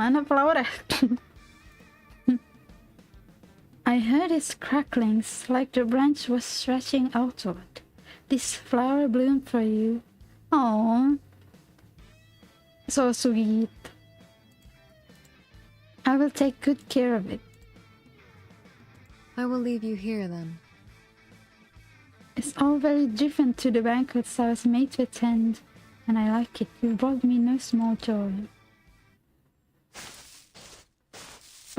mana flower? I heard its cracklings, like the branch was stretching outward. This flower bloomed for you. Oh, so sweet. I will take good care of it. I will leave you here then. It's all very different to the banquets I was made to attend, and I like it. You brought me no small joy.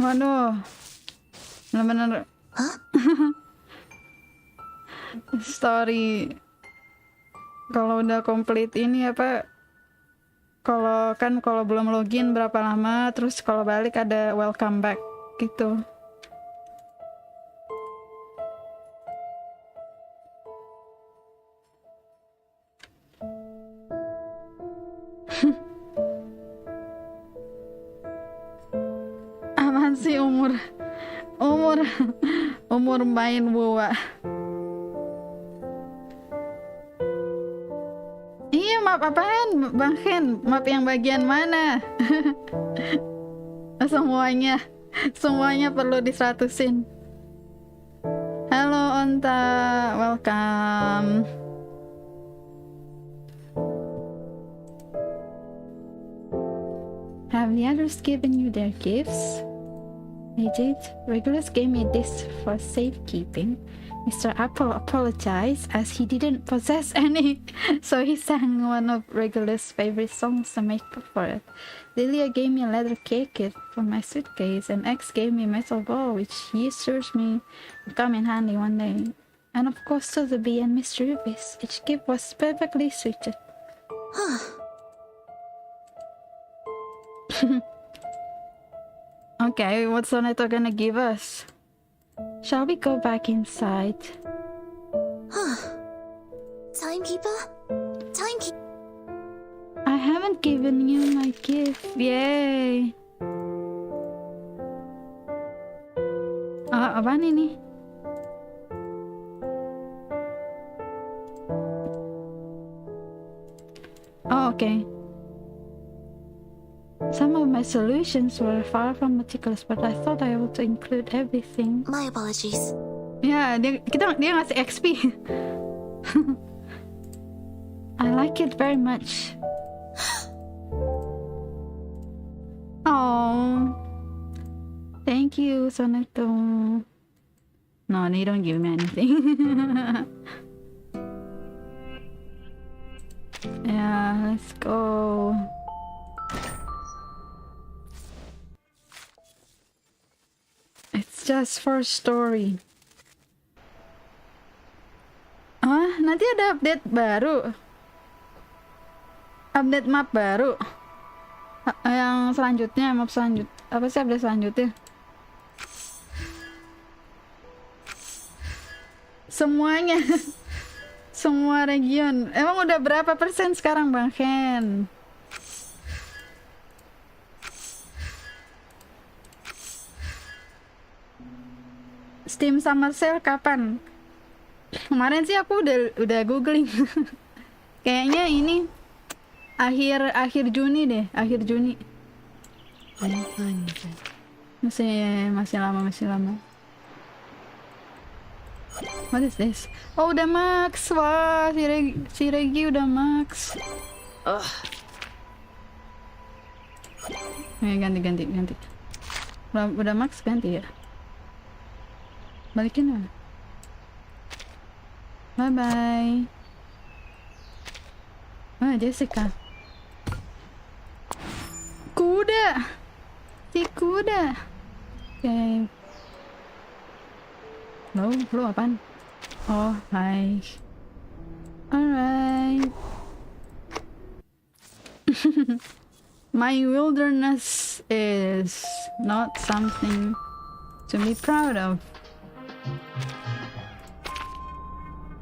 Waduh, bener-bener story. Kalau udah komplit ini apa? Kalau belum login berapa lama, terus kalau balik ada welcome back gitu. Apaan sih umur main boa? Iya, map apaan Bang Hen? Map yang bagian mana? Semuanya perlu di100-in. Halo Onta, welcome. Have the others given you their gifts? They did. Regulus gave me this for safekeeping. Mr. Apple apologized as he didn't possess any, so he sang one of Regulus' favorite songs to make up for it. Lilia gave me a leather cake kit for my suitcase, and X gave me a metal ball, which he assures me will come in handy one day. And of course, to the bee and Mr. Rubis. Each gift was perfectly suited. Okay, what's Soneto gonna give us? Shall we go back inside? Timekeeper? Timekeeper? I haven't given you my gift. Yay! Apaan ini? Oh, okay. Some of my solutions were far from meticulous, but I thought I ought to include everything. My apologies. Ya, dia ngasih XP. I like it very much. Oh, thank you, Soneto. No, they don't give me anything. Yeah, let's go. It's just for story. Nanti ada update baru. Update map baru. Yang selanjutnya, map selanjutnya. Apa sih update selanjutnya? Semuanya. Semua region. Emang udah berapa persen sekarang, Bang Ken? Steam Summer Sale kapan? Kemarin sih aku udah googling. Kayaknya ini akhir Juni deh, akhir Juni. Masih lama. What is this? Oh, udah max. Wah, si Regi udah max. Ganti. Udah max ganti ya. Balikin lah. Bye bye. Jessica. Kuda. Si kuda. Okay. Lo apaan? Oh, hi. Alright. My wilderness is not something to be proud of.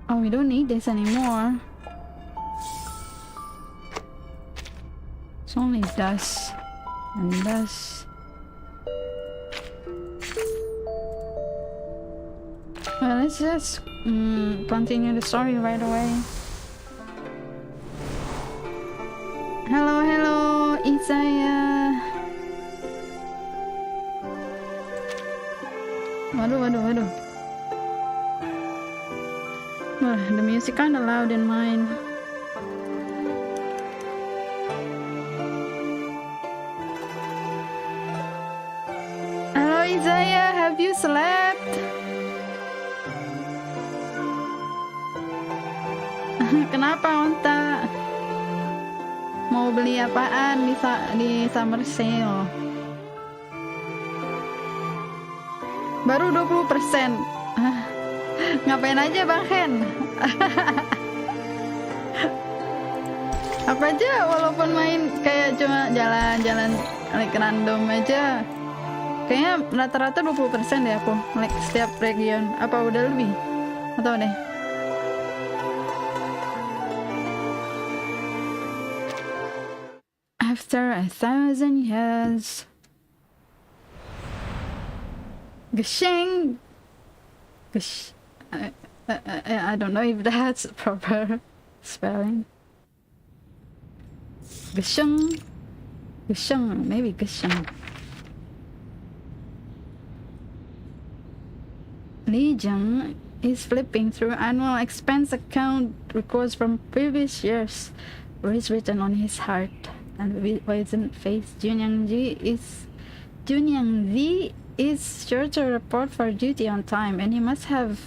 Oh, we don't need this anymore. It's only dust and dust. Well, let's just continue the story right away. Hello, Isaiah. Waduh. The music kinda loud in mine. Hello Isaiah, have you slept? Kenapa Onta? Mau beli apaan di summer sale? Baru 20%. Ngapain aja Bang Hen? Apa aja walaupun main kayak cuma jalan-jalan like random aja. Kayaknya rata-rata 20% deh aku like setiap region. Apa udah lebih? Atau deh? After 1,000 years. Gasheng. I don't know if that's proper spelling. Gasheng, maybe Gasheng. Li Jiang is flipping through annual expense account records from previous years, words written on his heart and wizened face. Junyang Zi is sure to report for duty on time, and he must have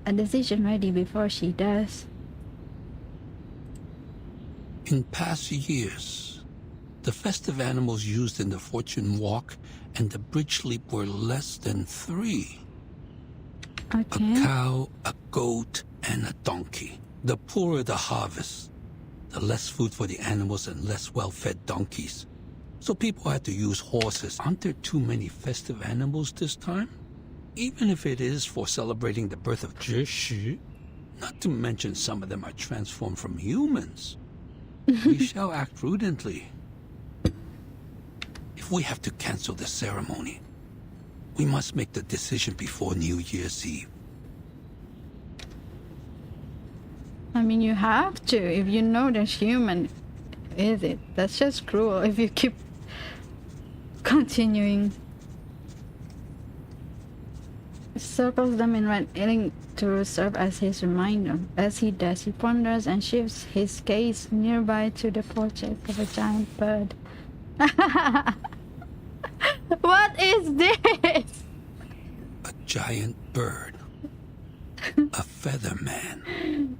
a decision ready before she does. In past years, the festive animals used in the fortune walk and the bridge leap were less than 3. Okay. A cow, a goat, and a donkey. The poorer the harvest, the less food for the animals and less well-fed donkeys. So people had to use horses. Aren't there too many festive animals this time? Even if it is for celebrating the birth of Zhi, not to mention some of them are transformed from humans. We shall act prudently. If we have to cancel the ceremony, we must make the decision before New Year's Eve. I mean, you have to if you know there's human. Is it? That's just cruel if you keep continuing. Circles them in red ink to serve as his reminder. As he does, he ponders and shifts his gaze nearby to the portrait of a giant bird. What is this? A giant bird. A feather man.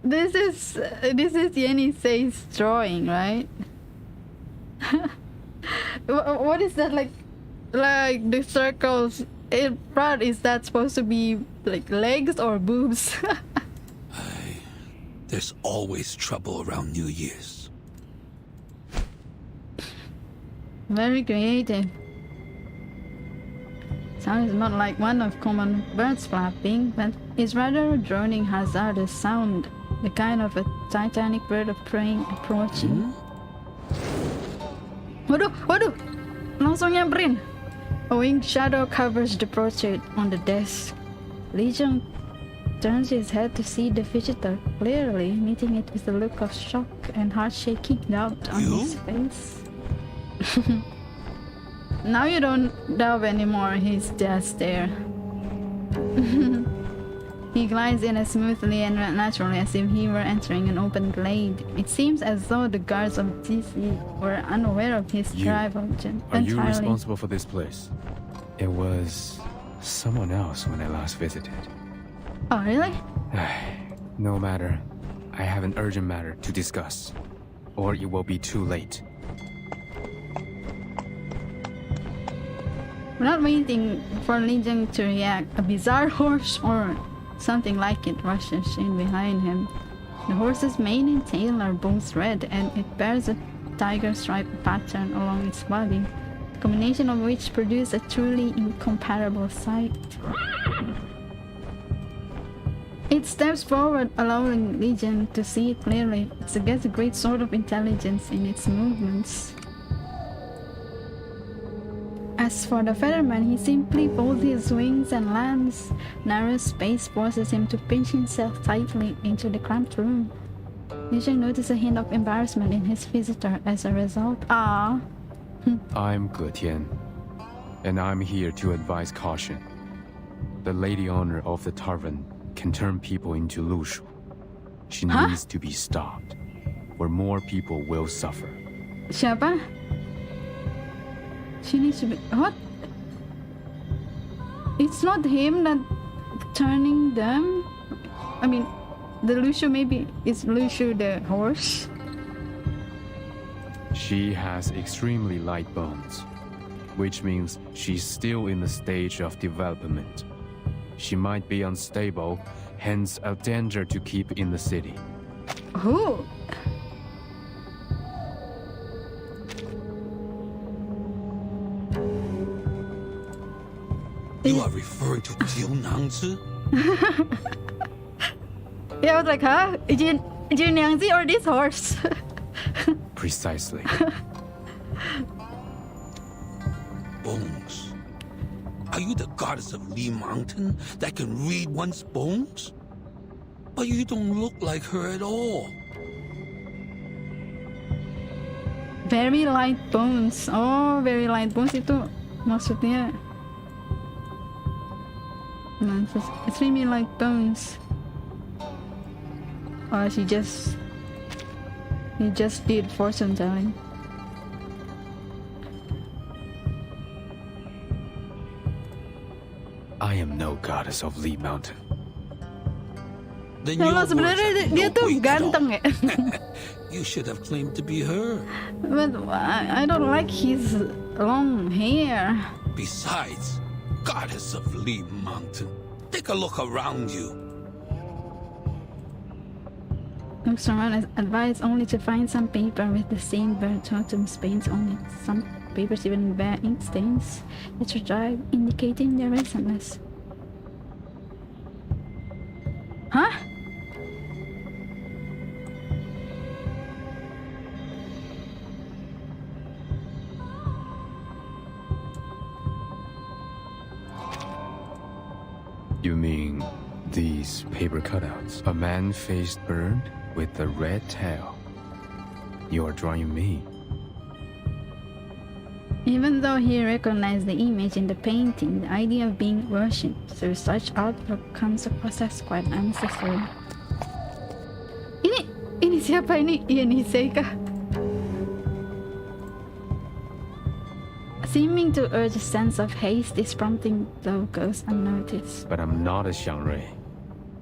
This is Yenisei's drawing, right? What is that like the circles? Is that supposed to be like legs or boobs? There's always trouble around New Year's. Very creative. Sound is not like one of common birds flapping, but it's rather a droning hazardous sound, the kind of a titanic bird of prey approaching. Waduh! Langsung nyamperin. A winged shadow covers the portrait on the desk. Li Jiang turns his head to see the visitor clearly, meeting it with a look of shock and heart-shaking doubt on his face. Now you don't doubt anymore, he's just there. He glides in as smoothly and naturally as if he were entering an open glade. It seems as though the guards of DC were unaware of his arrival Are you responsible for this place? It was someone else when I last visited. Oh, really? No matter. I have an urgent matter to discuss, or it will be too late. Without waiting for Li Jiang to react, a bizarre horse or something like it rushes in behind him. The horse's mane and tail are both red, and it bears a tiger stripe pattern along its body, the combination of which produce a truly incomparable sight. It steps forward, allowing Li Jiang to see it clearly. It suggests a great sort of intelligence in its movements. As for the featherman, he simply folds his wings and lands. Narrow space forces him to pinch himself tightly into the cramped room. Li Jiang noticed a hint of embarrassment in his visitor as a result. I'm Ge Tian, and I'm here to advise caution. The lady owner of the tavern can turn people into lushu. She Huh? needs to be stopped, or more people will suffer. Siapa? She needs to be... What? It's not him that turning them? I mean, the Lushu maybe... Is Lushu the horse? She has extremely light bones, which means she's still in the stage of development. She might be unstable, hence a danger to keep in the city. Who? You are referring to Jiu Nangzi? Yeah, I was like, huh? Jin Yangzi or this horse? Precisely. Bones. Are you the goddess of Lee Mountain that can read one's bones? But you don't look like her at all. Very light bones. Oh, very light bones itu maksudnya. No, it's extremely light bones. Oh, he just did fortune telling. I am no goddess of Lee Mountain. Then Kalau your words sebenarnya have dia no tuh weight at all. ganteng ya. You should have claimed to be her. But I don't like his long hair. Besides, goddess of Lee Mountain, take a look around you. Looks around as advised only to find some paper with the same bird totem stains on it. Some papers even bear ink stains that are dry, indicating their recentness. Huh? You mean these paper cutouts? A man-faced bird with a red tail. You are drawing me. Even though he recognized the image in the painting, the idea of being worshipped through such artwork comes across as quite unnecessary. Ini siapa ini? Yenisei kah? Seeming to urge a sense of haste, this prompting though goes unnoticed. But I'm not a Xiangrui.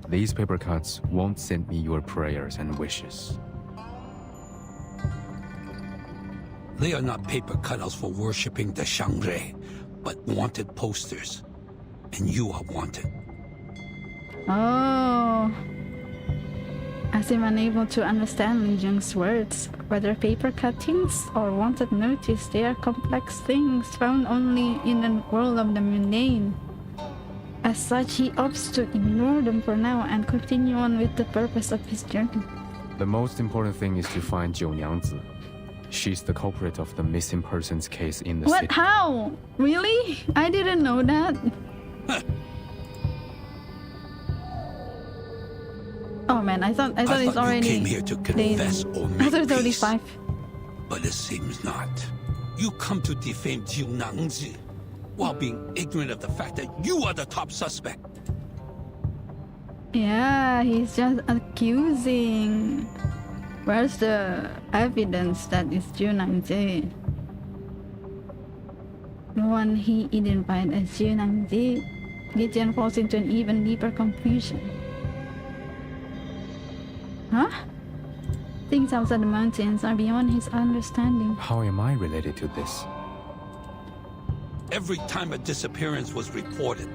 These paper cuts won't send me your prayers and wishes. They are not paper cutouts for worshipping the Shangre, but wanted posters. And you are wanted. Oh. I seem unable to understand Li Jung's words. Whether paper cuttings or wanted notice, they are complex things found only in the world of the mundane. As such, he opts to ignore them for now and continue on with the purpose of his journey. The most important thing is to find Jiu Nyangzi. She's the culprit of the missing persons case in the What? city. How? Really? I didn't know that. Oh man, I thought I it's thought already. you came here to confess or I make thought it's already peace. 5. But it seems not. You come to defame Jiu Nangzi while being ignorant of the fact that you are the top suspect. Yeah, he's just accusing. Where's the evidence that it's Junangji? The one he identified as Junangji, Gideon falls into an even deeper confusion. Huh? Things outside the mountains are beyond his understanding. How am I related to this? Every time a disappearance was reported,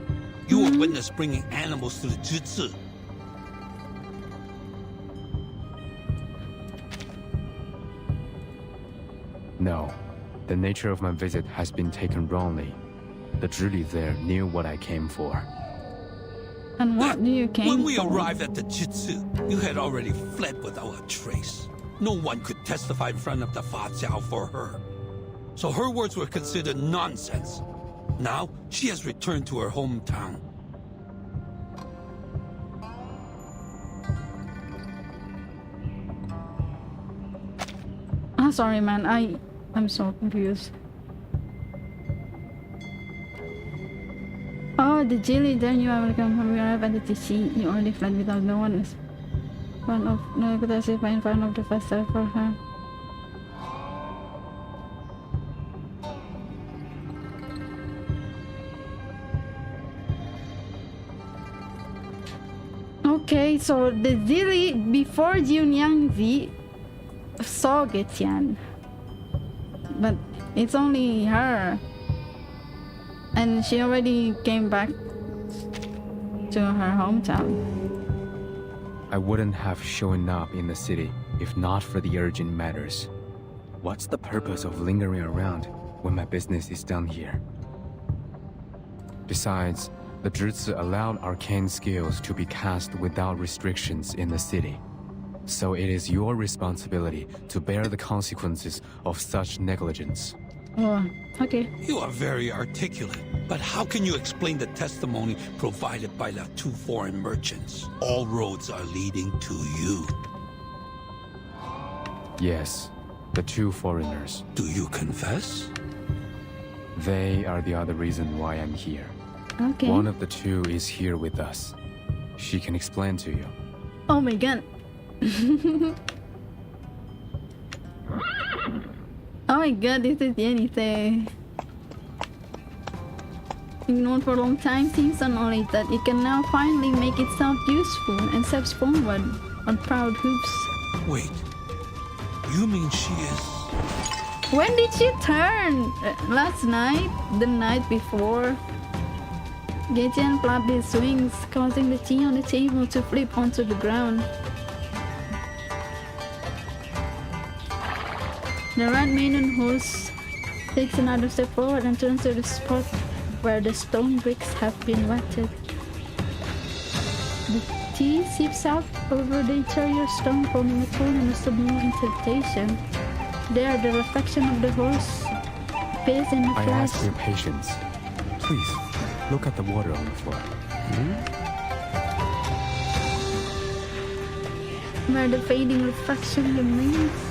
you were witness bringing animals to the jutsu. No. The nature of my visit has been taken wrongly. The Zhili there knew what I came for. And what do you came When we for? arrived at the jutsu, you had already fled without a trace. No one could testify in front of the Fa Jiao for her. So her words were considered nonsense. Now, she has returned to her hometown. Ah, sorry man, I'm so confused. Oh, Oh, the jelly. Then you are welcome. Have arrived at the TC. You already fled without no one. One of no could actually find one of the faster for her. Okay, so the Zili before Junyangzi saw Getian, but it's only her, and she already came back to her hometown. I wouldn't have shown up in the city if not for the urgent matters. What's the purpose of lingering around when my business is done here? Besides, the Zhizi allowed arcane skills to be cast without restrictions in the city. So it is your responsibility to bear the consequences of such negligence. Oh, okay. You are very articulate, but how can you explain the testimony provided by the two foreign merchants? All roads are leading to you. Yes, the two foreigners. Do you confess? They are the other reason why I'm here. Okay. One of the two is here with us. She can explain to you. Oh my god. Oh my god, this is anything. Ignored for a long time, things are knowledge that it can now finally make itself useful and steps forward on proud hooves. Wait, you mean she is... When did she turn? Last night? The night before? Getian flapped his wings, causing the tea on the table to flip onto the ground. The red maiden horse takes another step forward and turns to the spot where the stone bricks have been wetted. The tea seeps out over the interior stone, forming a pool and a submerged indentation. There, the reflection of the horse appears in the I flash. ask for your patience. Please, look at the water on the floor. Where the fading reflection remains.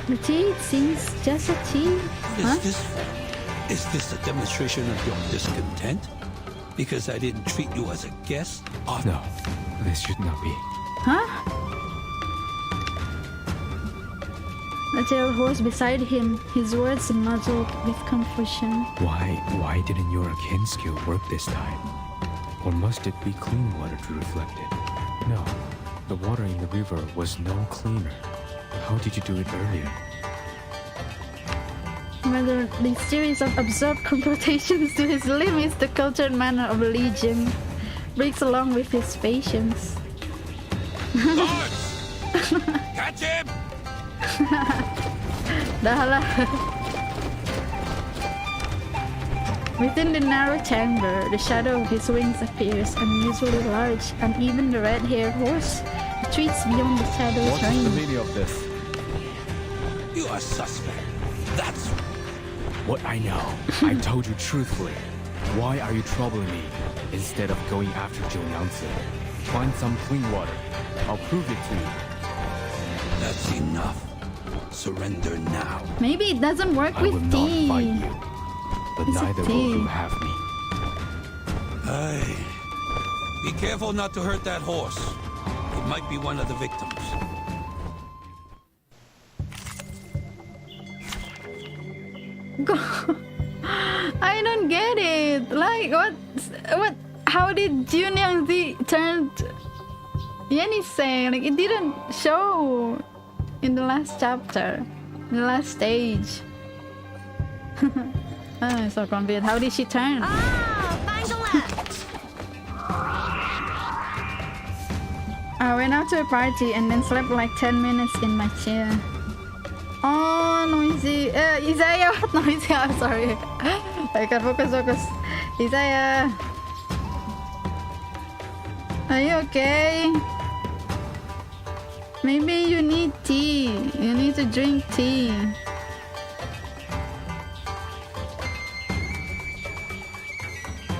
The tea, it seems, just a tea. Huh? Is this a demonstration of your discontent? Because I didn't treat you as a guest? No, this should not be. Huh? The tail horse beside him, his words muzzled with confusion. Why didn't your arcane skill work this time? Or must it be clean water to reflect it? No, the water in the river was no cleaner. How did you do it earlier? Whether the series of absurd confrontations to his limits, the cultured manner of religion, breaks along with his patience. Guards! Catch him! Dah lah. Within the narrow chamber, the shadow of his wings appears unusually large, and even the red-haired horse retreats beyond the shadow's What's the range. meaning of this? You are suspect. That's... What I know. I told you truthfully. Why are you troubling me? Instead of going after Zhou Yangzi, find some clean water. I'll prove it to you. That's enough. Surrender now. Maybe it doesn't work I with will tea. not fight you, but It's a neither will tea. you have me. Hey, be careful not to hurt that horse. It might be one of the victims. I don't get it. Like, what? How did Junyangzi turn Yenisei? Like, it didn't show in the last chapter, in the last stage. I'm so confused. How did she turn? I went out to a party and then slept like 10 minutes in my chair. Oh, noisy. Isaiah, what noisy? I'm sorry. I can't focus. Isaiah. Are you okay? Maybe you need tea. You need to drink tea.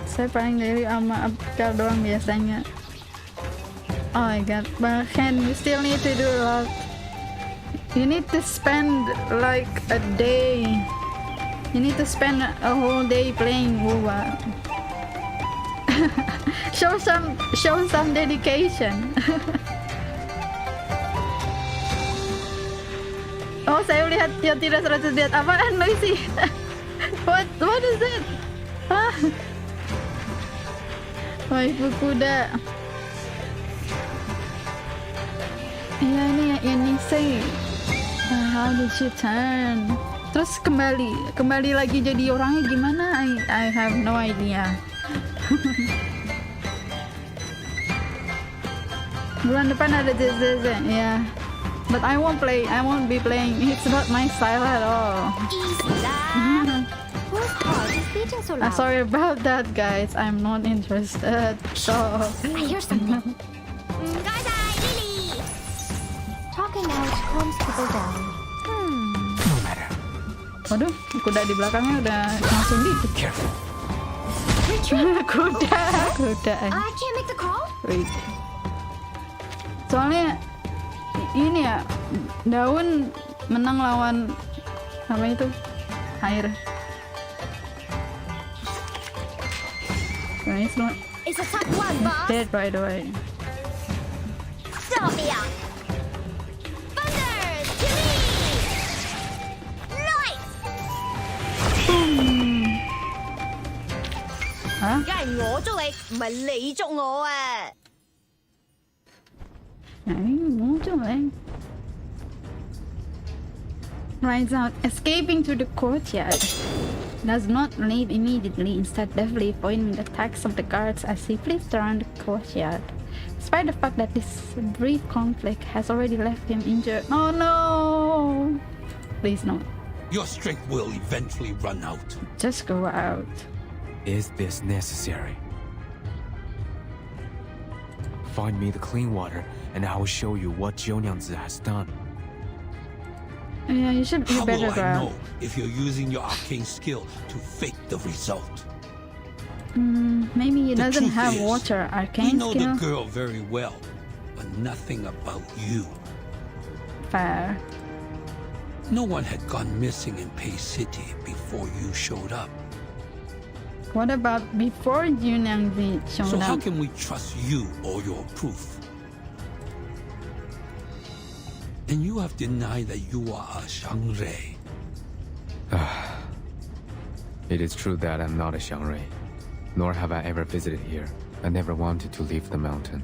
Saya paling dari sama Kell doang biasanya. Oh my god, but Ken, you still need to do a lot. You need to spend like a day. You need to spend a whole day playing WoW. show some dedication. Oh, saya melihat yang tidak 100 lihat apaan noisy? What is that? Hah? Waifu kuda. Iya ini yang say. How did she turn? Terus kembali lagi jadi orangnya gimana? I have no idea. Bulan depan ada JZZ ya. But I won't be playing. It's not my style at all. Sorry about that, guys. I'm not interested. So I hear something. Lily. Talking out calms people down. No matter. Waduh, kuda di belakangnya udah langsung dikit. Careful. kuda. I can't make the call. Wait. Soalnya ini ya, daun menang lawan apa itu? Air. Nice one. It's a tough one, boss. Dead right away. Sophia. Thunder, Jimmy. Light. Boom. 啊？梗係我捉你，唔係你捉我啊！ Rides out, escaping to the courtyard. Does not leave immediately, instead deftly avoiding the attacks of the guards as he flees around the courtyard. Despite the fact that this brief conflict has already left him injured. Oh no! Please no. Your strength will eventually run out. Just go out. Is this necessary? Find me the clean water, and I will show you what Jiu Niangzi has done. Yeah, you How better will go I out. know if you're using your arcane skill to fake the result? Maybe he The doesn't truth have is, water We arcane know skill. the girl very well, but nothing about you. Fair. No one had gone missing in Pei City before you showed up. What about before Jiu-Niangzi showed So how up? can we trust you or your proof? And you have denied that you are a Xiangrei. It is true that I'm not a Xiangrei, nor have I ever visited here. I never wanted to leave the mountain.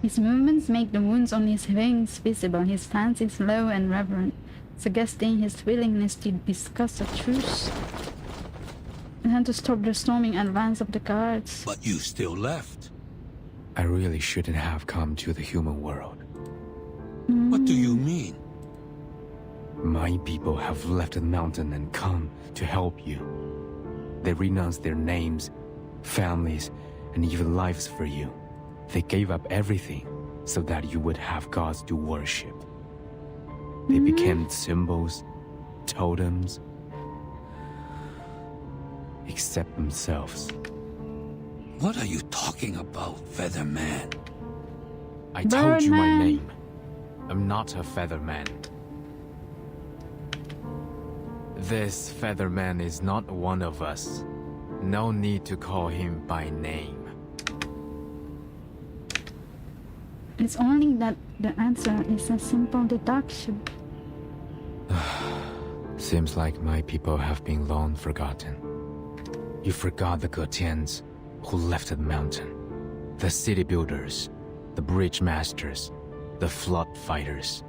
His movements make the wounds on his wings visible. His stance is low and reverent, suggesting his willingness to discuss a truce and to stop the storming advance of the guards. But you still left. I really shouldn't have come to the human world. What do you mean? My people have left the mountain and come to help you. They renounced their names, families, and even lives for you. They gave up everything so that you would have gods to worship. They became symbols, totems, except themselves. What are you talking about, Featherman? I told you my Birdman. name. I'm not a featherman. This featherman is not one of us. No need to call him by name. It's only that the answer is a simple deduction. Seems like my people have been long forgotten. You forgot the Gotians who left the mountain, the city builders, the bridge masters, the flood fighters.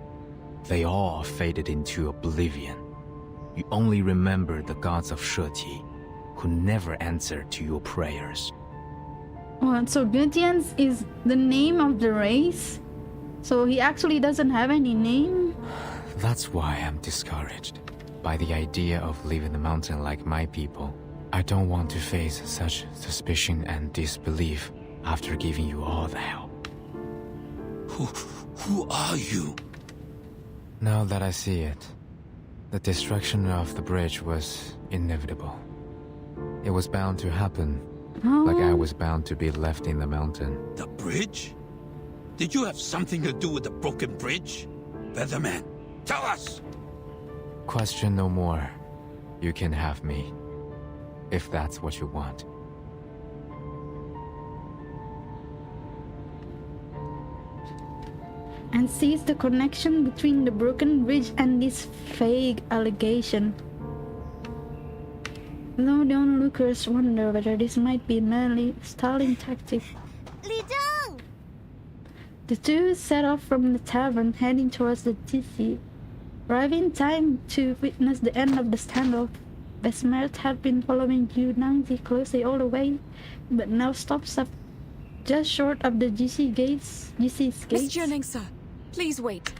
They all faded into oblivion. You only remember the gods of Sheti, who never answered to your prayers. Oh, so Gutians is the name of the race? So he actually doesn't have any name? That's why I'm discouraged by the idea of leaving the mountain like my people. I don't want to face such suspicion and disbelief after giving you all the help. Who are you? Now that I see it, the destruction of the bridge was inevitable. It was bound to happen, like I was bound to be left in the mountain. The bridge? Did you have something to do with the broken bridge? Featherman, tell us! Question no more. You can have me. If that's what you want. And sees the connection between the broken bridge and this vague allegation. Though the onlookers wonder whether this might be merely a stalling tactic. Li Zheng! The two set off from the tavern, heading towards the DC. Arriving in time to witness the end of the standoff, Besmert had been following Yu Nangzi closely all the way, but now stops up just short of the GC's gates. Miss Jianing, sir, please wait.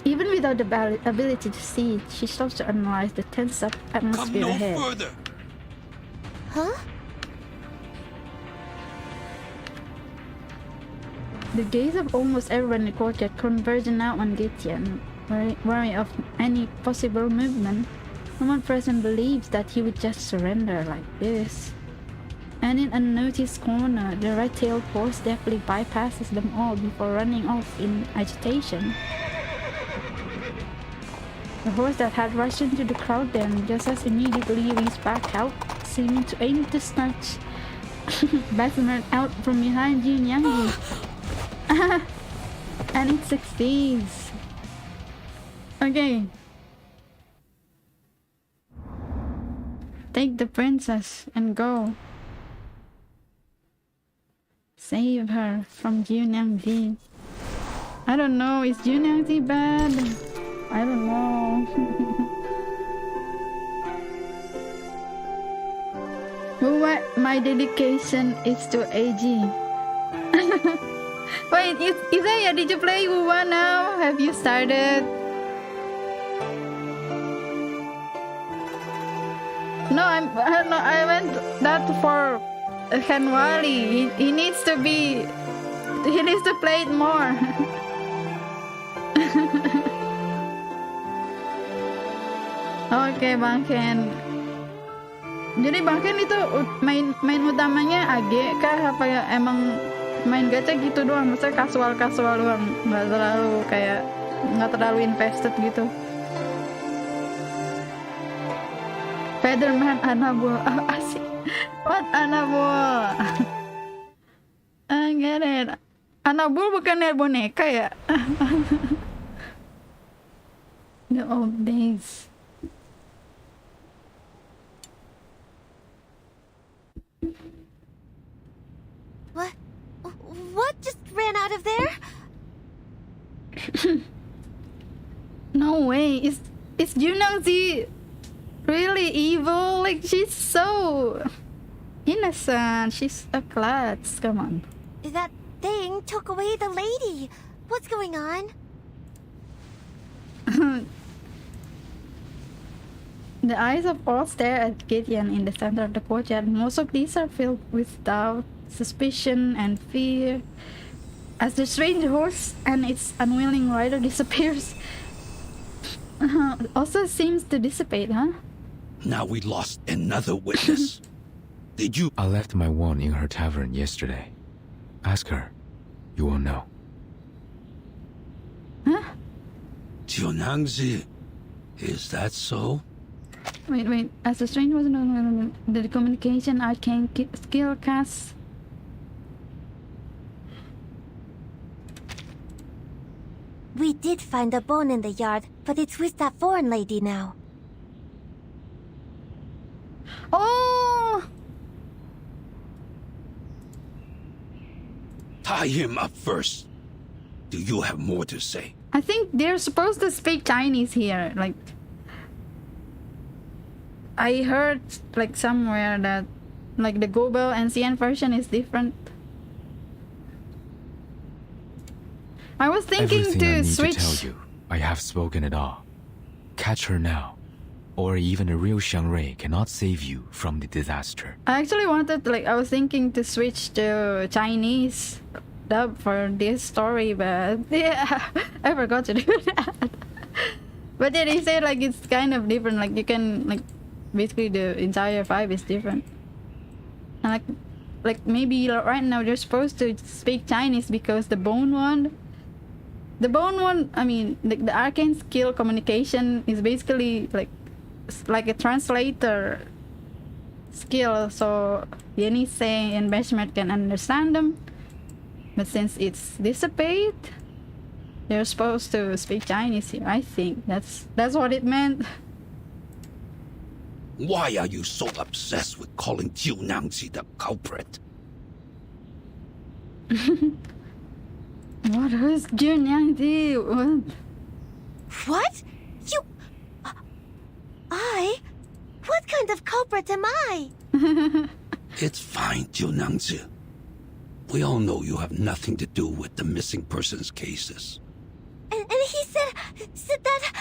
Even without the ability to see it, she stops to analyze the tense up Come atmosphere no ahead. further! Huh? The gaze of almost everyone in the courtyard converge now on Getian, wary of any possible movement. No one present believes that he would just surrender like this. And in a unnoticed corner, the red-tailed horse deftly bypasses them all before running off in agitation. The horse that had rushed into the crowd then just as immediately reached back out, seeming to aim to snatch Besmert out from behind Jin Yang. And it succeeds. Okay. Take the princess and go. Save her from Jinyangzi. I don't know, is Jinyangzi bad? I don't know. What my dedication is to AG. Wait, Isaiah, did you play Wuwa now? Have you started? No, I went that for Henwali. He needs to be. He needs to play it more. Oke, Bang Ken. Jadi Bang Ken itu main utamanya AG kah apa ya emang main gacha gitu doang, maksudnya kasual doang, nggak terlalu invested gitu. Featherman Anabul, asik. What Anabul? I get it. Anabul bukannya boneka ya? The old days. What just ran out of there? No way. Is Junangzi really evil? Like, she's so innocent. She's a klutz. Come on. That thing took away the lady. What's going on? The eyes of all stare at Gideon in the center of the courtyard. Most of these are filled with doubt, suspicion, and fear. As the strange horse and its unwilling rider disappears, also seems to dissipate, huh? Now we lost another witness. Did you... I left my wand in her tavern yesterday. Ask her. You will know. Huh? Jianangzi, is that so? Wait. As the strange was the communication arcane skill cast. We did find a bone in the yard, but it's with that foreign lady now. Oh! Tie him up first. Do you have more to say? I think they're supposed to speak Chinese here. Like, I heard like somewhere that like the Gobel and CN version is different. I was thinking Everything to I need switch. to tell you, I have spoken it all. Catch her now, or even a real Xiangrui cannot save you from the disaster. I actually wanted I was thinking to switch to Chinese dub for this story, but yeah, I forgot to do that. But yeah, they say like it's kind of different. Like you can like basically the entire vibe is different. And like like maybe right now they're supposed to speak Chinese because the bone one, I mean, the arcane skill communication is basically like a translator skill, so Yenise and Bashmet can understand them. But since it's dissipate, they're supposed to speak Chinese here. I think that's what it meant. Why are you so obsessed with calling Jiu Nangzi the culprit? What does Jiu Nangzi? What? You... I? What kind of culprit am I? It's fine, Jiu Nangzi. We all know you have nothing to do with the missing persons cases. And he said that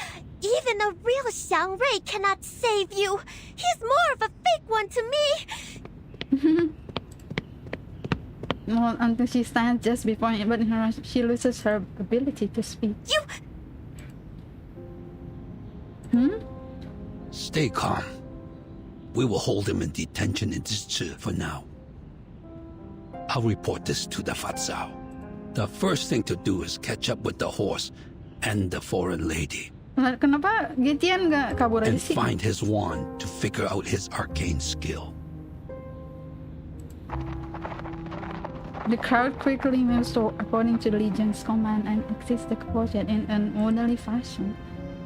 even a real Xiang Rui cannot save you. He's more of a fake one to me. Well, until she stands just before him, but she loses her ability to speak. You... Stay calm. We will hold him in detention in Zhichi for now. I'll report this to the Fatsao. The first thing to do is catch up with the horse and the foreign lady. Kenapa Getian nggak kabur aja And sih? find his wand to figure out his arcane skill. The crowd quickly moves according to Legion's command and exits the courtyard in an orderly fashion.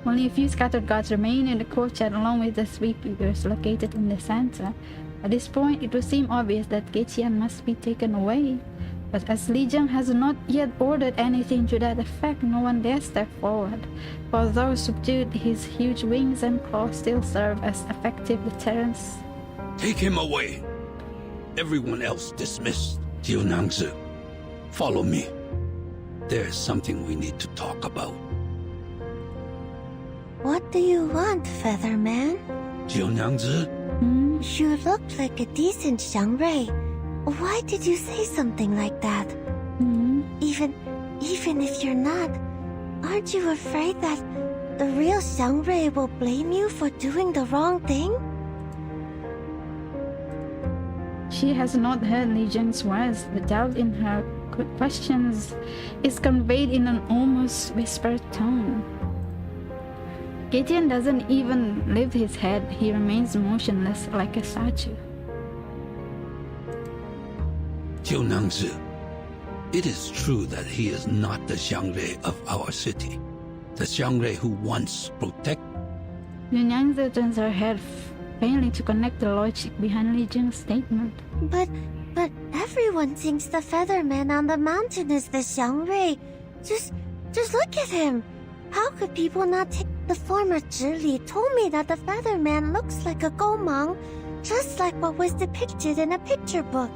Only a few scattered guards remain in the courtyard along with the sweep figures located in the center. At this point, it would seem obvious that Getian must be taken away. But as Legion has not yet ordered anything to that effect, no one dares step forward. For though subdued, his huge wings and claws still serve as effective deterrents. Take him away. Everyone else dismissed. Jiu Nangzi, follow me. There is something we need to talk about. What do you want, Featherman? Jiu Nangzi? You look like a decent Xiang Rui. Why did you say something like that? Even if you're not, aren't you afraid that the real Xiang Rui will blame you for doing the wrong thing? She has not heard Legion's words. The doubt in her questions is conveyed in an almost whispered tone. Getian doesn't even lift his head. He remains motionless like a statue. Jiu Nangzi, it is true that he is not the Xiang Rui of our city. The Xiang Rui who once protected. Yunyangzi turns her head, failing to connect the logic behind Legion's statement. But everyone thinks the Featherman on the mountain is the Xiang Rui. Just look at him. How could people not take... The former Zhili told me that the Featherman looks like a Gomang, just like what was depicted in a picture book.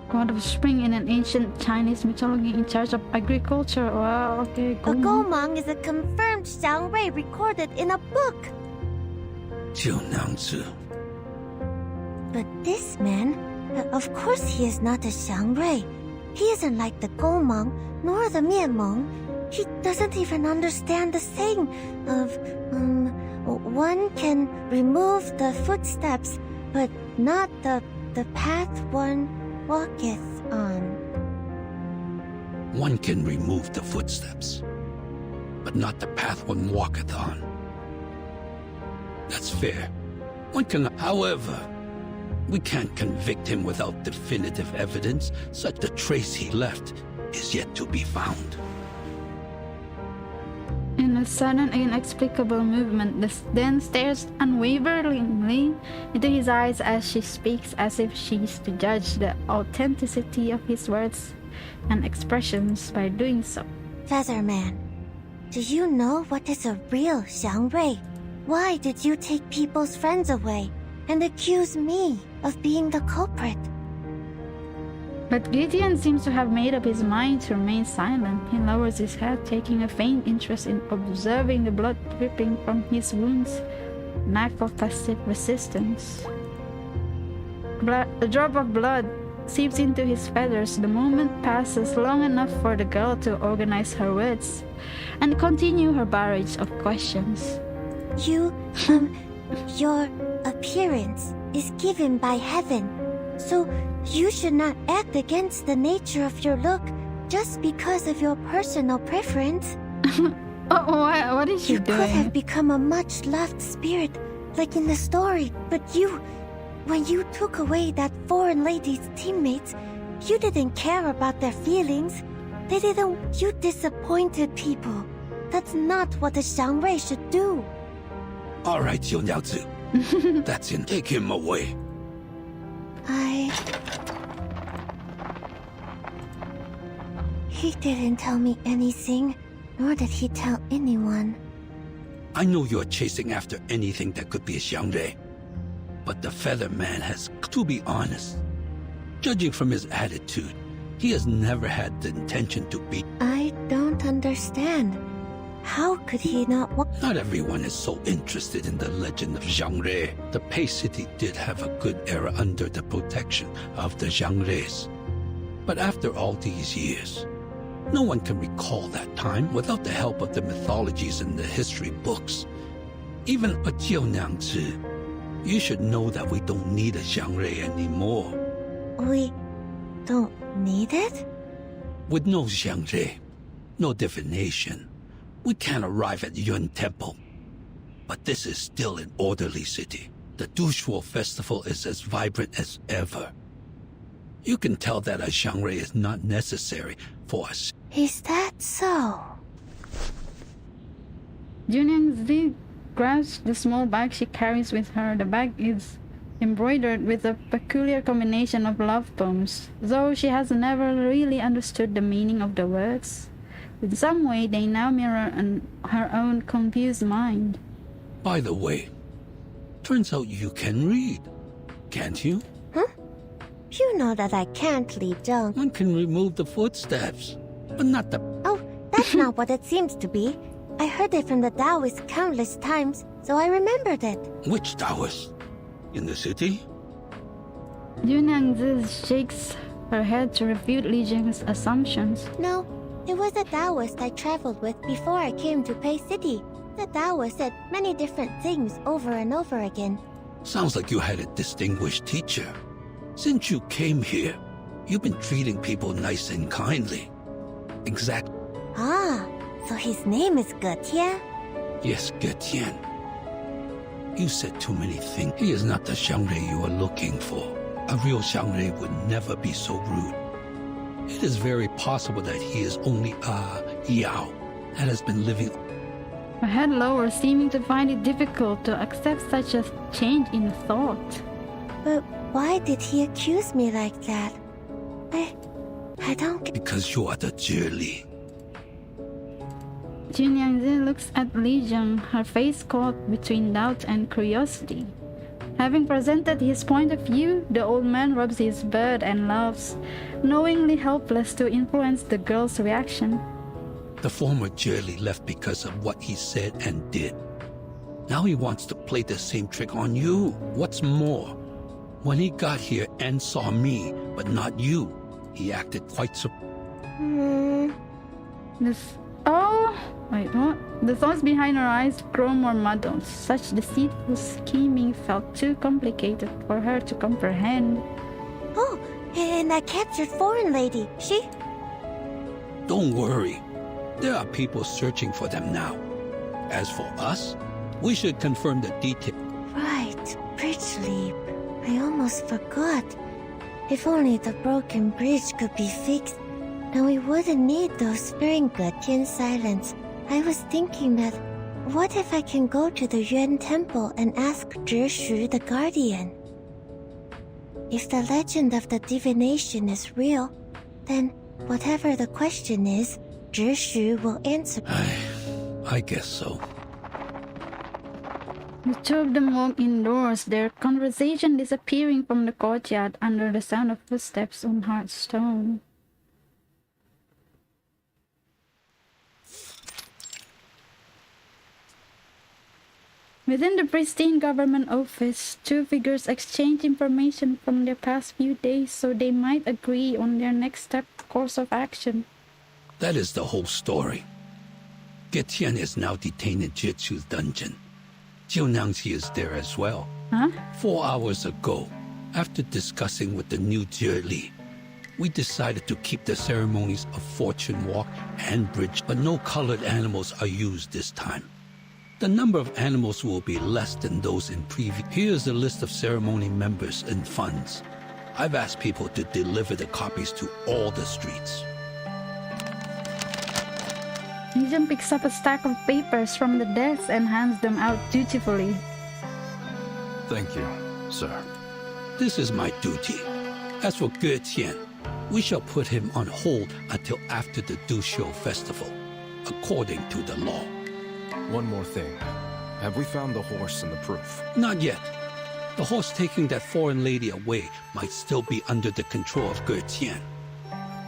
God of Spring in an ancient Chinese mythology in charge of agriculture. Wow, okay, A Gomang is a confirmed Xiang Rui recorded in a book. Jiu Nangzi. But this man, of course he is not a Xiang Rui. He isn't like the Gomang, nor the Mianmong. He doesn't even understand the saying of, one can remove the footsteps, but not the path one walketh on. One can remove the footsteps, but not the path one walketh on. That's fair. One can, however, we can't convict him without definitive evidence, such the trace he left is yet to be found. In a sudden inexplicable movement, the then stares unwaveringly into his eyes as she speaks, as if she's to judge the authenticity of his words and expressions by doing so. Featherman, do you know what is a real Xiang Rui? Why did you take people's friends away and accuse me of being the culprit? But Gideon seems to have made up his mind to remain silent. He lowers his head, taking a faint interest in observing the blood dripping from his wounds, lack of passive resistance. A drop of blood seeps into his feathers. The moment passes long enough for the girl to organize her words and continue her barrage of questions. Your appearance is given by heaven. So you should not act against the nature of your look just because of your personal preference. Oh, what is she You could doing? have become a much loved spirit, like in the story, but when you took away that foreign lady's teammates, you didn't care about their feelings. You disappointed people. That's not what a Xiangrui should do. All right, Jiu That's it. Take him away. He didn't tell me anything, nor did he tell anyone. I know you're chasing after anything that could be a Xiangrui, but the Feather Man has, to be honest, judging from his attitude, he has never had the intention to be. I don't understand. How could he not want? Not everyone is so interested in the legend of Xiangrui. The Pei City did have a good era under the protection of the Xiangruis. But after all these years, no one can recall that time without the help of the mythologies and the history books. Even a Jiunyangzi, you should know that we don't need a Xiangrui anymore. We don't need it? With no Xiangrui, no divination, we can't arrive at Yuan Temple. But this is still an orderly city. The Dushuo festival is as vibrant as ever. You can tell that a Xiangrui is not necessary for us. Is that so? Junyang grabs the small bag she carries with her. The bag is embroidered with a peculiar combination of love poems, though she has never really understood the meaning of the words. In some way, they now mirror her own confused mind. By the way, turns out you can read, can't you? Huh? You know that I can't, Li Zheng. One can remove the footsteps, but not the... Oh, that's not what it seems to be. I heard it from the Taoist countless times, so I remembered it. Which Taoist? In the city? Junyang shakes her head to refute Li Jing's assumptions. No, it was a Taoist I traveled with before I came to Pei City. The Taoist said many different things over and over again. Sounds like you had a distinguished teacher. Since you came here, you've been treating people nice and kindly. Exactly. Ah, so his name is Getian? Yes, Getian. You said too many things. He is not the Xiangrui you are looking for. A real Xiangrui would never be so rude. It is very possible that he is only a Yao that has been living. Her head lowers, seeming to find it difficult to accept such a change in thought. But why did he accuse me like that? I don't get... Because you are the Zhili. Junyang looks at Li Jing, her face caught between doubt and curiosity. Having presented his point of view, the old man rubs his beard and laughs, knowingly helpless to influence the girl's reaction. The former Zhili left because of what he said and did. Now he wants to play the same trick on you. What's more, when he got here and saw me, but not you, he acted quite The thoughts behind her eyes grow more muddled. Such deceitful scheming felt too complicated for her to comprehend. Oh, and that captured foreign lady, she... Don't worry. There are people searching for them now. As for us, we should confirm the detail. Right, bridge leap. I almost forgot. If only the broken bridge could be fixed, then we wouldn't need those sparing Getian silence. I was thinking that, what if I can go to the Yuan Temple and ask Zhishu the Guardian? If the legend of the divination is real, then whatever the question is, Zhishu will answer. I guess so. The two of them walk indoors, their conversation disappearing from the courtyard under the sound of footsteps on hard stone. Within the pristine government office, two figures exchange information from their past few days so they might agree on their next course of action. That is the whole story. Getian is now detained in Jitsu's dungeon. Jiunangxi is there as well. Huh? 4 hours ago, After discussing with the new Li, we decided to keep the ceremonies of Fortune Walk and Bridge, but no colored animals are used this time. The number of animals will be less than those in previous. Here's a list of ceremony members and funds. I've asked people to deliver the copies to all the streets. Asian picks up a stack of papers from the desk and hands them out dutifully. Thank you, sir. This is my duty. As for Tian, we shall put him on hold until after the Dusho festival, according to the law. One more thing. Have we found the horse and the proof? Not yet. The horse taking that foreign lady away might still be under the control of Tian.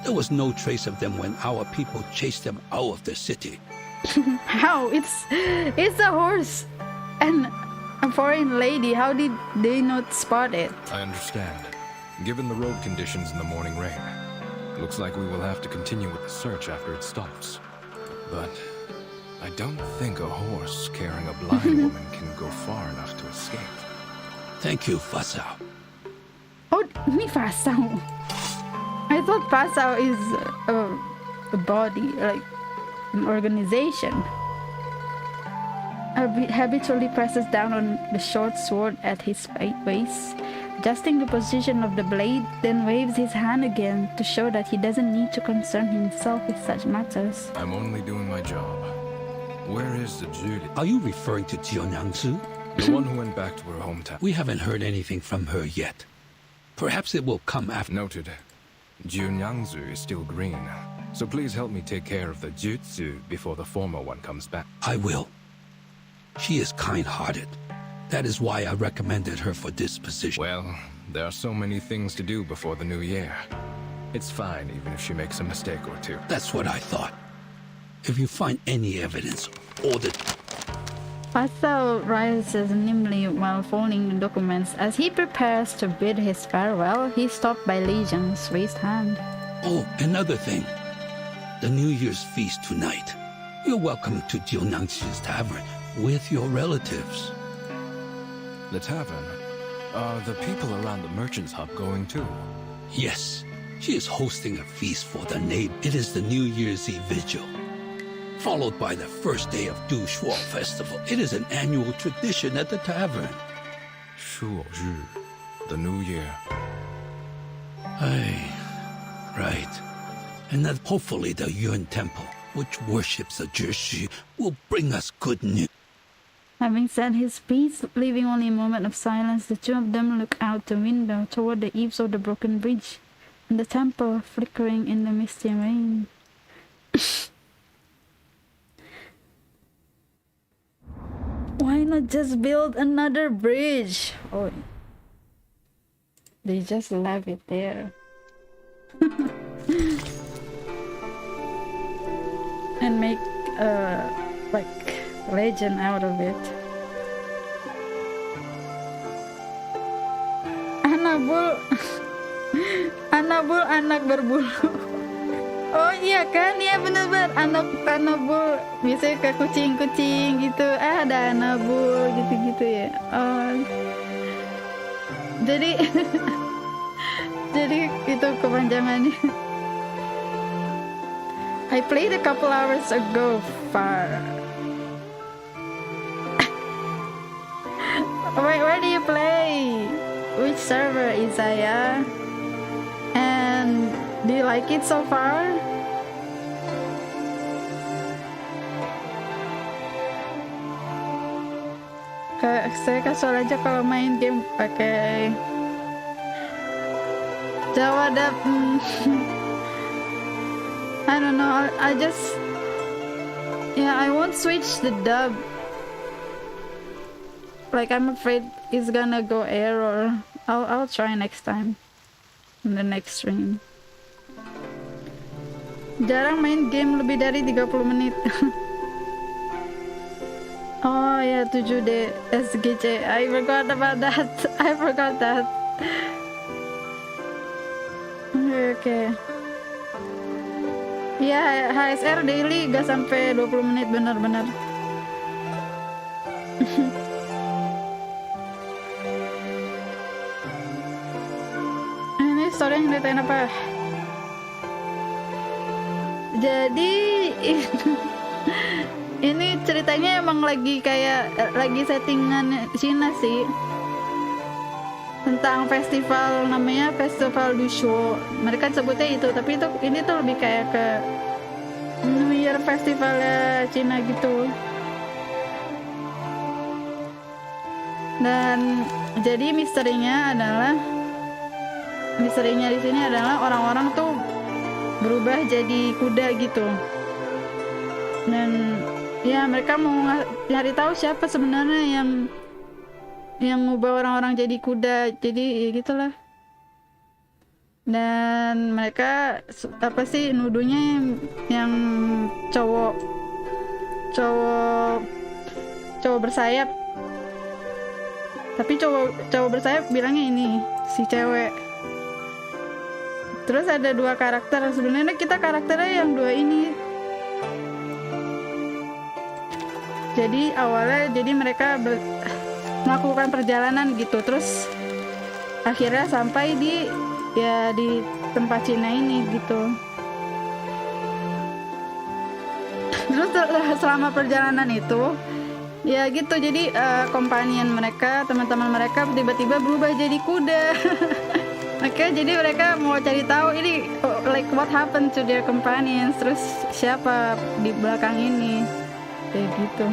There was no trace of them when our people chased them out of the city. How? It's a horse and a foreign lady. How did they not spot it? I understand. Given the road conditions in the morning rain, looks like we will have to continue with the search after it stops. But I don't think a horse carrying a blind woman can go far enough to escape. Thank you, Fasao. Oh, ini Fasao. I thought Fasao is a body, like an organization. Habitually presses down on the short sword at his waist, adjusting the position of the blade, then waves his hand again to show that he doesn't need to concern himself with such matters. I'm only doing my job. Where is the Judy? Are you referring to Jionyangsu? The one who went back to her hometown. We haven't heard anything from her yet. Perhaps it will come after. Noted. Jionyangsu is still green, so please help me take care of the jutsu before the former one comes back. I will. She is kind-hearted. That is why I recommended her for this position. Well, there are so many things to do before the new year. It's fine even if she makes a mistake or two. That's what I thought. If you find any evidence or the... Fasao rises nimbly while folding the documents. As he prepares to bid his farewell, he's stopped by Li Zheng's raised hand. Oh, another thing. The New Year's feast tonight. You're welcome to Jionyangsu's tavern with your relatives. The tavern? Are the people around the merchant's hub going too? Yes, she is hosting a feast for the neighbor. It is the New Year's Eve vigil, followed by the first day of Du Shuo Festival. It is an annual tradition at the tavern. Shuo Zhi, the new year. Aye, right. And that hopefully the Yuan Temple, which worships the Zhi, will bring us good news. Having said his piece, leaving only a moment of silence, the two of them look out the window toward the eaves of the broken bridge, and the temple flickering in the misty rain. Why not just build another bridge? Oh, they just left it there. And make like legend out of it. Anabul anak berbulu. Oh iya kan, iya bener-bener anabul. Biasanya kayak kucing-kucing gitu. Ada anabul gitu-gitu ya. Oh. Jadi jadi itu kepanjangannya. I played a couple hours ago far. Where do you play? Which server, Isaiah? And do you like it so far? Saya casual aja kalau main game pakai Jawa dub. I don't know. I just I won't switch the dub. Like I'm afraid it's gonna go error. I'll try next time in the next stream. Jarang main game lebih dari 30 menit. Oh yeah, 7D SGC. I forgot about that. I forgot that. Okay. Ya, HSR daily gak sampai 20 menit benar-benar. story yang ceritain apa? Jadi ini ceritanya emang lagi settingan Cina sih, tentang festival, namanya festival Dushu. Mereka sebutnya itu, tapi ini tuh lebih kayak ke New Year festival Cina gitu. Dan jadi misterinya di sini adalah orang-orang tuh berubah jadi kuda gitu. Dan ya mereka mau cari tahu siapa sebenarnya yang ngubah orang-orang jadi kuda. Jadi ya gitulah. Dan mereka nuduhnya yang cowok bersayap. Tapi cowok bersayap bilangnya ini si cewek. Terus ada dua karakter. Sebenarnya kita karakternya yang dua ini. Jadi awalnya mereka melakukan perjalanan gitu. Terus akhirnya sampai di tempat Cina ini gitu. Terus selama perjalanan itu ya gitu, jadi companion mereka, teman-teman mereka tiba-tiba berubah jadi kuda. Jadi mereka mau cari tahu ini like what happened to their companions, terus siapa di belakang ini, kayak gitu.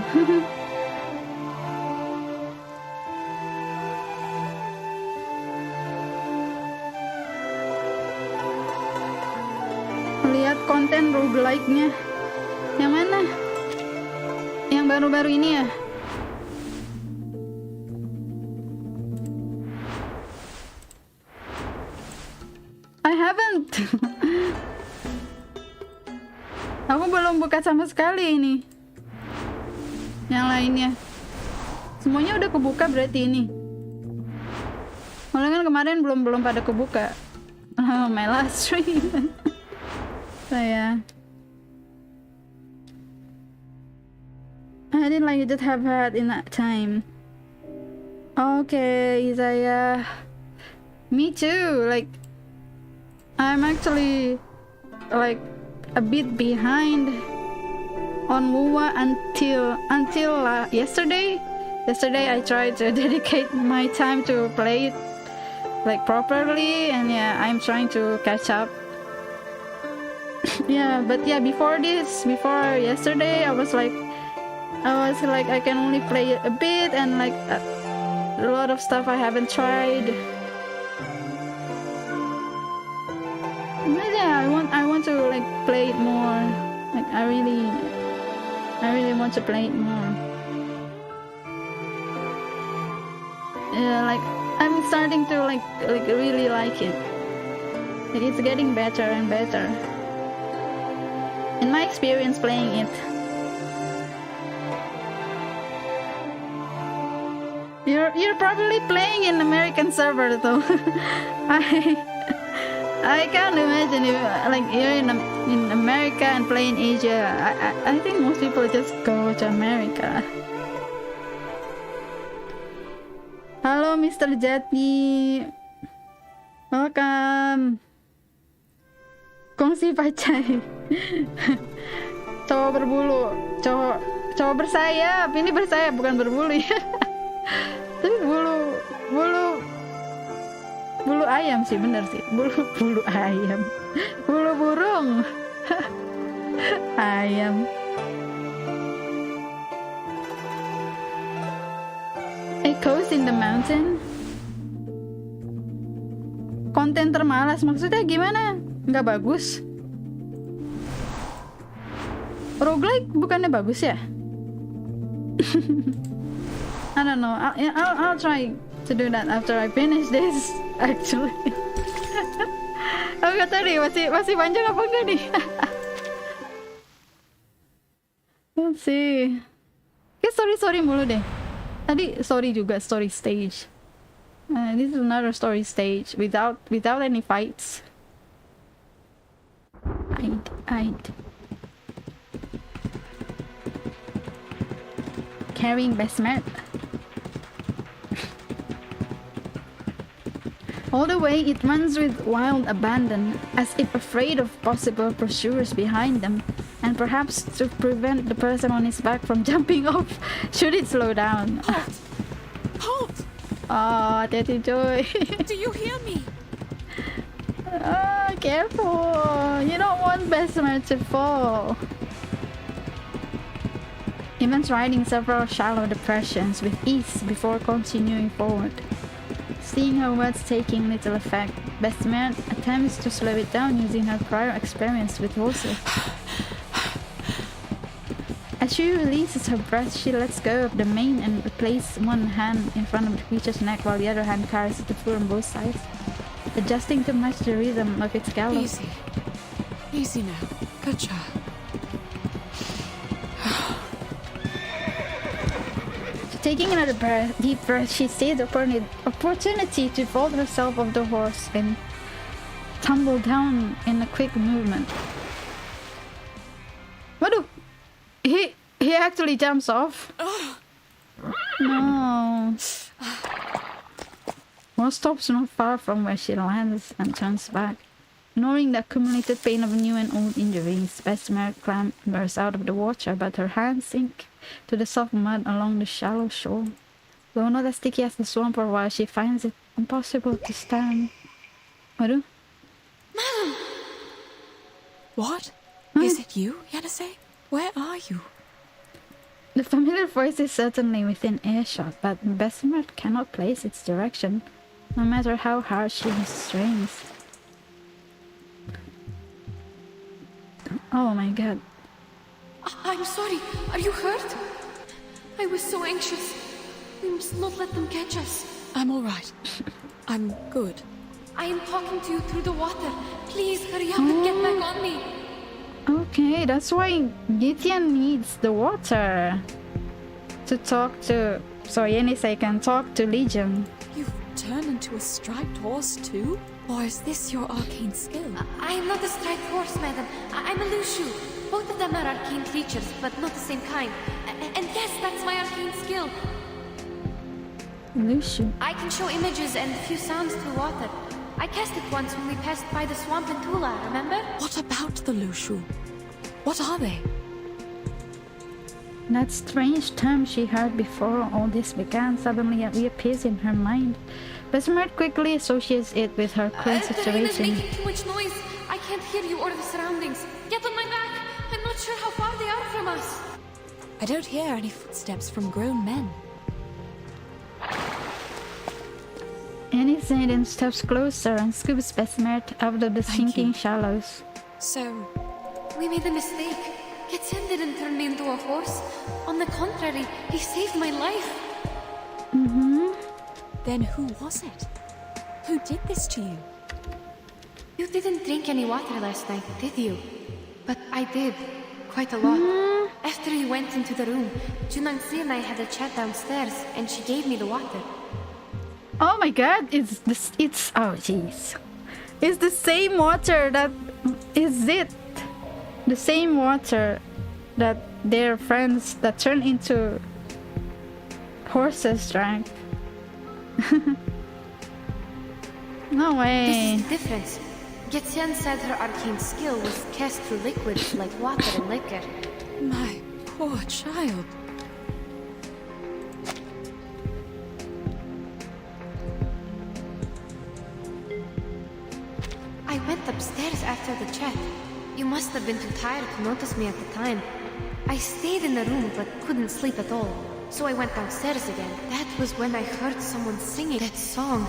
Lihat konten roguelike-nya. Yang mana? Yang baru-baru ini ya? I haven't. Aku belum buka sama sekali ini. Yang lainnya. Semuanya udah kebuka berarti ini. Malah kan kemarin belum pada kebuka. Oh, my last stream. Saya. I didn't like it have had in that time. Okay, Isaiah. Me too. Like, I'm actually like a bit behind on WoWa until yesterday. Yesterday I tried to dedicate my time to play it like properly, and yeah, I'm trying to catch up. Yeah, but yeah, before yesterday, I was like I can only play it a bit, and like a lot of stuff I haven't tried. But yeah, I want to like play it more. Like I really want to play it more. Yeah, like I'm starting to like really like it. Like it's getting better and better. In my experience playing it. You're probably playing in American server though. I can't imagine if like you're in America and play in Asia. I think most people just go to America. Halo Mr. Jati. Welcome. Kongsi pacai. Cowok berbulu, cowok bersayap. Ini bersayap bukan berbulu ya. Tapi bulu ayam sih, bener sih. Bulu ayam. Bulu burung. Ayam. Echoes in the mountain. Konten termalas maksudnya gimana? Nggak bagus? Roguelike bukannya bagus ya? I don't know. I'll try to do that after I finish this. Actually, aku nggak tahu nih masih panjang apa enggak nih. Let's see. Kayak story mulu deh. Tadi story juga, story stage. This is another story stage without any fights. I'd. Carrying basement. All the way it runs with wild abandon, as if afraid of possible pursuers behind them, and perhaps to prevent the person on its back from jumping off should it slow down. Halt! Ah, Daddy Joy. Do you hear me? Ah, careful! You don't want Bessemer to fall. Evans riding several shallow depressions with ease before continuing forward. Seeing her words taking little effect, Bessemer attempts to slow it down using her prior experience with horses. As she releases her breath, she lets go of the mane and places one hand in front of the creature's neck while the other hand carries it through on both sides, adjusting to match the rhythm of its gallop. Easy. Easy now. Good job. Taking another deep breath, she sees the opportunity to vault herself off the horse and tumble down in a quick movement. What do? He actually jumps off? No. Horse stops not far from where she lands and turns back. Ignoring the accumulated pain of new and old injuries, Bessemer clambers out of the water, but her hands sink to the soft mud along the shallow shore. Though not as sticky as the swamp for a while, she finds it impossible to stand. Madam? What? Is it you, Yanase? Where are you? The familiar voice is certainly within earshot, but Bessemer cannot place its direction, no matter how hard she strains. Oh my god. I'm sorry. Are you hurt? I was so anxious. We must not let them catch us. I'm all right. I'm good. I am talking to you through the water. Please hurry up and get back on me. Okay, that's why Gitian needs the water to talk to, so Yenisei can talk to Legion. You've turned into a striped horse too? Or is this your arcane skill? I am not a striped horse, madam. I'm a Lushu. Both of them are arcane creatures, but not the same kind. And yes, that's my arcane skill. Lushu. I can show images and a few sounds through water. I cast it once when we passed by the swamp in Tula, remember? What about the Lushu? What are they? That strange term she heard before all this began suddenly reappears in her mind. Bessemer quickly associates it with her current The rain is situation. making too much noise. I can't hear you or the surroundings. Get on my back. I'm not sure how far they are from us. I don't hear any footsteps from grown men. Annie then steps closer and scoops Bessemer out of the sinking shallows. So, We made a mistake. Getsen didn't turn me into a horse. On the contrary, he saved my life. then who was it? Who did this to you? You didn't drink any water last night, did you? But I did. Quite a lot. After you went into the room, Junangsi and I had a chat downstairs, and she gave me the water. Oh my god, it's oh jeez. It's the same water that is it. The same water that their friends that turned into horses drank. No way. This is the difference. Getsen said her arcane skill was cast through liquids like water and liquor. My poor child. I went upstairs after the chat. You must have been too tired to notice me at the time. I stayed in the room but couldn't sleep at all. So I went downstairs again. That was when I heard someone singing that song.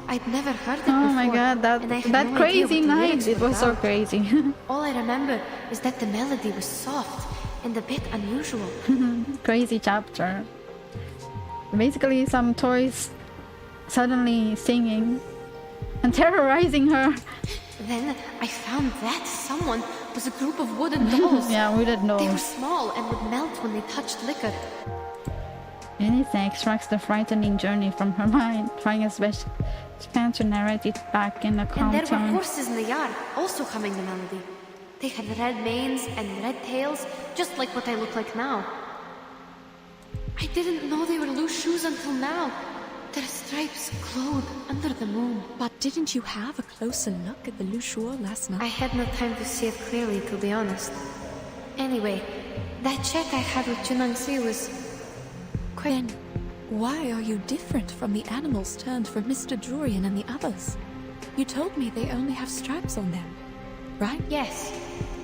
I'd never heard it before. Oh my god, and I had that no crazy idea what the night, lyrics it were was so about. crazy. All I remember is that the melody was soft and a bit unusual. Crazy chapter. Basically some toys suddenly singing and terrorizing her. Then I found that someone was a group of wooden dolls. Yeah, we didn't They know. were small and would melt when they touched liquor. Anything extracts the frightening journey from her mind, trying as best she can to narrate it back in a And calm there were tone. horses in the yard, also humming the melody. They had red manes and red tails, just like what I look like now. I didn't know they were loose shoes until now. They're striped stripes glowed under the moon. But didn't you have a closer look at the Lushuo last night? I had no time to see it clearly, to be honest. Anyway, that chat I had with Junangzi was quite... Then, why are you different from the animals turned from Mr. Durian and the others? You told me they only have stripes on them, right? Yes,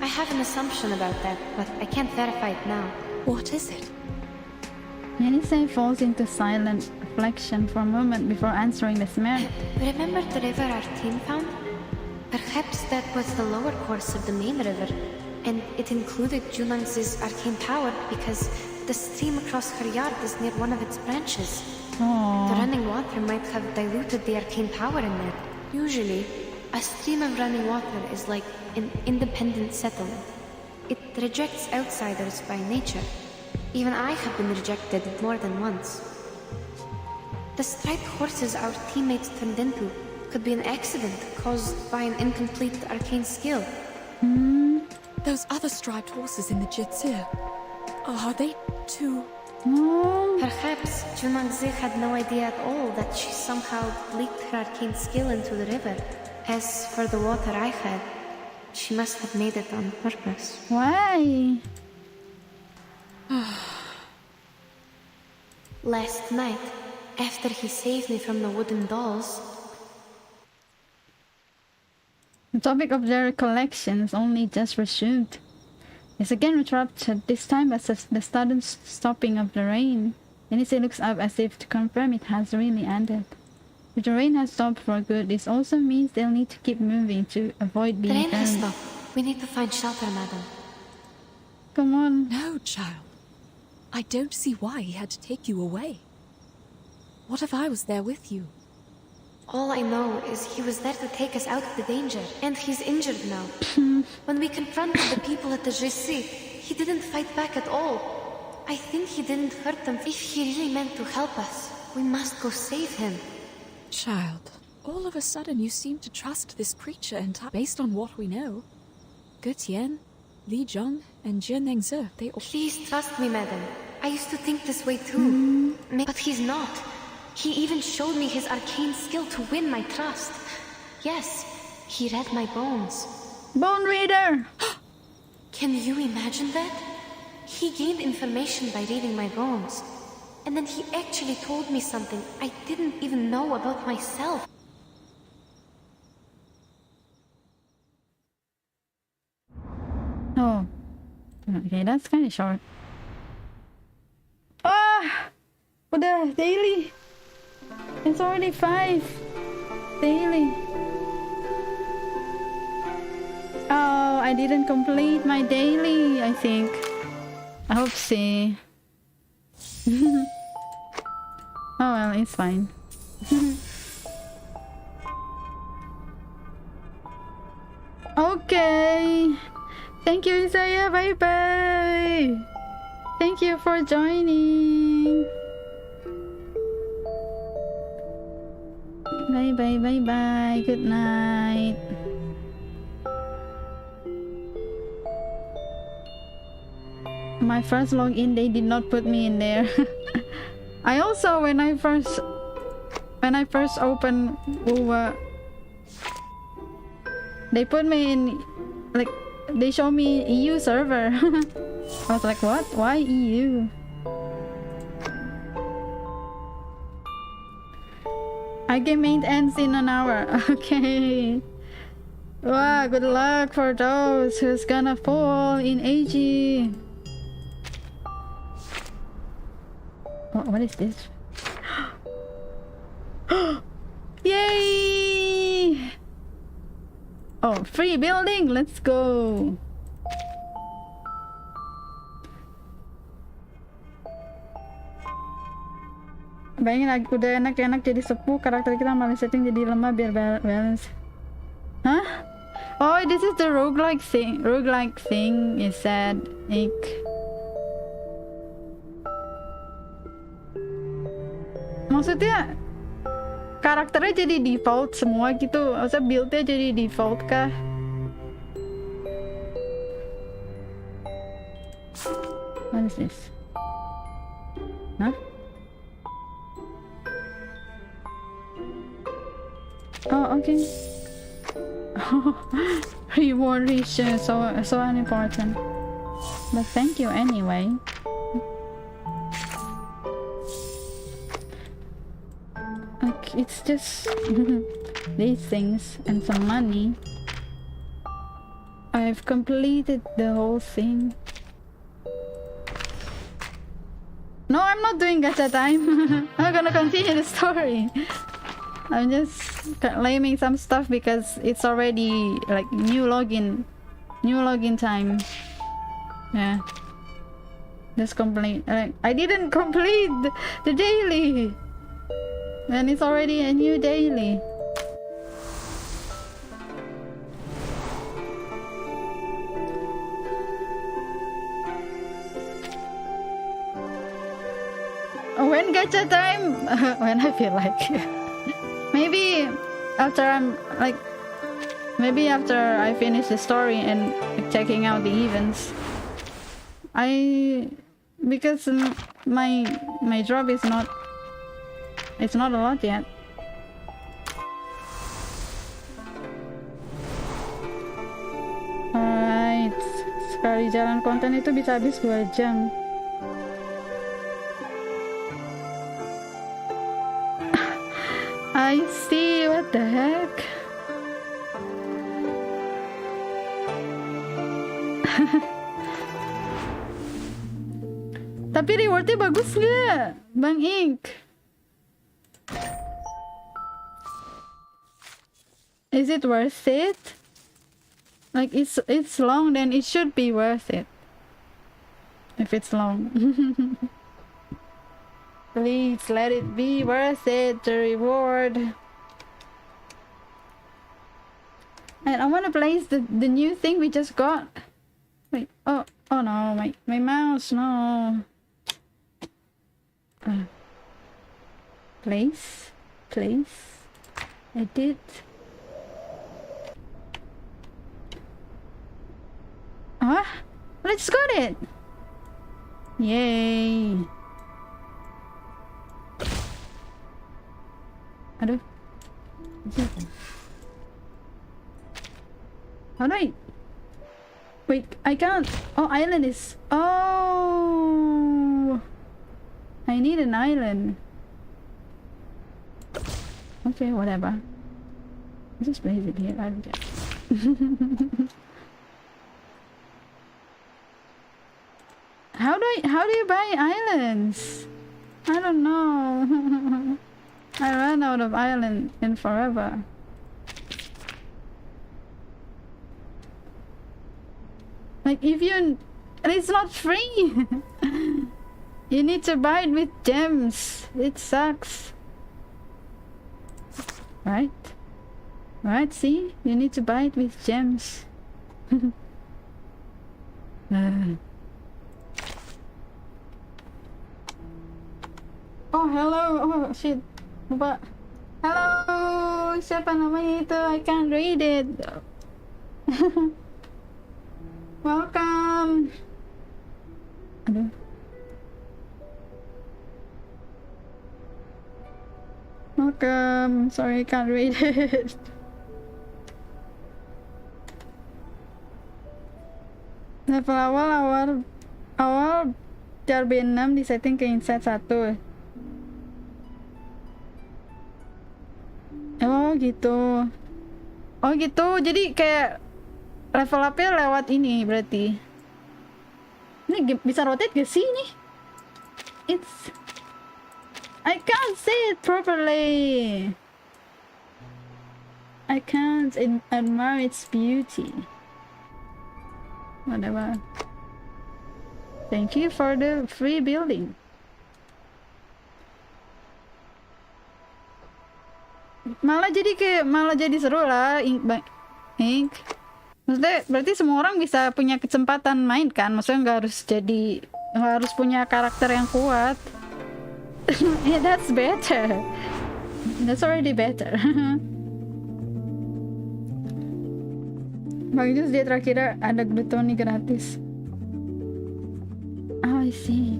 I have an assumption about that, but I can't verify it now. What is it? Yenisei falls into silent reflection for a moment before answering the smell. Remember the river our team found? Perhaps that was the lower course of the main river, and it included Junangzi's arcane power because the stream across her yard is near one of its branches. Aww. The running water might have diluted the arcane power in there. Usually, a stream of running water is like an independent settlement. It rejects outsiders by nature. Even I have been rejected more than once. The striped horses our teammates turned into could be an accident caused by an incomplete arcane skill. Those other striped horses in the Jitsu, are they too... Perhaps Junangzi had no idea at all that she somehow leaked her arcane skill into the river. As for the water I had, she must have made it on purpose. Why? Last night, after he saved me from the wooden dolls... The topic of their collections only just resumed. It's again interrupted, this time by the sudden stopping of the rain. Yenisei looks up as if to confirm it has really ended. If the rain has stopped for good, this also means they'll need to keep moving to avoid The being rain has burned. stopped. We need to find shelter, madam. Come on. No, child. I don't see why he had to take you away. What if I was there with you? All I know is he was there to take us out of the danger, and he's injured now. When we confronted the people at the GC, he didn't fight back at all. I think he didn't hurt them. If he really meant to help us, we must go save him. Child, all of a sudden you seem to trust this creature based on what we know. Gutian, Li Zhong, and Jin Nengzi, they all... Please trust me, madam. I used to think this way too. But he's not. He even showed me his arcane skill to win my trust. Yes, he read my bones. Bone reader! Can you imagine that? He gained information by reading my bones. And then he actually told me something I didn't even know about myself. Oh. Okay, that's kind of short. Ah! Udah, daily! It's already 5. Daily. Oh, I didn't complete my daily, I think. Oopsie. Oh well, it's fine. Okay. Thank you, Isaiah. Bye bye. Thank you for joining. Bye bye bye bye. Good night. My first login, they did not put me in there. I also, when I first opened Uwa, they put me in, like, they show me EU server. I was like, what? Why EU? Our game ends in an hour. Okay. Wow, good luck for those who's gonna fall in AG. What is this? Yay! Oh, free building! Let's go! Bayangin udah enak-enak jadi sepuh, karakter kita malah setting jadi lemah biar balance. Huh? Oh, this is the roguelike thing. Roguelike thing is said. Maksudnya karakternya jadi default semua gitu, maksudnya buildnya jadi default kah? What is this? Huh? Oh, okay. Reward reach so unimportant. But thank you anyway. Okay, it's just these things and some money. I've completed the whole thing. No, I'm not doing gacha time. I'm gonna continue the story. I'm just claiming some stuff because it's already like new login time. Yeah. Just complete. Like, I didn't complete the daily, and it's already a new daily. When gacha time? When I feel like. Maybe after maybe after I finish the story and checking out the events. Because my job is not, it's not a lot yet. Alright, sekali jalan konten itu bisa habis 2 jam. I see, what the heck? Tapi rewardnya bagus gak, Bang Ink? Is it worth it? Like it's long, then it should be worth it. If it's long. Please let it be worth it, the reward. And I want to place the new thing we just got. Wait, oh no, my mouse, no. Place, edit. Ah, I just got it. Yay. Aduh. How do I... Wait, I can't. Oh, island is... Oh! I need an island. Okay, whatever. I'll just place it here. I don't care. How do you buy islands? I don't know. I ran out of island in forever. Like if you... And it's not free! You need to buy it with gems. It sucks. Right? Right, see? You need to buy it with gems. Oh, hello! Oh, shit. Lupa. Hello! Siapa namanya itu? I can't read it. Welcome! Aduh. Welcome! Sorry, I can't read it. Level awal CRB6 disetting ke insight 1. Oh gitu. Oh gitu. Jadi kayak level up-nya lewat ini berarti. Ini bisa rotate gak sih ini? I can't see it properly. I can't admire its beauty. Whatever. Thank you for the free building. Malah jadi seru lah, Ink. Maksudnya berarti semua orang bisa punya kesempatan main kan? Maksudnya nggak harus punya karakter yang kuat. Yeah, that's better. That's already better. Bagus dia terakhir ada glutoni gratis. Oh, I see.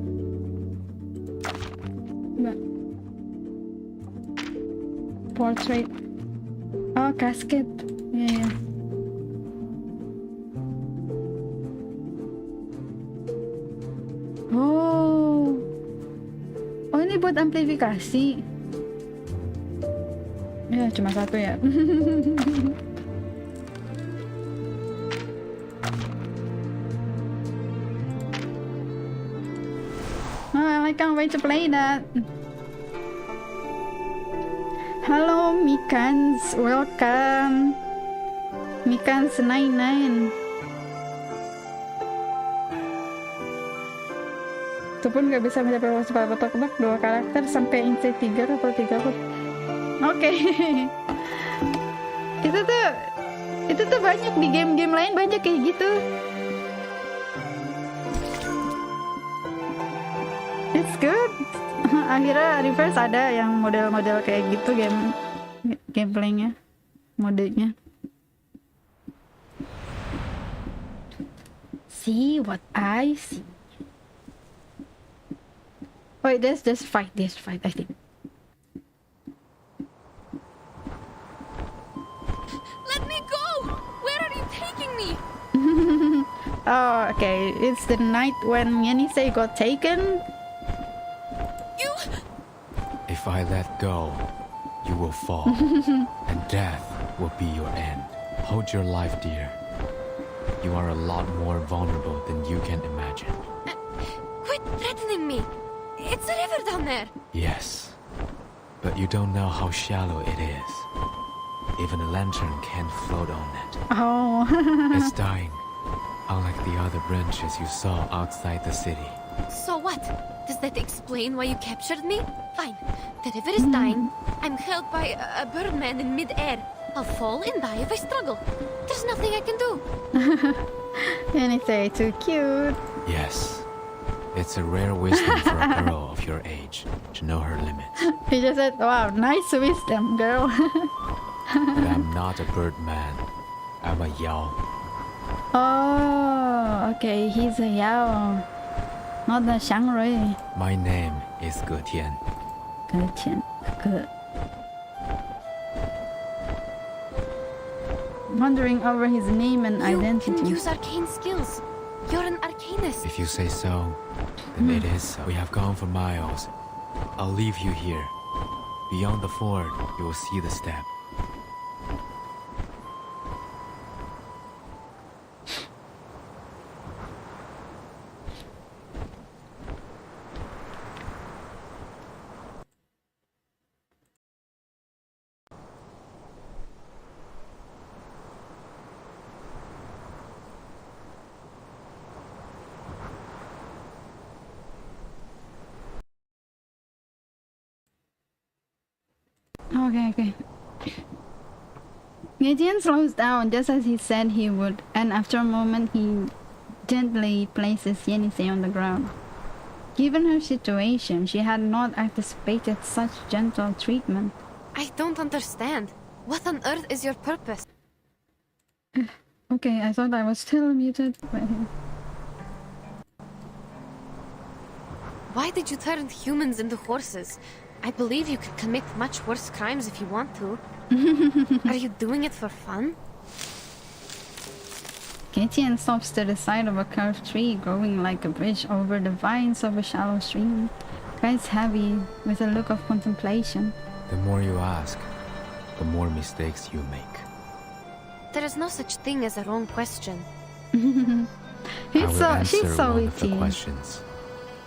Portrait. Oh, casket. Yeah. Oh. Oh, ini buat amplifikasi. Ya, cuma satu ya. Oh, I can't wait to play that. Hello, Mikans. Welcome. Mikans 99. Itu pun gak bisa mencapai waktu tebak 2 karakter sampai inci 3 atau 3 pun. Oke. Itu tuh banyak di game-game lain, banyak kayak gitu. It's good. Akhirnya reverse ada yang model-model kayak gitu gameplaynya, modenya. See what I see. Wait, this fight, I think. Let me go! Where are you taking me? Oh, okay. It's the night when Yenisei got taken. You... If I let go, you will fall, and death will be your end. Hold your life, dear. You are a lot more vulnerable than you can imagine. Quit threatening me! It's a river down there! Yes, but you don't know how shallow it is. Even a lantern can't float on it. Oh. It's dying, unlike the other branches you saw outside the city. So what? Does that explain why you captured me? Fine. The river is dying. I'm held by a birdman in mid-air. I'll fall and die if I struggle. There's nothing I can do. Yenisei, too cute. Yes, it's a rare wisdom for a girl of your age to know her limits. He just said, wow, nice wisdom, girl. But I'm not a birdman. I'm a Yao. Oh, okay, he's a Yao, not a Xiangrui. My name is Ge Tian. Wondering over his name and You identity. can use arcane skills. You're an arcanist. If you say so, then it is so. We have gone for miles. I'll leave you here. Beyond the ford, you will see the step. Okay. Gideon slows down just as he said he would, and after a moment he gently places Yenisei on the ground. Given her situation, she had not anticipated such gentle treatment. I don't understand. What on earth is your purpose? Okay, I thought I was still muted. Why did you turn humans into horses? I believe you could commit much worse crimes if you want to. Are you doing it for fun? Gideon stops to the side of a curved tree growing like a bridge over the vines of a shallow stream. Guys heavy, with a look of contemplation. The more you ask, the more mistakes you make. There is no such thing as a wrong question. She's so one of the witty. questions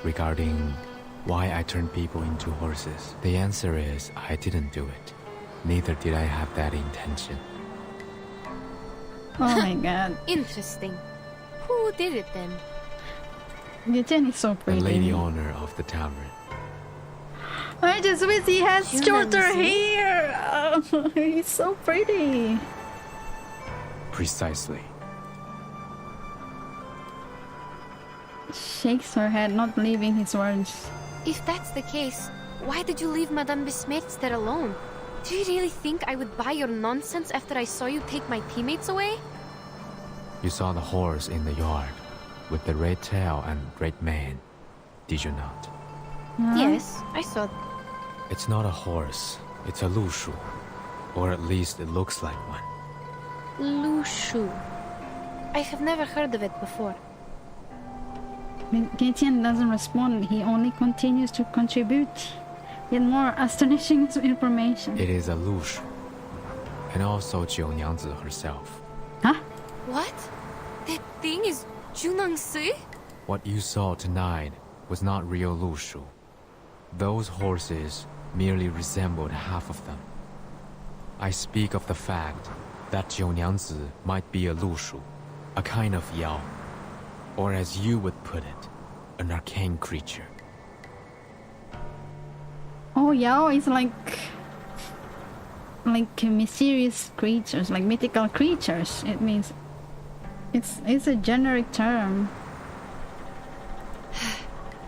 regarding why I turn people into horses. The answer is I didn't do it. Neither did I have that intention. Oh my god. Interesting. Who did it then? Gideon is so The pretty. lady owner of the tavern. I just wish he had Human, shorter see? hair. Oh, he's so pretty. Precisely. Shakes her head, not believing his words. If that's the case, why did you leave Madame Besmetz there alone? Do you really think I would buy your nonsense after I saw you take my teammates away? You saw the horse in the yard with the red tail and red mane, did you not? Yes, I saw. It's not a horse, it's a lushu, Or at least it looks like one. Lushu. I have never heard of it before. When Getian doesn't respond, he only continues to contribute yet more astonishing information. It is a Lushu. And also Jiu Nyangzi herself. Huh? What? That thing is Junangsi? What you saw tonight was not real Lushu. Those horses merely resembled half of them. I speak of the fact that Jiu Nyangzi might be a Lushu, a kind of Yao, or as you would put it, an arcane creature. Oh, Yao is like mysterious creatures, like mythical creatures. It means it's a generic term.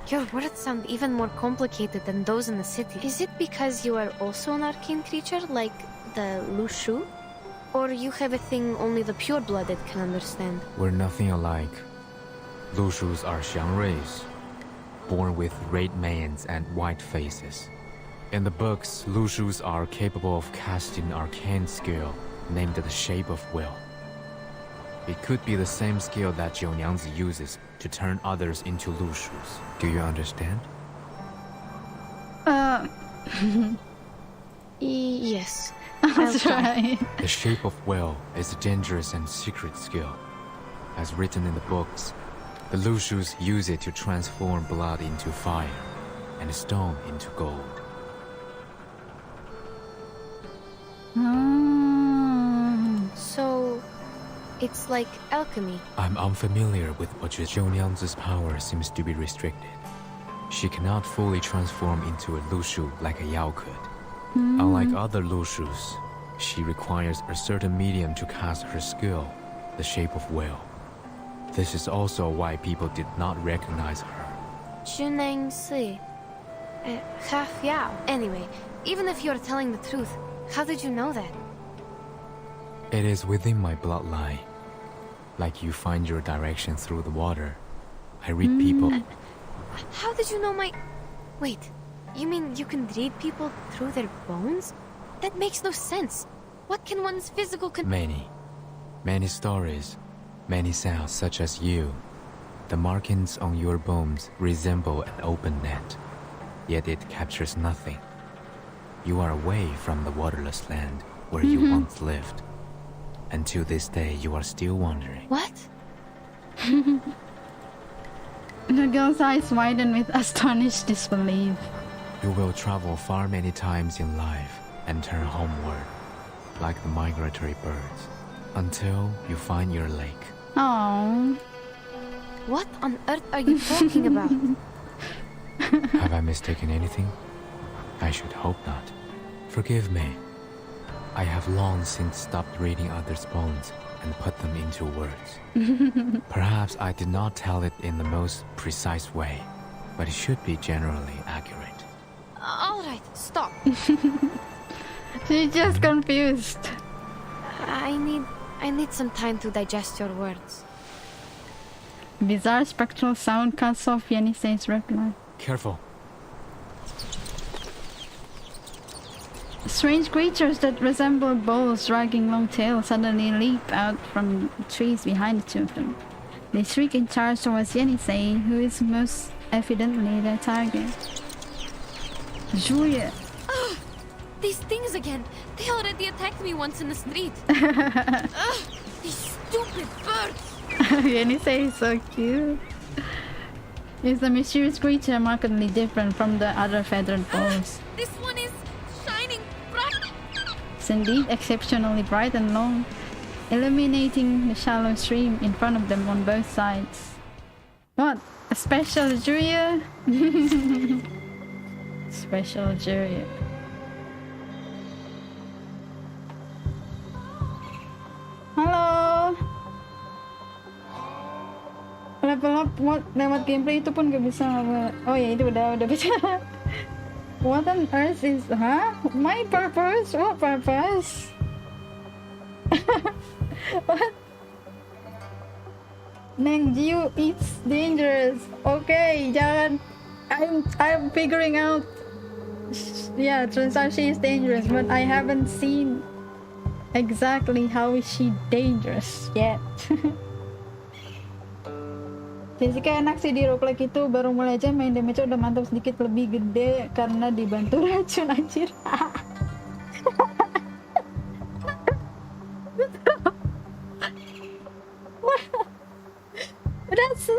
Your words sound even more complicated than those in the city. Is it because you are also an arcane creature, like the Lushu? Or you have a thing only the pure-blooded can understand? We're nothing alike. Lushus are xiangruis, born with red manes and white faces. In the books, Lushus are capable of casting arcane skill named the Shape of Will. It could be the same skill that Jiu Nyangzi uses to turn others into Lushus. Do you understand? Yes. That's right. The Shape of Will is a dangerous and secret skill. As written in the books, the Lushus use it to transform blood into fire and stone into gold. So, it's like alchemy. I'm unfamiliar with what Jiu Nyangzi's power seems to be restricted. She cannot fully transform into a Lushu like a Yao could. Unlike other Lushus, she requires a certain medium to cast her skill, the Shape of Will. This is also why people did not recognize her. Junangsi. Half Yao. Anyway, even if you're telling the truth, how did you know that? It is within my bloodline. Like you find your direction through the water. I read people. How did you know my... Wait, you mean you can read people through their bones? That makes no sense. What can one's physical Many stories, many sounds such as you. The markings on your bones resemble an open net, yet it captures nothing. You are away from the waterless land where you once lived. And to this day you are still wondering. What? The girl's eyes widen with astonished disbelief. You will travel far many times in life and turn homeward, like the migratory birds, until you find your lake. Oh. What on earth are you talking about? Have I mistaken anything? I should hope not. Forgive me. I have long since stopped reading others' bones and put them into words. Perhaps I did not tell it in the most precise way, but it should be generally accurate. All right, stop. She's just confused. I need some time to digest your words. Bizarre spectral sound cuts off Yenisei's reply. Careful. Strange creatures that resemble bulls dragging long tails suddenly leap out from trees behind the two of them. They shriek and charge towards Yenisei, who is most evidently their target. Julia! These things again. They already attacked me once in the street. These stupid birds. Yenisei is so cute. Is the mysterious creature markedly different from the other feathered bulls? This one is shining bright. It's indeed exceptionally bright and long, illuminating the shallow stream in front of them on both sides. What? A special Julia? Special Julia. Halo. Level up what lewat gameplay itu pun gak bisa. Oh ya itu udah bisa. What on earth is my purpose? What purpose? What? Neng Jiu, it's dangerous. Okay, jangan. I'm figuring out. Yeah, turns out she is dangerous, but I haven't seen Exactly how is she dangerous yet? Jessica enak sih di roguelike itu, baru mulai aja main damage udah mantap sedikit lebih gede karena dibantu racun anjir. That's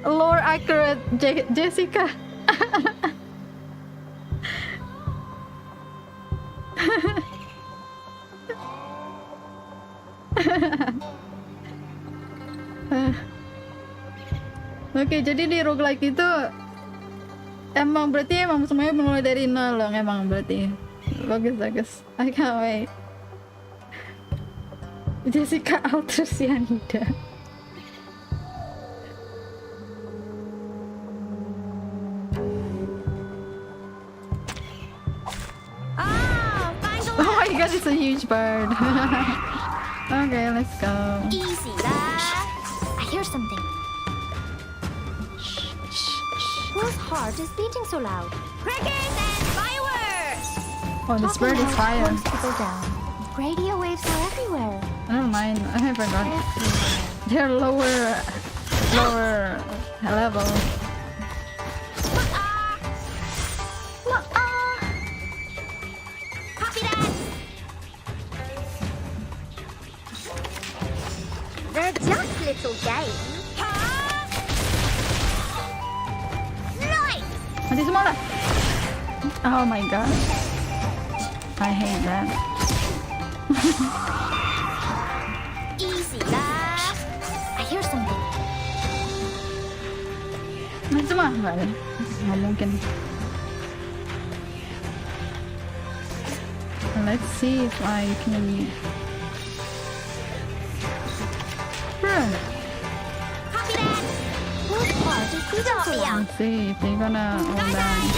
lore accurate Jessica. Oke, jadi di roguelike itu emang berarti semuanya mulai dari nol loh, emang berarti bagus. I can't wait. Jessica Alter Cyanida. Oh my god, it's a huge bird. Okay, let's go. Easy lah. I hear something. Whose heart is beating so loud? Crickets and fireworks! Oh, this bird is fire. People down. Radio waves are everywhere. I don't mind. I forgot. They're lower level. Copy that. They're just little games. Nice. Mati semua lah. Oh my god. I hate that. Easy lah. I hear something. Mati semua? Nggak ada. Nggak mungkin. Let's see if I can... Copy that. Whose heart is beating so loud? Let's see if they're gonna all die.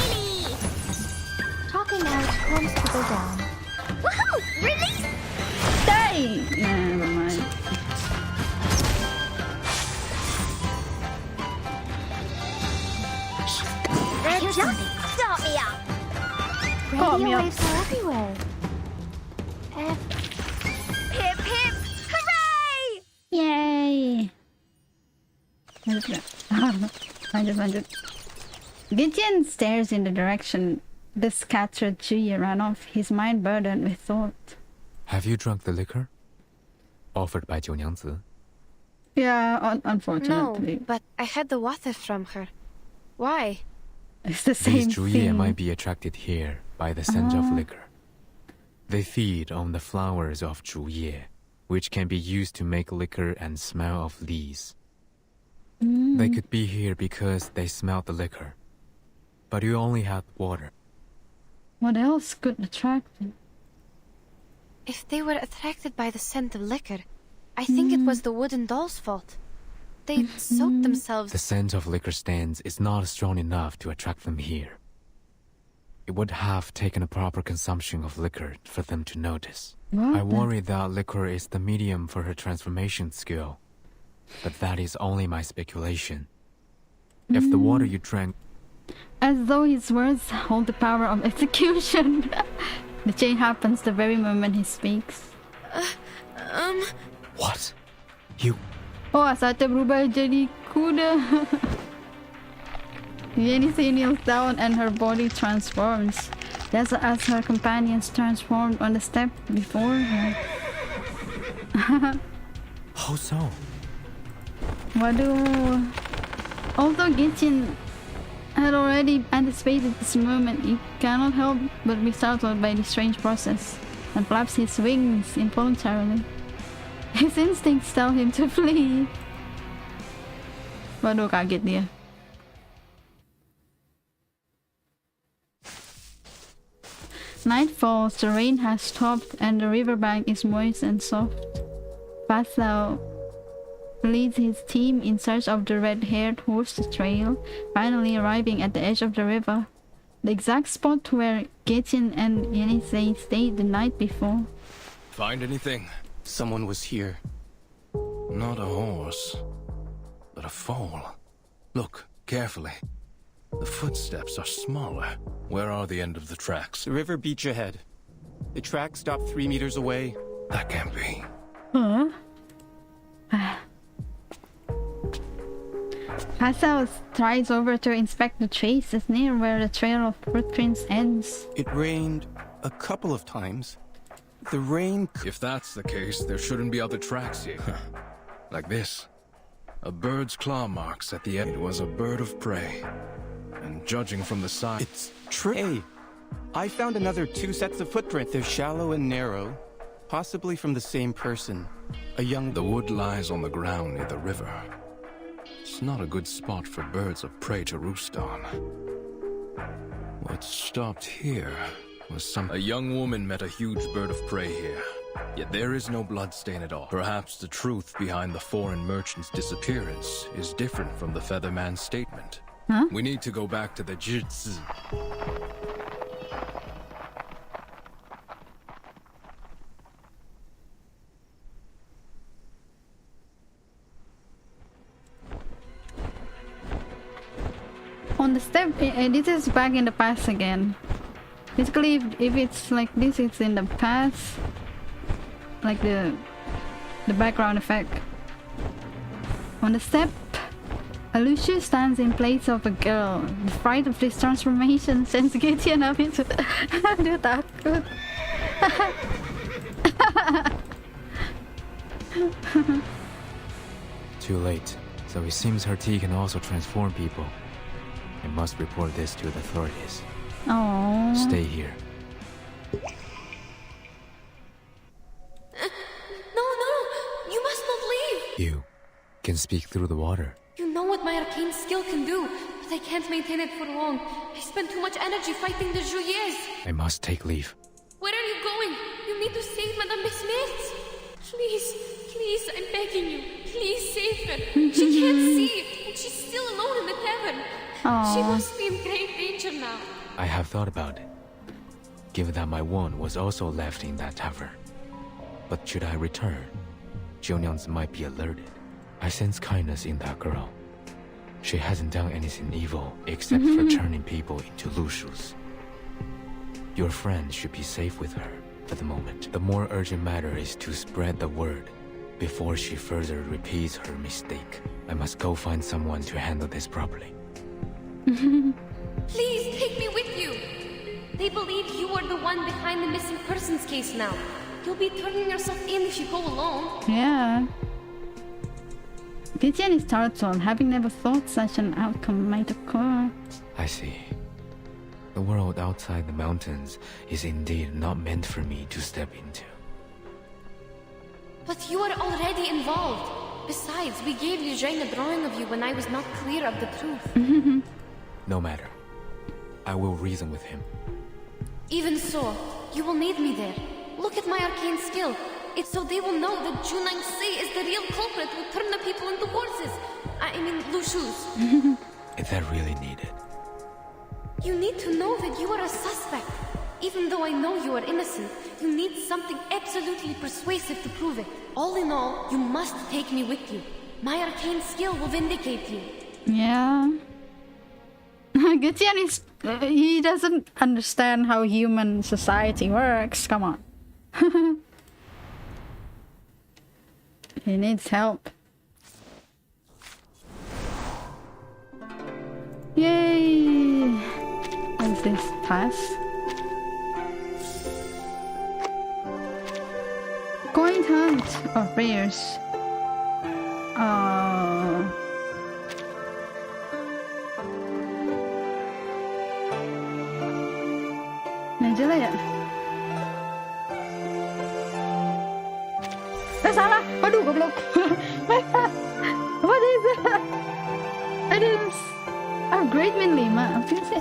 Talking out calms people down. Woohoo! Release! Die! Yeah, never mind. They're just start me up. Caught me Radio up. waves are everywhere. Hip hip! Hooray! Yay! Lanjut. Gidgeon stares in the direction the scattered Juyi ran off, his mind burdened with thought. Have you drunk the liquor? Offered by 九娘子? Yeah, No, unfortunately. but I had the water from her. Why? It's the These same Juyi thing. might be attracted here by the scent of liquor. They feed on the flowers of 竹叶, which can be used to make liquor and smell of leaves. They could be here because they smelled the liquor. But you only had water. What else could attract them? If they were attracted by the scent of liquor, I think it was the wooden doll's fault. They soaked themselves. The scent of liquor stands is not strong enough to attract them here. It would have taken a proper consumption of liquor for them to notice. I worry that liquor is the medium for her transformation skill. But that is only my speculation. If the water you drank... As though his words hold the power of execution. The change happens the very moment he speaks. What? You... Oh, Asata berubah jadi kuda. Yenisei kneels down and her body transforms, just as her companions transformed on the step before her. How so? Waduh. Although Gichin had already anticipated this moment, he cannot help but be startled by the strange process and flaps his wings involuntarily. His instincts tell him to flee. Waduh, kaget dia. Night falls, the rain has stopped, and the riverbank is moist and soft. Vathal leads his team in search of the red-haired horse trail, finally arriving at the edge of the river, the exact spot where Gichin and Yenisei stayed the night before. Find anything? Someone was here. Not a horse, but a foal. Look carefully. The footsteps are smaller. Where are the end of the tracks? The river beach ahead. The track stopped 3 meters away. That can't be. Huh? Hassel strides over to inspect the traces near where the trail of footprints ends. It rained a couple of times. The rain... If that's the case, there shouldn't be other tracks here. Like this. A bird's claw marks at the end. It was a bird of prey. And judging from the size... It's true. Hey, I found another 2 sets of footprints. They're shallow and narrow. Possibly from the same person. A young... The wood lies on the ground near the river. It's not a good spot for birds of prey to roost on. What stopped here was a young woman met a huge bird of prey here. Yet there is no bloodstain at all. Perhaps the truth behind the foreign merchant's disappearance is different from the Featherman's statement. Huh? We need to go back to the Jitsu. On the step, this is back in the past again. Basically, if it's like this, it's in the past. Like the background effect. On the step, Lucius stands in place of a girl. The fright of this transformation sends Gideon up into... Aduh, takut. Too late. So it seems her tea can also transform people. I must report this to the authorities. Oh. Stay here. No, you must not leave. You can speak through the water. You know what my arcane skill can do, but I can't maintain it for long. I spend too much energy fighting the Juliers. I must take leave. Where are you going? You need to save Madame Besmet. Please, I'm begging you. Please save her. She can't see, and she's still alone in the tavern. Aww. She must be in great danger now. I have thought about it. Given that my wand was also left in that tavern. But should I return, Jionyans might be alerted. I sense kindness in that girl. She hasn't done anything evil except for turning people into Lucius. Your friend should be safe with her at the moment. The more urgent matter is to spread the word before she further repeats her mistake. I must go find someone to handle this properly. Please take me with you. They believe you are the one behind the missing persons case now. You'll be turning yourself in if you go alone. Yeah. Gideon is startled, having never thought such an outcome might occur. I see. The world outside the mountains is indeed not meant for me to step into. But you are already involved. Besides, we gave Eugene a drawing of you when I was not clear of the truth. No matter. I will reason with him. Even so, you will need me there. Look at my arcane skill. It's so they will know that Junang Se is the real culprit who turned the people into horses. I mean, Lucius. Is that really needed? You need to know that you are a suspect. Even though I know you are innocent, you need something absolutely persuasive to prove it. All in all, you must take me with you. My arcane skill will vindicate you. Yeah. Gideon is... he doesn't understand how human society works. Come on. He needs help. Yay! What's this? Pass? Coin hunt of rares. Medyo ya. Salah! Aduh, goblok! What is that? I didn't... Upgrade min 5. Apa sih?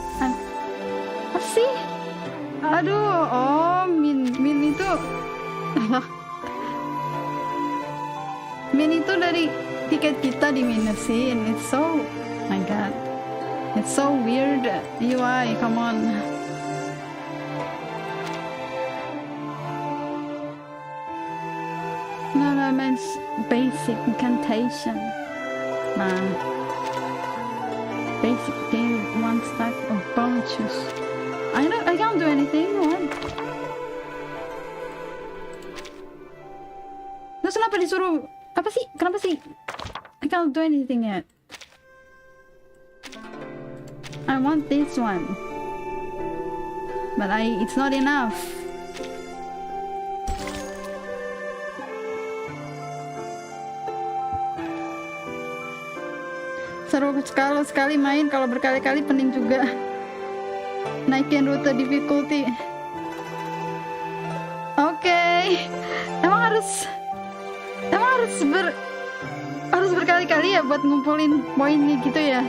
Apa sih? Aduh, oh, min itu... min itu dari tiket kita diminusin. It's so... my god. It's so weird. UI, come on. No, that means basic incantation. Nah. Basic thing, 1 stack of bunches. I can't do anything. What? kenapa disuruh? Apa sih? Kenapa sih? I can't do anything yet. I want this one. But it's not enough. Seru sekali main, kalau berkali-kali pening juga. Naikin rute difficulty. Oke. Emang harus berkali-kali ya buat ngumpulin poinnya gitu ya.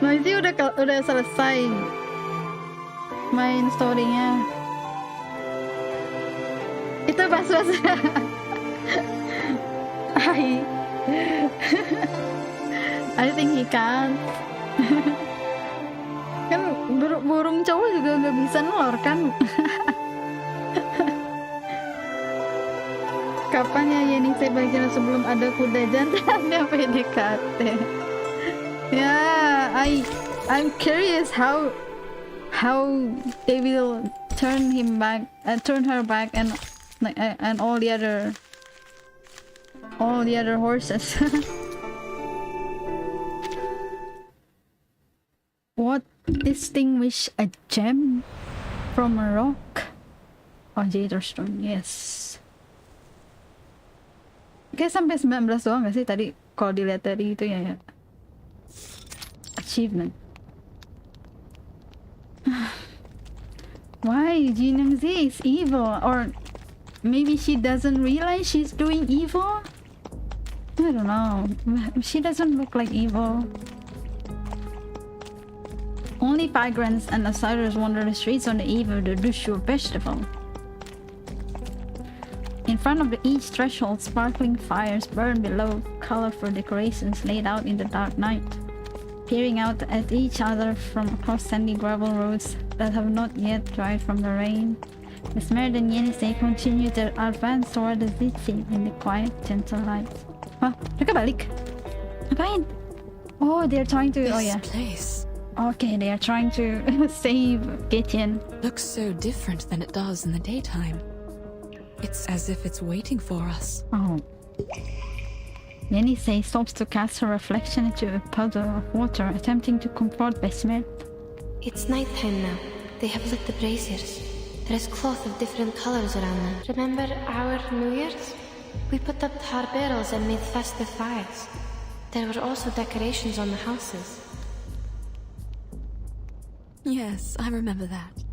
Nah itu udah selesai main storynya. Itu pas I think he can't. Kan burung cowok juga nggak bisa nelor kan. Kapan ya Yeni saya bagian sebelum ada kuda jantan yang PDKT? Yeah, I'm curious how they will turn her back and all the other horses. What distinguish a gem from a rock? Oh, Jadestone, yes. Kayak sampai 19 doang gak sih tadi kalau dilihat dari itu ya. Achievement. Why Jinyoung is evil? Or maybe she doesn't realize she's doing evil? I don't know. She doesn't look like evil. Only vagrants and outsiders wander the streets on the eve of the Dushu festival. In front of each threshold, sparkling fires burn below, colorful decorations laid out in the dark night, peering out at each other from across sandy gravel roads that have not yet dried from the rain. Mesmer and Yenisei continue their advance toward the city in the quiet, gentle light. Wah, mereka balik. Ngapain? Oh, they're trying to. This yeah. place Okay, they are trying to save Getjen. looks so different than it does in the daytime. It's as if it's waiting for us. Oh. Yenisei stops to cast her reflection into a puddle of water, attempting to comfort Besmer. It's nighttime now. They have lit the braziers. There is cloth of different colors around them. Remember our New Year's? We put up tar barrels and made festive fires. There were also decorations on the houses. Yes, I remember that.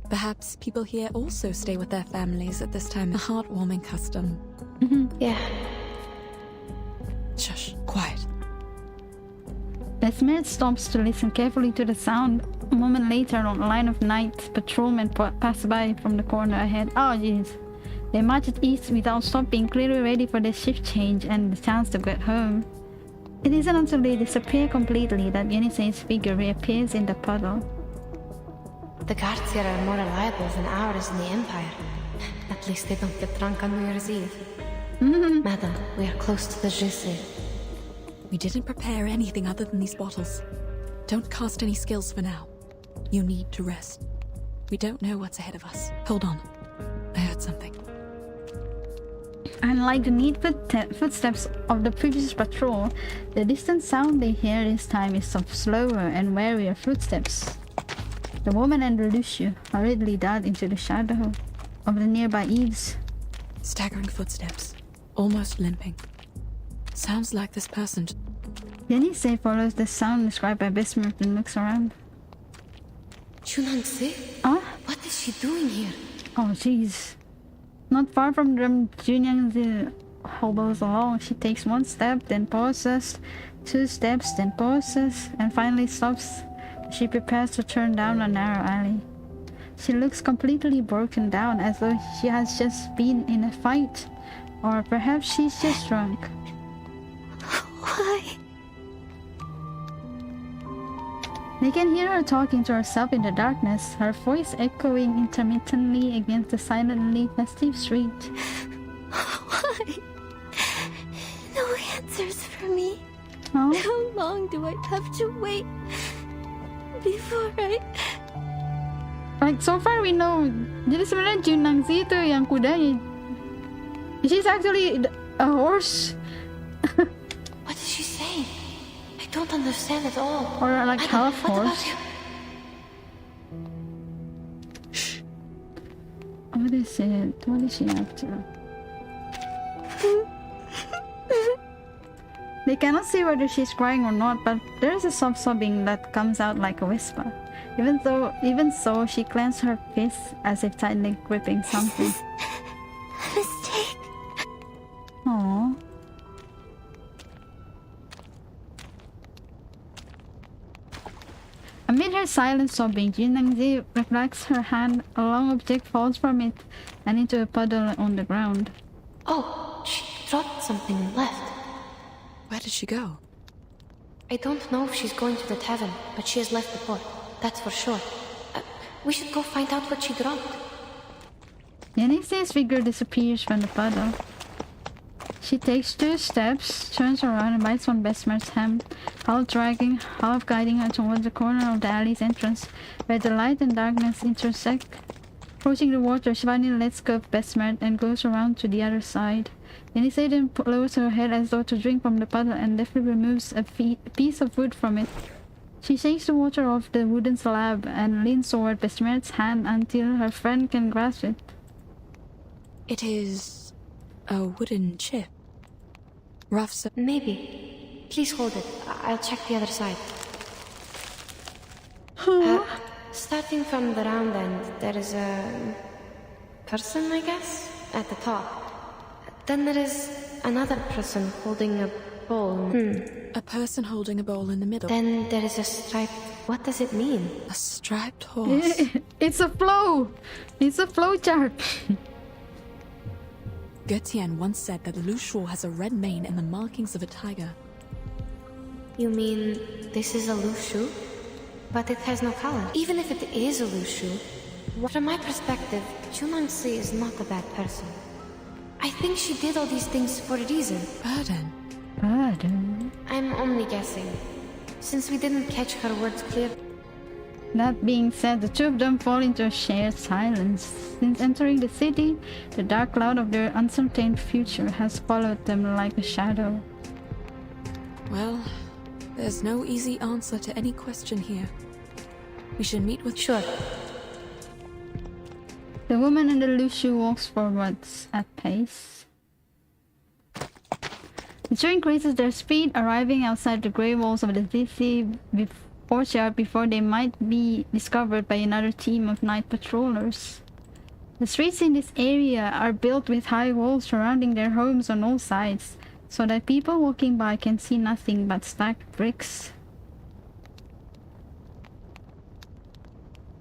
Perhaps people here also stay with their families at this time. A heartwarming custom. Yeah. Shush, quiet. Besmer stops to listen carefully to the sound. A moment later, a line of night patrolmen pass by from the corner ahead. Oh jeez. They march east without stopping, clearly ready for their shift change and the chance to get home. It isn't until they disappear completely that Yenisei's figure reappears in the puddle. The guards here are more reliable than ours in the Empire. At least they don't get drunk on New Year's Eve. Madam, we are close to the Jesse. We didn't prepare anything other than these bottles. Don't cast any skills for now. You need to rest. We don't know what's ahead of us. Hold on. I heard something. Unlike the neat footsteps of the previous patrol, the distant sound they hear this time is of slower and warier footsteps. The woman and Relucio hurriedly dart into the shadow of the nearby eaves. Staggering footsteps. Almost limping. Sounds like this person. Yenisei follows the sound described by Besmer and looks around. Chunangse? Huh? What is she doing here? Oh jeez. Not far from them, Junyoung hobbles along. She takes one step, then pauses, 2 steps, then pauses, and finally stops. She prepares to turn down a narrow alley. She looks completely broken down, as though she has just been in a fight. Or perhaps she's just drunk. Why? They can hear her talking to herself in the darkness, her voice echoing intermittently against the silently festive street. Why? No answers for me. Oh? How long do I have to wait before I... Like so far we know. Jadi sebenarnya Junangzi itu yang kudanya. She's actually a horse. What is she saying? I don't understand at all. Or like half What about horse. you? Shh. What is it? What is she up to? They cannot see whether she's crying or not, but there is a soft sobbing that comes out like a whisper. Even so, she clenched her fists as if tightly gripping something. A mistake. Aww. Amid her silent sobbing, Junangzi reflects her hand. A long object falls from it and into a puddle on the ground. Oh, she dropped something and left. Where did she go? I don't know if she's going to the tavern, but she has left the port. That's for sure. We should go find out what she dropped. Yenix's figure disappears from the puddle. She takes 2 steps, turns around and bites on Besmer's hand, half dragging, half guiding her towards the corner of the alley's entrance, where the light and darkness intersect. Approaching the water, she finally lets go of Besmer and goes around to the other side. Yenix then lowers her head as though to drink from the puddle and deftly removes a piece of wood from it. She shakes the water off the wooden slab and leans toward Besmer's hand until her friend can grasp it. It is a wooden chip. Rough Maybe. Please hold it. I'll check the other side. Starting from the round end, there is a person, I guess, at the top. Then there is another person holding a bowl. A person holding a bowl in the middle. Then there is a striped... What does it mean? A striped horse. It's a flow! It's a flow chart! Getian once said that Lu Shuo has a red mane and the markings of a tiger. You mean this is a Lu Shu? But it has no color. Even if it is a Lu Shu, from my perspective, Junangzi is not a bad person. I think she did all these things for a reason. Burden. Burden? I'm only guessing, since we didn't catch her words clear. That being said, the two of them fall into a shared silence. Since entering the city, the dark cloud of their uncertain future has followed them like a shadow. Well, there's no easy answer to any question here. We should meet with... Sure. The woman in the Lu Shu walks forwards at pace. The two increases their speed, arriving outside the grey walls of the city before they might be discovered by another team of night patrollers. The streets in this area are built with high walls surrounding their homes on all sides, so that people walking by can see nothing but stacked bricks.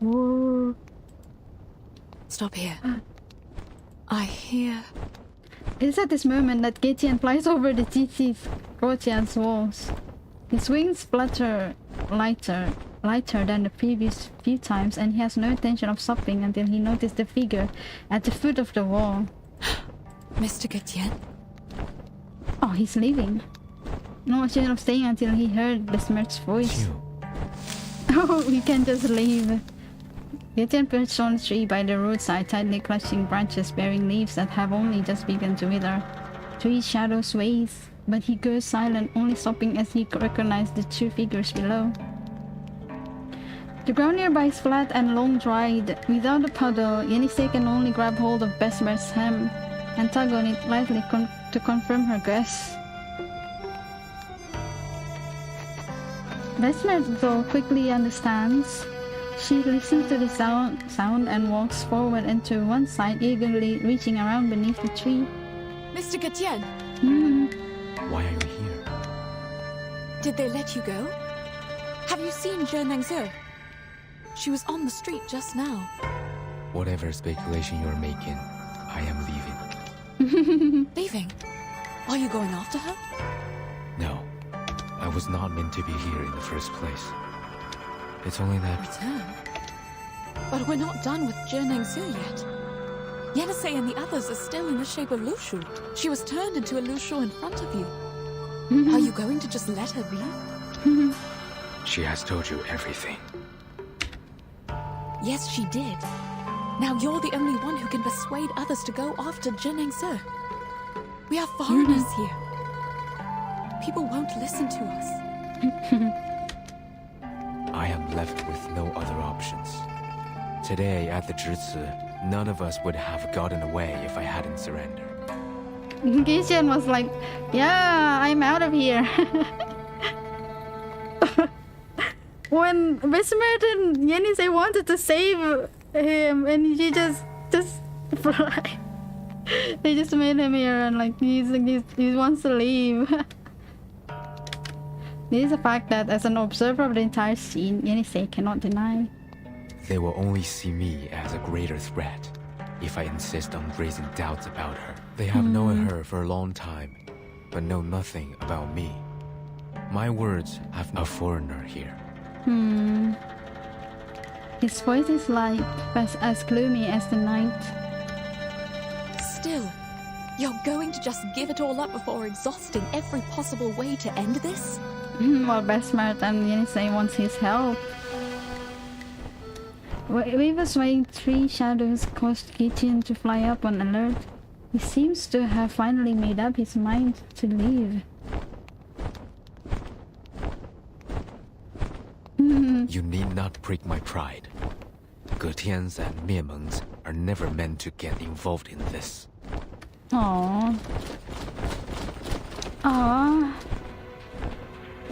Whoa. Stop here. I hear... It is at this moment that Getian flies over the city's courtyard's walls. His wings flutter lighter than the previous few times, and he has no intention of stopping until he noticed the figure at the foot of the wall. Mr. Getian? Oh, he's leaving. No intention of staying until he heard Besmert's voice. Oh, we can just leave. Getian perched on a tree by the roadside, tightly clutching branches bearing leaves that have only just begun to wither. Tree's shadow sways, but he goes silent, only stopping as he recognizes the two figures below. The ground nearby is flat and long-dried. Without a puddle, Yenise can only grab hold of Besmer's hem and tug on it lightly to confirm her guess. Besmer, though, quickly understands. She listens to the sound and walks forward and to one side, eagerly reaching around beneath the tree. Mr. Getian! Why are you here? Did they let you go? Have you seen Zhou? She was on the street just now. Whatever speculation you're making, I am leaving. Leaving? Are you going after her? No, I was not meant to be here in the first place. It's only that... Return? But we're not done with Zhou yet. Yenisei and the others are still in the shape of Lu Shu. She was turned into a Lu Shu in front of you. Are you going to just let her be? She has told you everything. Yes, she did. Now you're the only one who can persuade others to go after Zhenengzi. We are foreigners here. People won't listen to us. I am left with no other options. Today at the Zhizi, none of us would have gotten away if I hadn't surrendered. Gichen was like, yeah, I'm out of here. When Bismuth and Yenisei wanted to save him, and he just fly. They just made him here, and like he wants to leave. This is a fact that, as an observer of the entire scene, Yenisei cannot deny. They will only see me as a greater threat if I insist on raising doubts about her. They have known her for a long time, but know nothing about me. My words have a foreigner here. His voice is light, but as gloomy as the night. Still, you're going to just give it all up before exhausting every possible way to end this? While Besmart and Yenisei wants his help. Wave of swaying tree shadows caused Gichen to fly up on alert. He seems to have finally made up his mind to leave. You need not prick my pride. Getians and Miemengs are never meant to get involved in this. Aww.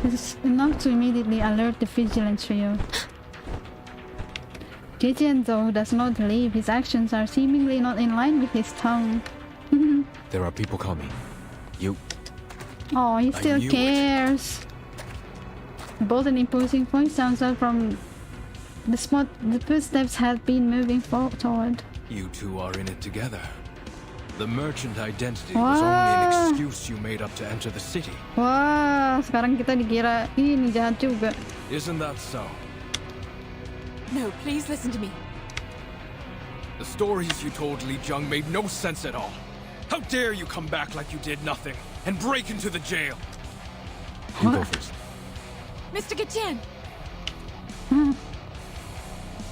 It's enough to immediately alert the vigilant trio. Gideon, though, does not leave. His actions are seemingly not in line with his tongue. There are people coming. You... Oh, he still cares. A bold and imposing voice sounds out from the spot the footsteps had been moving toward. You two are in it together. The merchant identity was only an excuse you made up to enter the city. Wah, sekarang kita dikira ini jahat juga. Isn't that so? No, please listen to me. The stories you told Li Jung made no sense at all. How dare you come back like you did nothing and break into the jail? You go first. Mr. Getian!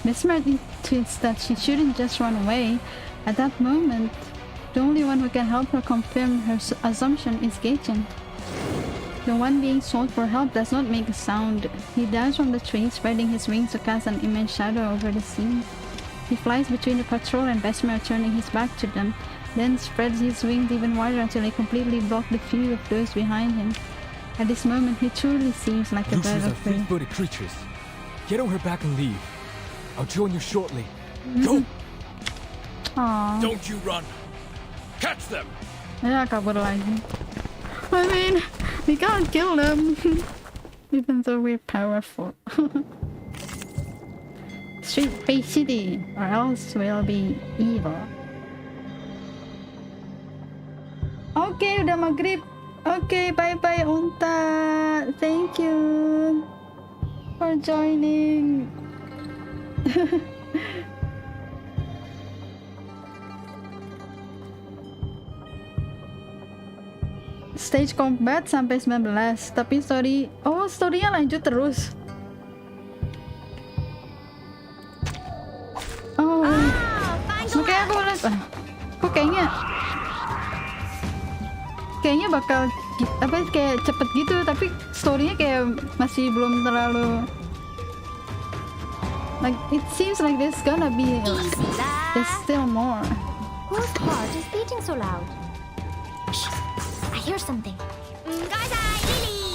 Miss Martin tweets that she shouldn't just run away. At that moment, the only one who can help her confirm her assumption is Getian. The one being sought for help does not make a sound. He dives from the tree, spreading his wings to cast an immense shadow over the scene. He flies between the patrol and Besmer, turning his back to them, then spreads his wings even wider until he completely blocks the view of those behind him. At this moment, he truly seems like a bird of prey. Fleet-footed creatures. Get on her back and leave. I'll join you shortly. Go! Aww. Don't you run! Catch them! Yeah, kabur lagi. I mean, we can't kill them, even though we're powerful. Street Bay City, or else we'll be evil. Okay, udah maghrib. Okay, bye-bye Unta. Thank you for joining. Stage combat sampai 19, tapi storynya lanjut terus. Oh, makanya aku lihat, kok kayaknya bakal kayak cepet gitu, tapi storynya kayak masih belum terlalu. Like it seems like there's gonna be there's still more. Whose heart is beating so loud? I hear something.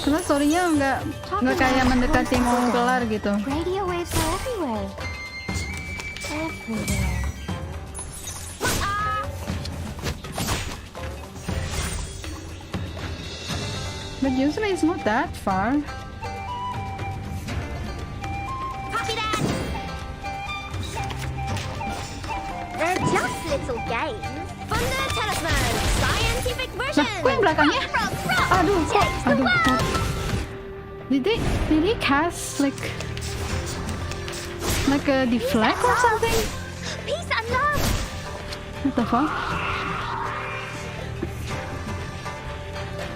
Karena storynya nggak kayak mendekati mau kelar gitu. Radio waves are everywhere. Everywhere. But usually it's not that far. Copy that. They're just little games. Thunder Talisman, scientific version. Nah, kok yang belakangnya? Aduh. Did he cast like a deflect or something? Peace and love. What the fuck?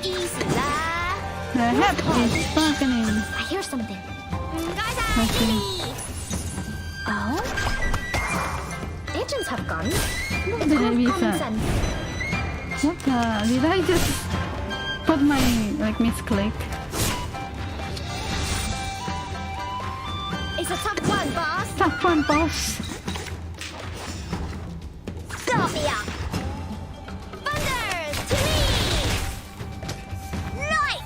Easy lah. The head is fucking in. I hear something. Okay. Oh? Agents have guns. Tidak bisa. What the? Did I just put my misclick? It's a tough one, boss. Tough one, boss. Start me up. Thunder to me. Nice.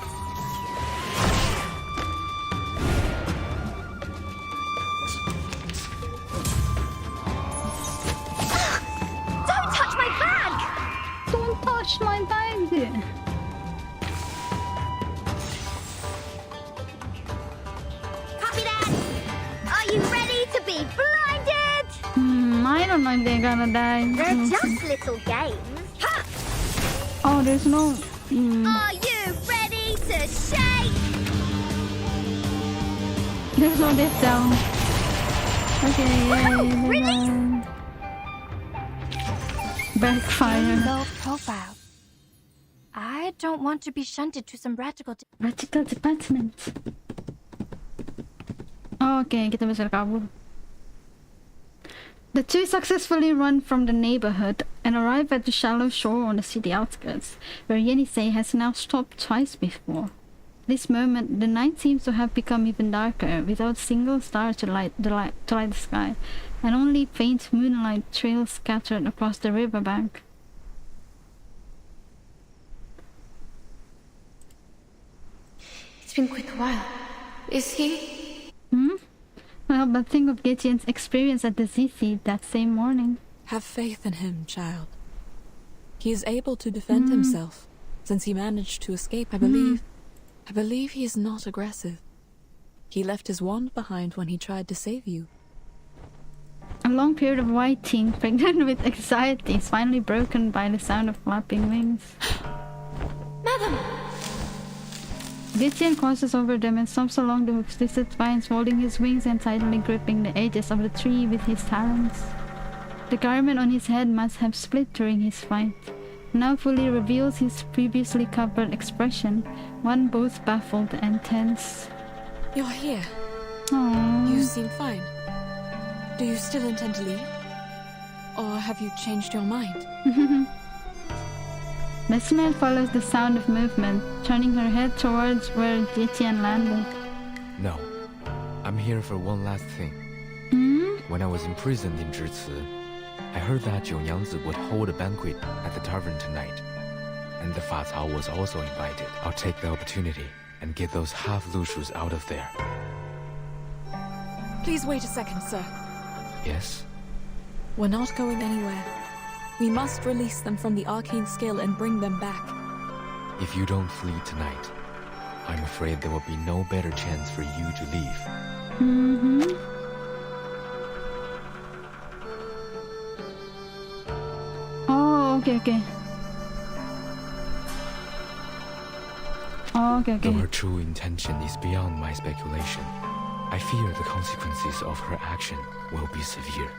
Don't touch my bag. Don't touch my bag. Copy that. Are you ready to be blinded? I don't know if they're gonna die. They're just little games. Ha! Oh, there's no. Are you ready to shake? There's no death down. Okay, yay, release. Backfire. Low profile. I don't want to be shunted to some radical department. Okay, kita bisa kabur. The two successfully run from the neighborhood and arrive at the shallow shore on the city outskirts, where Yenisei has now stopped twice before. This moment, the night seems to have become even darker, without a single star to light the sky, and only faint moonlight trails scattered across the riverbank. It's been quite a while. Is he? Well, but think of Getien's experience at the Zizi that same morning. Have faith in him, child. He is able to defend himself. Since he managed to escape, I believe he is not aggressive. He left his wand behind when he tried to save you. A long period of waiting, pregnant with anxiety, is finally broken by the sound of flapping wings. Madam! Getien crosses over them and stomps along the twisted vines, folding his wings and tightly gripping the edges of the tree with his talons. The garment on his head must have split during his fight. Now fully reveals his previously covered expression, one both baffled and tense. You're here. Aww. You seem fine. Do you still intend to leave? Or have you changed your mind? Mesmer follows the sound of movement, turning her head towards where Getien landed. No. I'm here for one last thing. When I was imprisoned in Zhici, I heard that Jiunyangzi would hold a banquet at the tavern tonight. And the Fa Cao was also invited. I'll take the opportunity and get those half-Lushus out of there. Please wait a second, sir. Yes? We're not going anywhere. We must release them from the arcane skill and bring them back. If you don't flee tonight, I'm afraid there will be no better chance for you to leave. Oh, okay. Okay. Though her true intention is beyond my speculation, I fear the consequences of her action will be severe.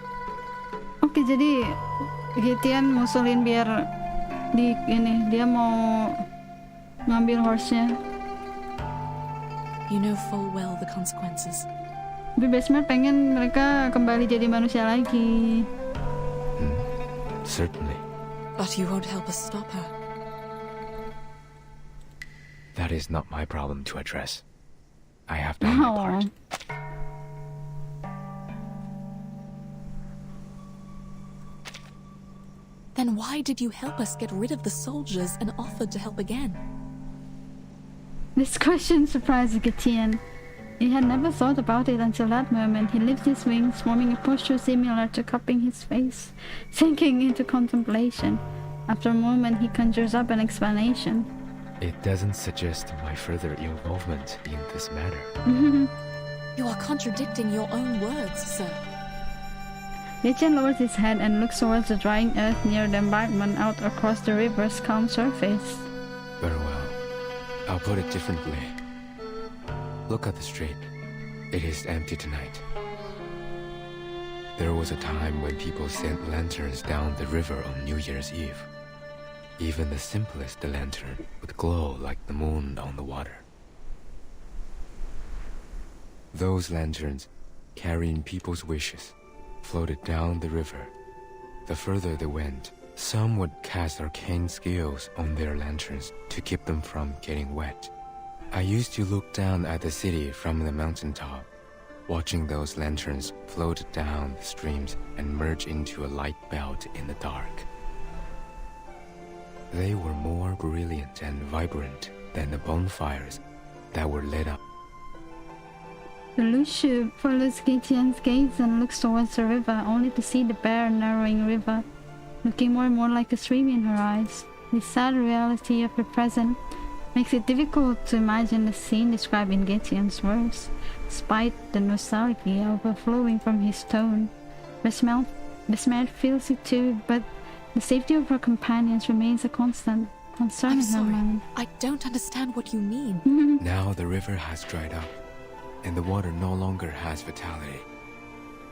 Oke, jadi Getien musuhin biar dia mau ngambil horse-nya. You know full well the consequences. Tapi Besmer pengen mereka kembali jadi manusia lagi. Certainly. But you won't help us stop her. That is not my problem to address. I have done my part. Then why did you help us get rid of the soldiers and offered to help again? This question surprised Getien. He had never thought about it until that moment. He lifted his wings, forming a posture similar to cupping his face, sinking into contemplation. After a moment, he conjures up an explanation. It doesn't suggest my further involvement in this matter. You are contradicting your own words, sir. Getien lowers his head and looks towards the drying earth near the embankment out across the river's calm surface. Very well. I'll put it differently. Look at the street. It is empty tonight. There was a time when people sent lanterns down the river on New Year's Eve. Even the simplest lantern would glow like the moon on the water. Those lanterns carrying people's wishes, floated down the river. The further they went, some would cast arcane skills on their lanterns to keep them from getting wet. I used to look down at the city from the mountaintop, watching those lanterns float down the streams and merge into a light belt in the dark. They were more brilliant and vibrant than the bonfires that were lit up. The Lushu follows Getian's gaze and looks towards the river, only to see the bare, narrowing river, looking more and more like a stream in her eyes. The sad reality of the present makes it difficult to imagine the scene described in Getian's words, despite the nostalgia overflowing from his tone. Besmele feels it too, but the safety of her companions remains a constant concern in her mind. I don't understand what you mean. Now the river has dried up, and the water no longer has vitality.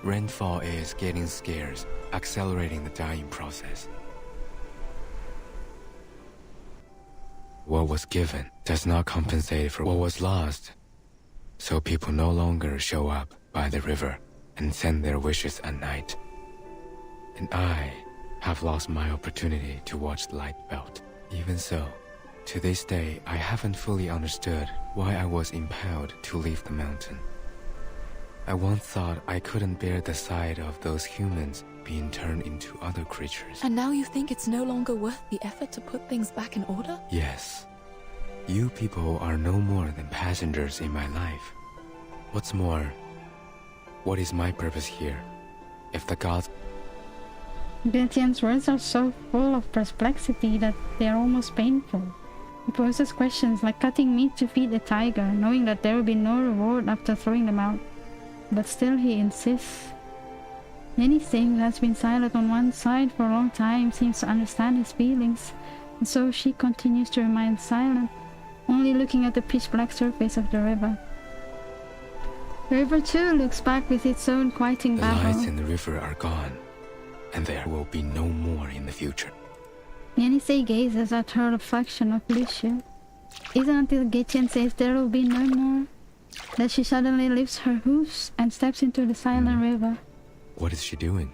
Rainfall is getting scarce, accelerating the dying process. What was given does not compensate for what was lost, so people no longer show up by the river and send their wishes at night. And I have lost my opportunity to watch the light belt. Even so, to this day, I haven't fully understood why I was impelled to leave the mountain. I once thought I couldn't bear the sight of those humans being turned into other creatures. And now you think it's no longer worth the effort to put things back in order? Yes. You people are no more than passengers in my life. What's more, what is my purpose here? If the gods... Getian's words are so full of perplexity that they are almost painful. He poses questions like cutting meat to feed a tiger, knowing that there will be no reward after throwing them out. But still he insists. Yenisei, who has been silent on one side for a long time, seems to understand his feelings, and so she continues to remain silent, only looking at the pitch-black surface of the river. The river too looks back with its own quieting babble. The lights in the river are gone, and there will be no more in the future. Yenisei gazes at her reflection of Lushu. Isn't until Getian says there will be no more that she suddenly lifts her hoofs and steps into the silent river. What is she doing?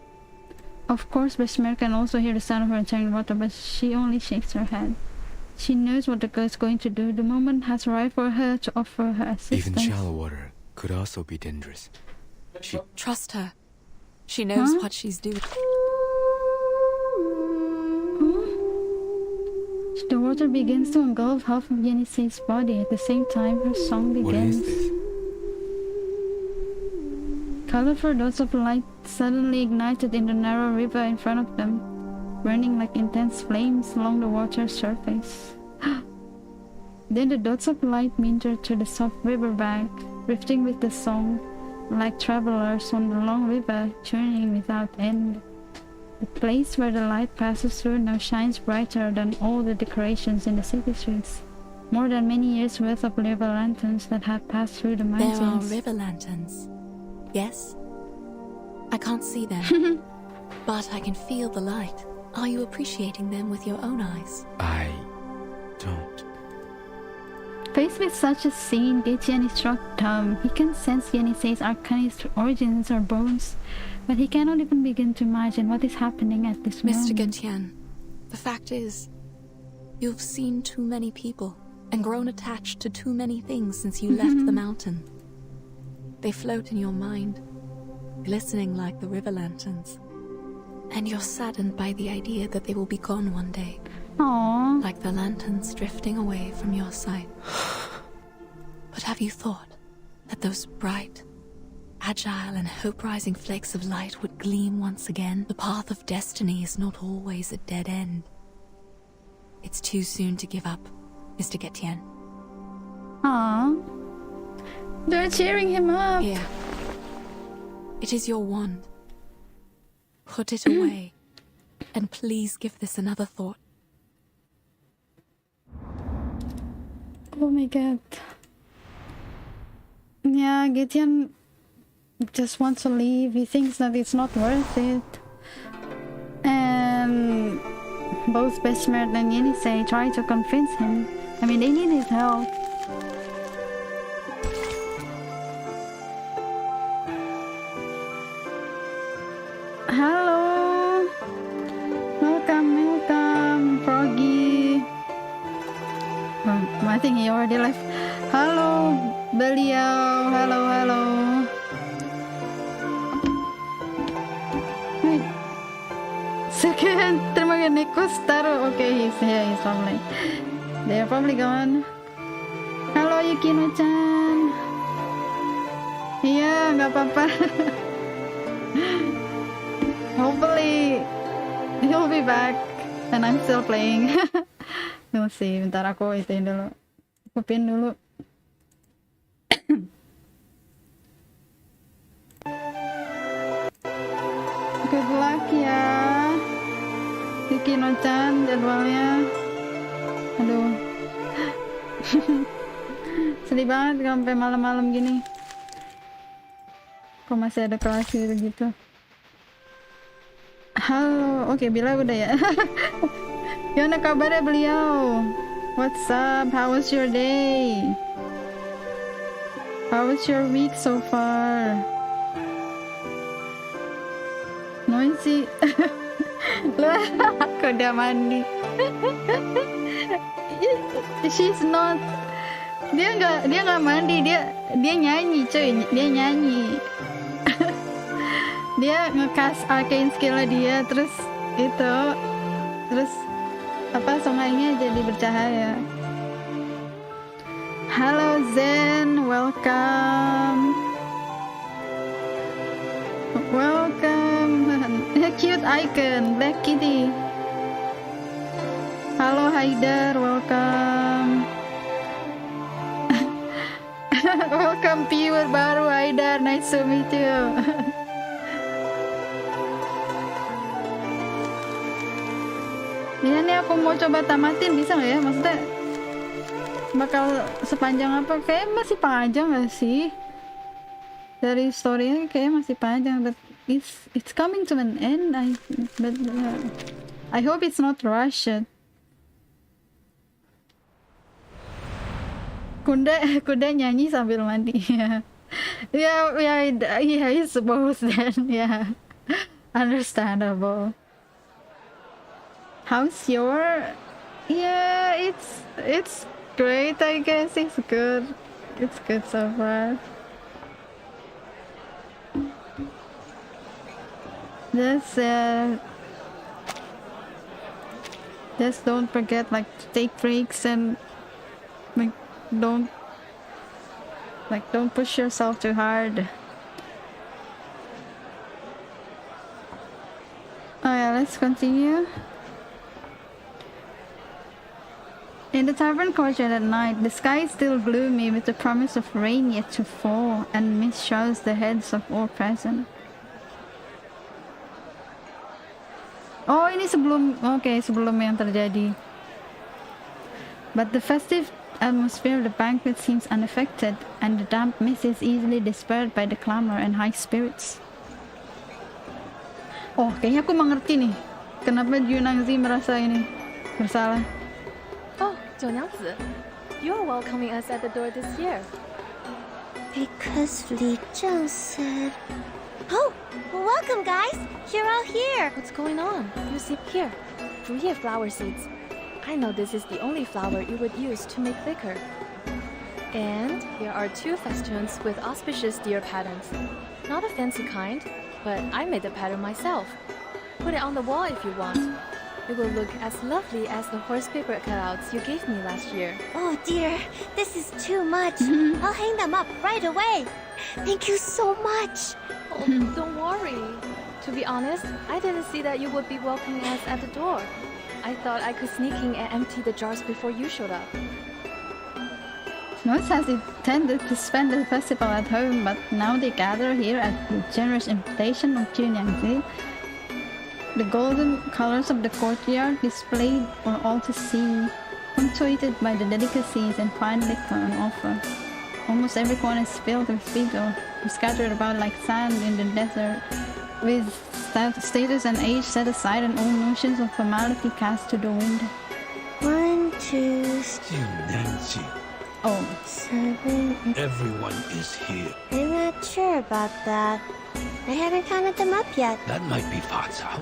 Of course, Besmele can also hear the sound of her entering the water, but she only shakes her head. She knows what the girl is going to do. The moment has arrived for her to offer her assistance. Even shallow water could also be dangerous. Trust her. She knows what she's doing. The water begins to engulf half of Yenisei's body. At the same time, her song begins. What is this? Colorful dots of light suddenly ignited in the narrow river in front of them, burning like intense flames along the water's surface. Then the dots of light mingled to the soft riverbank, drifting with the song, like travelers on the long river, journeying without end. The place where the light passes through now shines brighter than all the decorations in the city streets. More than many years' worth of river lanterns that had passed through the mountains. There are river lanterns. Yes? I can't see them, but I can feel the light. Are you appreciating them with your own eyes? I don't. Faced with such a scene, Getian is struck dumb. He can sense Yenisei's arcanist origins or bones, but he cannot even begin to imagine what is happening at this moment. Mr. Getian, the fact is, you've seen too many people and grown attached to too many things since you left the mountain. They float in your mind, glistening like the river lanterns. And you're saddened by the idea that they will be gone one day. Aww. Like the lanterns drifting away from your sight. But have you thought that those bright, agile and hope-rising flakes of light would gleam once again? The path of destiny is not always a dead end. It's too soon to give up, Mr. Getian. Aww. They're cheering him up. Here. It is your wand. Put it away, and please give this another thought. Oh my god. Yeah, Getian just wants to leave. He thinks that it's not worth it. And both Besmele and Yenisei try to convince him. I mean, they need his help. Hello. Welcome, Froggy. Oh, I think he already left. Hello, beliau. Hello. Wait. Second, terima kasih Nico Star. Okay, he's here. He's probably. They're probably gone. Hello, Yukino-chan. Iya, nggak apa-apa. Hopefully he'll be back and I'm still playing. We'll see. Bentar aku ituin dulu. Aku pin dulu. Good luck ya, Yukino-chan, jadwalnya. Aduh. Sedih banget sampai malam-malam gini. Kok masih ada kelas gitu. Halo, oke, Bila udah ya. Gimana kabarnya beliau? What's up? How was your day? How was your week so far? Noisy. Lah, aku udah mandi. She's not. Dia nggak mandi, dia nyanyi cuy, dia nyanyi. Dia ngekas arcane skill-nya dia, terus sungainya jadi bercahaya. Halo Zen, welcome. Cute icon, Black Kitty. Halo Haidar, welcome. Welcome viewer baru Haidar, nice to meet you. Ini aku mau coba tamatin, bisa nggak ya? Maksudnya bakal sepanjang apa? Kayak masih panjang nggak sih? Dari story-nya kayak masih panjang, but it's coming to an end. I hope it's not rushed. Kuda nyanyi sambil mandi. Yeah, I suppose then. Yeah, understandable. How's your? Yeah, it's great. I guess it's good. It's good so far. Just don't forget, like, to take breaks and like don't push yourself too hard. Oh yeah, let's continue. In the tavern courtyard at night, the sky is still gloomy with the promise of rain yet to fall, and mist shrouds the heads of all present. Oh, ini sebelum yang terjadi. But the festive atmosphere of the banquet seems unaffected, and the damp mist is easily dispelled by the clamor and high spirits. Oh, kayaknya aku mengerti nih. Kenapa Junangzi merasa ini bersalah? Oh, 九娘子, you're welcoming us at the door this year. Because Li Zheng said... Oh, welcome guys! You're all here! What's going on? You see here, 竹叶 flower seeds. I know this is the only flower you would use to make liquor. And here are 2 festoons with auspicious deer patterns. Not a fancy kind, but I made the pattern myself. Put it on the wall if you want. It will look as lovely as the horse paper cutouts you gave me last year. Oh dear, this is too much. I'll hang them up right away. Thank you so much. Oh, don't worry. To be honest, I didn't see that you would be welcoming us at the door. I thought I could sneak in and empty the jars before you showed up. Most has intended to spend the festival at home, but now they gather here at the generous invitation of Junyangzi. The golden colors of the courtyard displayed for all to see, punctuated by the delicacies and fine liquor on offer. Almost every corner is filled with people, scattered about like sand in the desert, with status and age set aside and all notions of formality cast to the wind. 1, 2, Nancy, oh, 7. everyone is here. I'm not sure about that. I haven't counted them up yet. That might be Fatsao.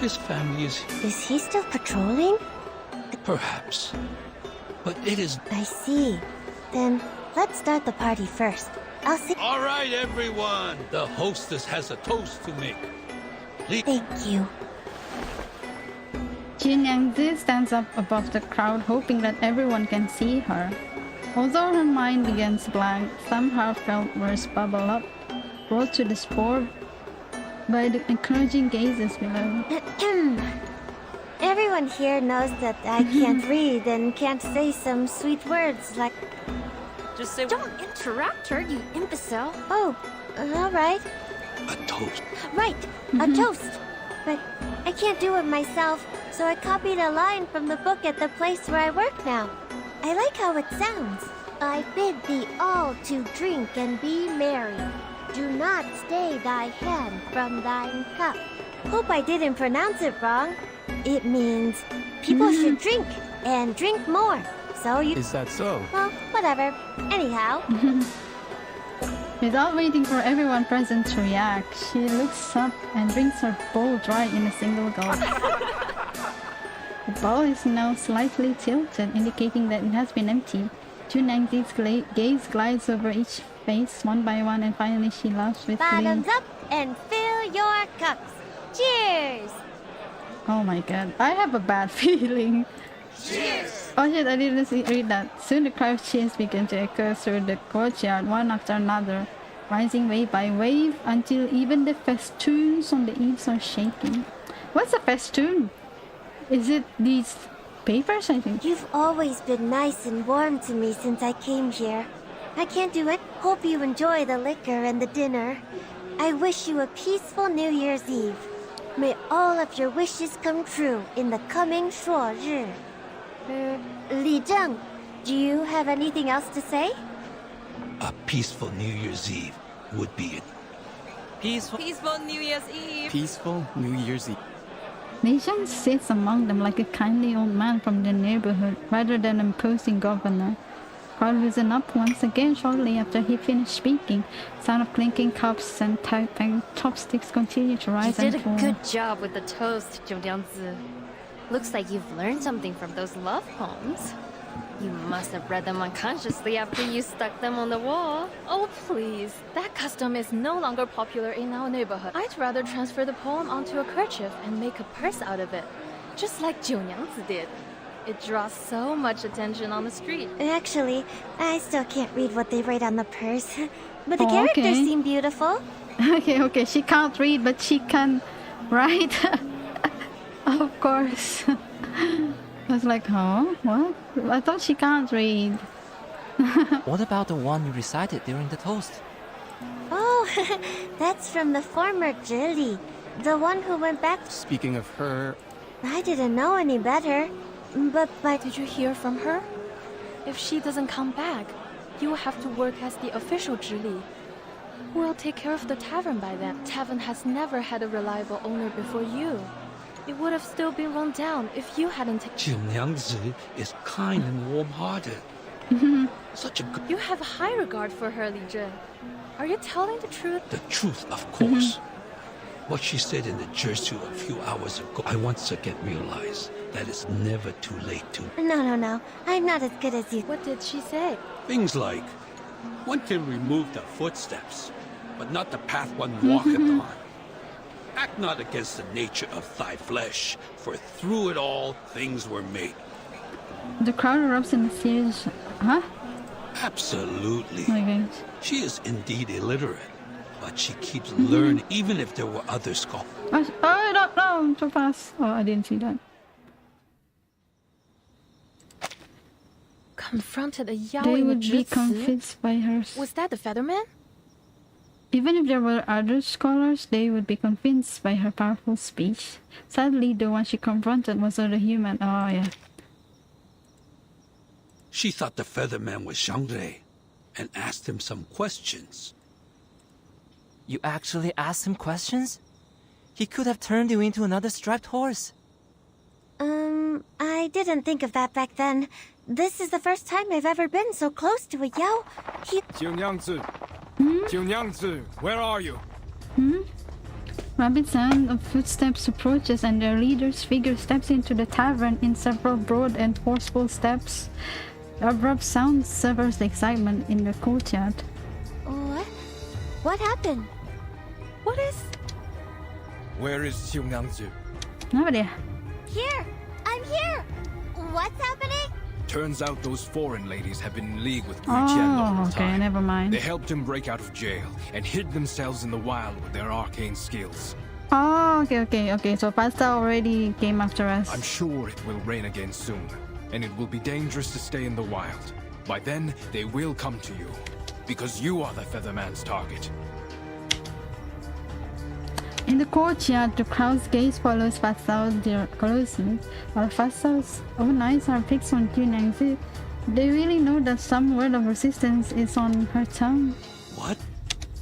His family is... Is he still patrolling? Perhaps. But it is... I see. Then let's start the party first. I'll see. All right, everyone. The hostess has a toast to make. Thank you. Jinyangzi stands up above the crowd, hoping that everyone can see her. Although her mind begins blank, some heartfelt words bubble up, brought to the spore by the encouraging gazes below. Everyone here knows that I can't read and can't say some sweet words like... Just say, don't interrupt her, you imbecile. Oh, all right. A toast. Right, a toast. But I can't do it myself, so I copied a line from the book at the place where I work now. I like how it sounds. I bid thee all to drink and be merry. Do not stay thy hand from thine cup. Hope I didn't pronounce it wrong. It means people should drink and drink more. So you... Is that so? Well, whatever. Anyhow. Without waiting for everyone present to react, she looks up and drinks her bowl dry in a single gulp. The bowl is now slightly tilted, indicating that it has been emptied. Junangzi's gaze glides over each face one by one, and finally she laughs with glee. Bottoms up and fill your cups. Cheers! Oh my god, I have a bad feeling. Cheers! Oh shit, I didn't read that. Soon the crowd cheers began to echo through the courtyard, one after another, rising wave by wave until even the festoons on the eaves are shaking. What's a festoon? Is it these papers, I think? You've always been nice and warm to me since I came here. I can't do it. Hope you enjoy the liquor and the dinner. I wish you a peaceful New Year's Eve. May all of your wishes come true in the coming 朔日. Li Zheng, do you have anything else to say? A peaceful New Year's Eve would be it. Peaceful New Year's Eve. Peaceful New Year's Eve. Li Zheng sits among them like a kindly old man from the neighborhood, rather than an imposing governor. Crowd risen up once again shortly after he finished speaking. Sound of clinking cups and tapping chopsticks continued to rise and fall. You did a good job with the toast, Jiangzi. Looks like you've learned something from those love poems. You must have read them unconsciously after you stuck them on the wall. Oh, please. That custom is no longer popular in our neighborhood. I'd rather transfer the poem onto a kerchief and make a purse out of it. Just like Jiangzi did. It draws so much attention on the street. Actually, I still can't read what they write on the purse. But the characters seem beautiful. Okay, she can't read, but she can write. Of course. I was like, huh? What? I thought she can't read. What about the one you recited during the toast? Oh, that's from the former Zhili. The one who went back. Speaking of her... I didn't know any better. But did you hear from her? If she doesn't come back, you will have to work as the official Zhili. Who will take care of the tavern by then? Tavern has never had a reliable owner before you. It would have still been run down if you hadn't taken... Jinyangzi is kind and warm-hearted. Such a good... You have high regard for her, Li Zhen. Are you telling the truth? The truth, of course. What she said in the jersey a few hours ago, I once again realized that it's never too late to... No. I'm not as good as you. What did she say? Things like, one can remove the footsteps, but not the path one walketh on. Act not against the nature of thy flesh, for through it all things were made. The crowd erupts in a serious... Huh? Absolutely. Okay. She is indeed illiterate, but she keeps learning even if there were other scholars. Oh, no, too fast. Oh, I didn't see that. Confronted a Yao They in would be Zhizi? convinced by her... Was that the Featherman? Even if there were other scholars, they would be convinced by her powerful speech. Sadly, the one she confronted was other human. Oh, yeah. She thought the Featherman was Xiangrui and asked him some questions. You actually asked him questions? He could have turned you into another striped horse. I didn't think of that back then. This is the first time I've ever been so close to a Yao. Jinyangzi, where are you? Rapid sound of footsteps approaches and their leader's figure steps into the tavern in several broad and forceful steps. The abrupt sound severs the excitement in the courtyard. What? What happened? What is... Where is Xiong'angzi? Kenapa dia? Here! I'm here! What's happening? Turns out those foreign ladies have been in league with Yu Qian the whole okay, time. never mind. They helped him break out of jail and hid themselves in the wild with their arcane skills. Oh, okay. So Pasta already came after us. I'm sure it will rain again soon, and it will be dangerous to stay in the wild. By then, they will come to you, because you are the Featherman's target. In the courtyard, the crowd's gaze follows Fastao's closely, while Fastao's own eyes are fixed on Junangzi. They really know that some word of resistance is on her tongue. What?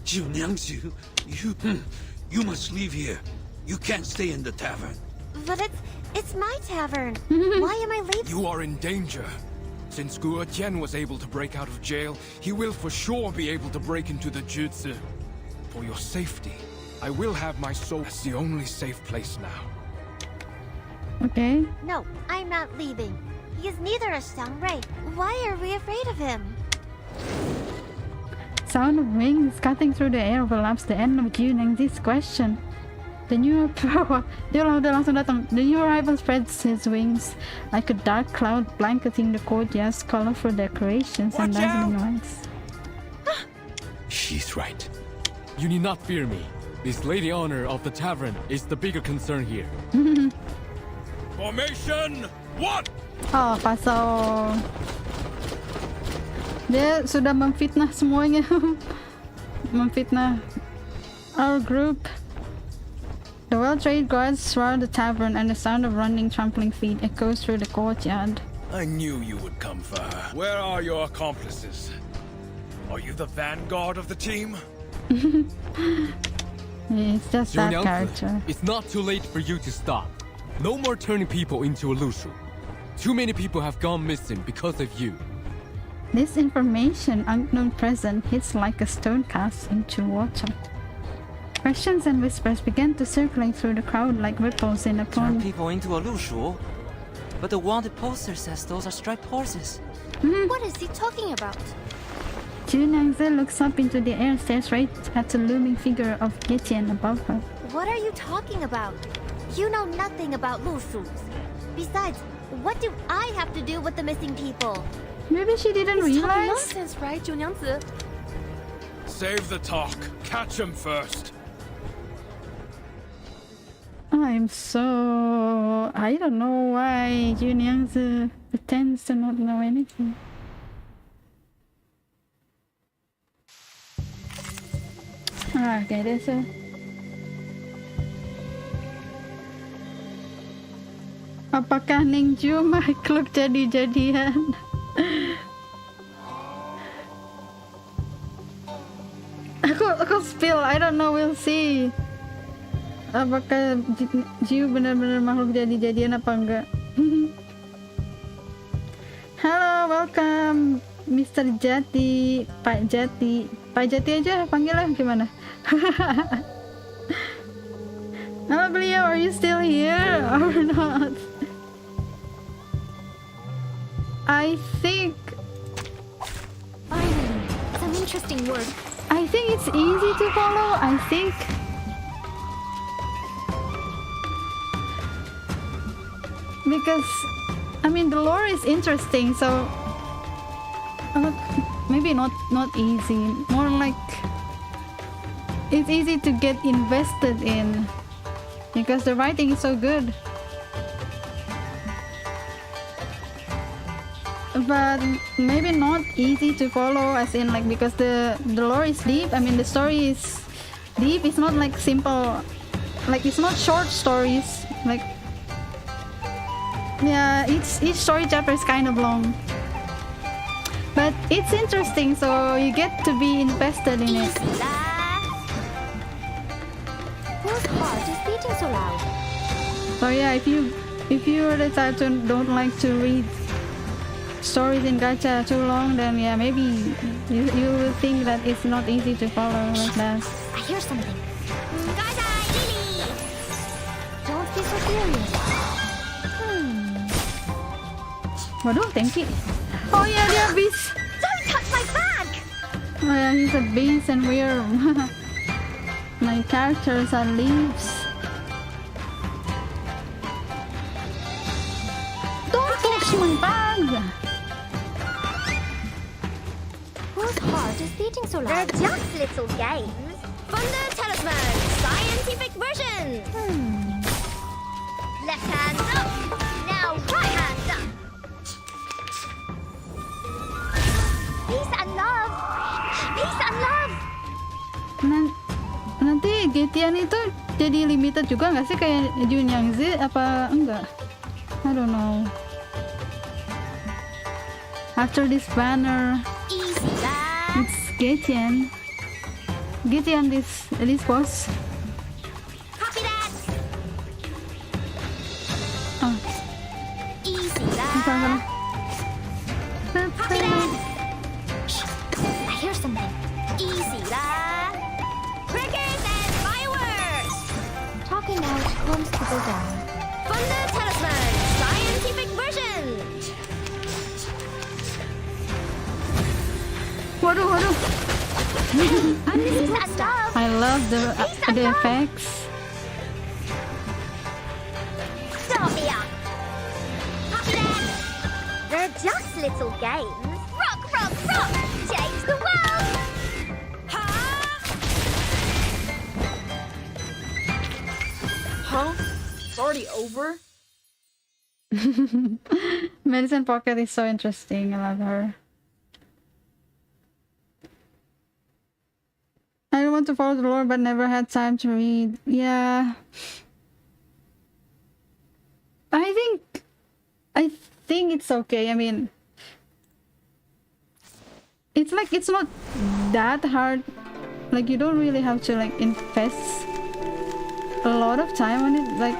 Jiunyangzi, you must leave here. You can't stay in the tavern. But it's my tavern. Why am I leaving? You are in danger. Since Guo Tian was able to break out of jail, he will for sure be able to break into the jutsu. For your safety, I will have my soul as the only safe place now. Okay. No, I'm not leaving. He is neither a Xiangrui. Why are we afraid of him? Sound of wings cutting through the air overlaps the end of Junangzi's question. The new arrival spreads his wings like a dark cloud blanketing the courtyard's colorful decorations and dazzling lights. She's right. You need not fear me. This lady owner of the tavern is the bigger concern here. Formation 1! Oh, Paso. Dia sudah memfitnah semuanya. Memfitnah our group. The well-trained guards surround the tavern and the sound of running, trampling feet echoes through the courtyard. I knew you would come for her. Where are your accomplices? Are you the vanguard of the team? It's just that Jiunyangzi, character. it's not too late for you to stop. No more turning people into a Lushu. Too many people have gone missing because of you. This information, unknown present, hits like a stone cast into water. Questions and whispers began to circulate through the crowd like ripples in a Turn pond. people into a lushu? But the wanted poster says those are striped horses. What is he talking about? Junangzi looks up into the air, stares right at the looming figure of Yetian above her. What are you talking about? You know nothing about Lushus. Besides, what do I have to do with the missing people? Maybe she didn't He's talking realize. nonsense, right, Junangzi? Save the talk. Catch him first. I don't know why Junangzi pretends to not know anything. Okay, there's a... Apakah Ningju makhluk jadi-jadian? Aku spill, I don't know, we'll see. Apakah Jiu benar-benar makhluk jadi-jadian apa enggak? Halo, welcome Mr. Jati, Pak Jati. Pak Jati aja panggilnya gimana? Halo beliau, are you still here or not? I think Finally, some interesting work. I think it's easy to follow. I think because I mean the lore is interesting, so maybe not easy, more like it's easy to get invested in because the writing is so good. But maybe not easy to follow, as in like because the lore is deep. I mean the story is deep. It's not like simple, like it's not short stories. Like yeah, each story chapter is kind of long, but it's interesting. So you get to be invested in it. Whose heart is beating so loud? So yeah, if you are the type who don't like to read stories in gacha too long, then yeah, maybe you will think that it's not easy to follow like that. I hear something. Lily! Don't be so serious. Waduh, thank you. Oh yeah, they are beasts. Don't touch my bag! Oh yeah, he's a beast and we're my characters are leaves. Don't touch my bag! Whose heart is beating so loud? They're just little games. Thunder Talisman, scientific version! Left hand up, now right hand up. Peace and love! Peace and love! Nanti Getian itu jadi limited juga nggak sih kayak Junyangzi apa enggak? I don't know. After this banner, Easy lad! it's Getian. Getian this boss. Copy that! Oh, Easy sana. lad! Copy that! I hear something. Easy lad! Crickets and fireworks! Talking out comes to go down. Thunder Talisman, scientific version! Waduh, waduh. Peace and love! I love the effects. Start me up! Copy that! They're just little games. Rock, rock, rock! Change the world! Huh? It's already over? Medicine Pocket is so interesting. I love her. I don't want to follow the lore, but never had time to read. Yeah. I think it's okay. I mean, it's like it's not that hard. Like you don't really have to like invest a lot of time on it. Like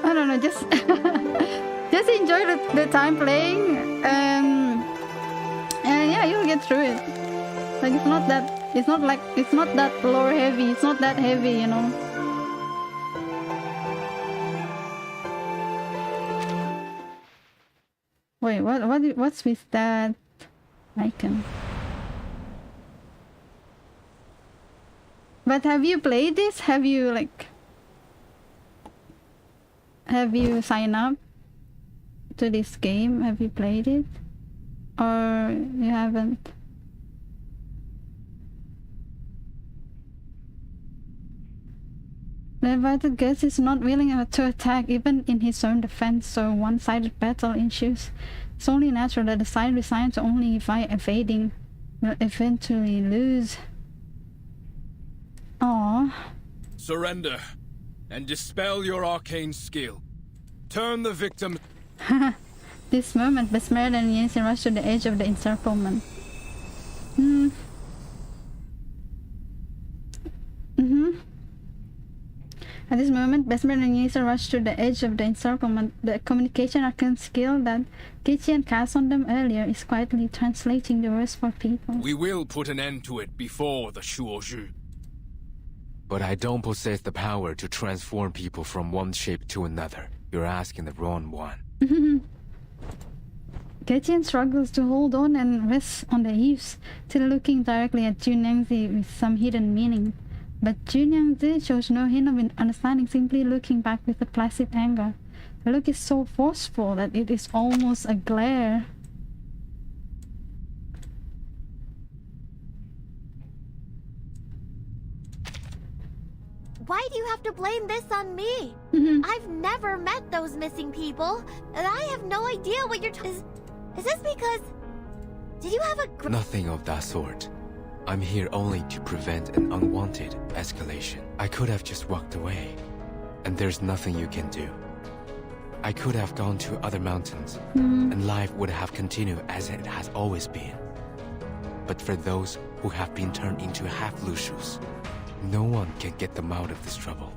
I don't know, just just enjoy the time playing, and yeah, you'll get through it. Like it's not that lore heavy. It's not that heavy, you know. Wait, what's with that icon? But have you played this? Have you signed up to this game? Have you played it? Or you haven't? The invited guest is not willing to attack even in his own defense, so one-sided battle ensues. It's only natural that the side resigned to only fight evading will eventually lose. Aww. Surrender and dispel your arcane skill. Turn the victim. This moment, Besmered and Yensin rush to the edge of the encirclement. At this moment, Besmered and Yensin rush to the edge of the encirclement. The communication arcane skill that Kichian cast on them earlier is quietly translating the words for people. We will put an end to it before the Shuozhu. But I don't possess the power to transform people from one shape to another. You're asking the wrong one. Kichian struggles to hold on and rests on the eaves, still looking directly at Junyangzi with some hidden meaning. But Junyangzi shows no hint of understanding, simply looking back with a placid anger. The look is so forceful that it is almost a glare. Why do you have to blame this on me? I've never met those missing people, and I have no idea what you're Is this because... Did you have a... Nothing of that sort. I'm here only to prevent an unwanted escalation. I could have just walked away, and there's nothing you can do. I could have gone to other mountains, and life would have continued as it has always been. But for those who have been turned into half-Lushus, No one can get them out of this trouble.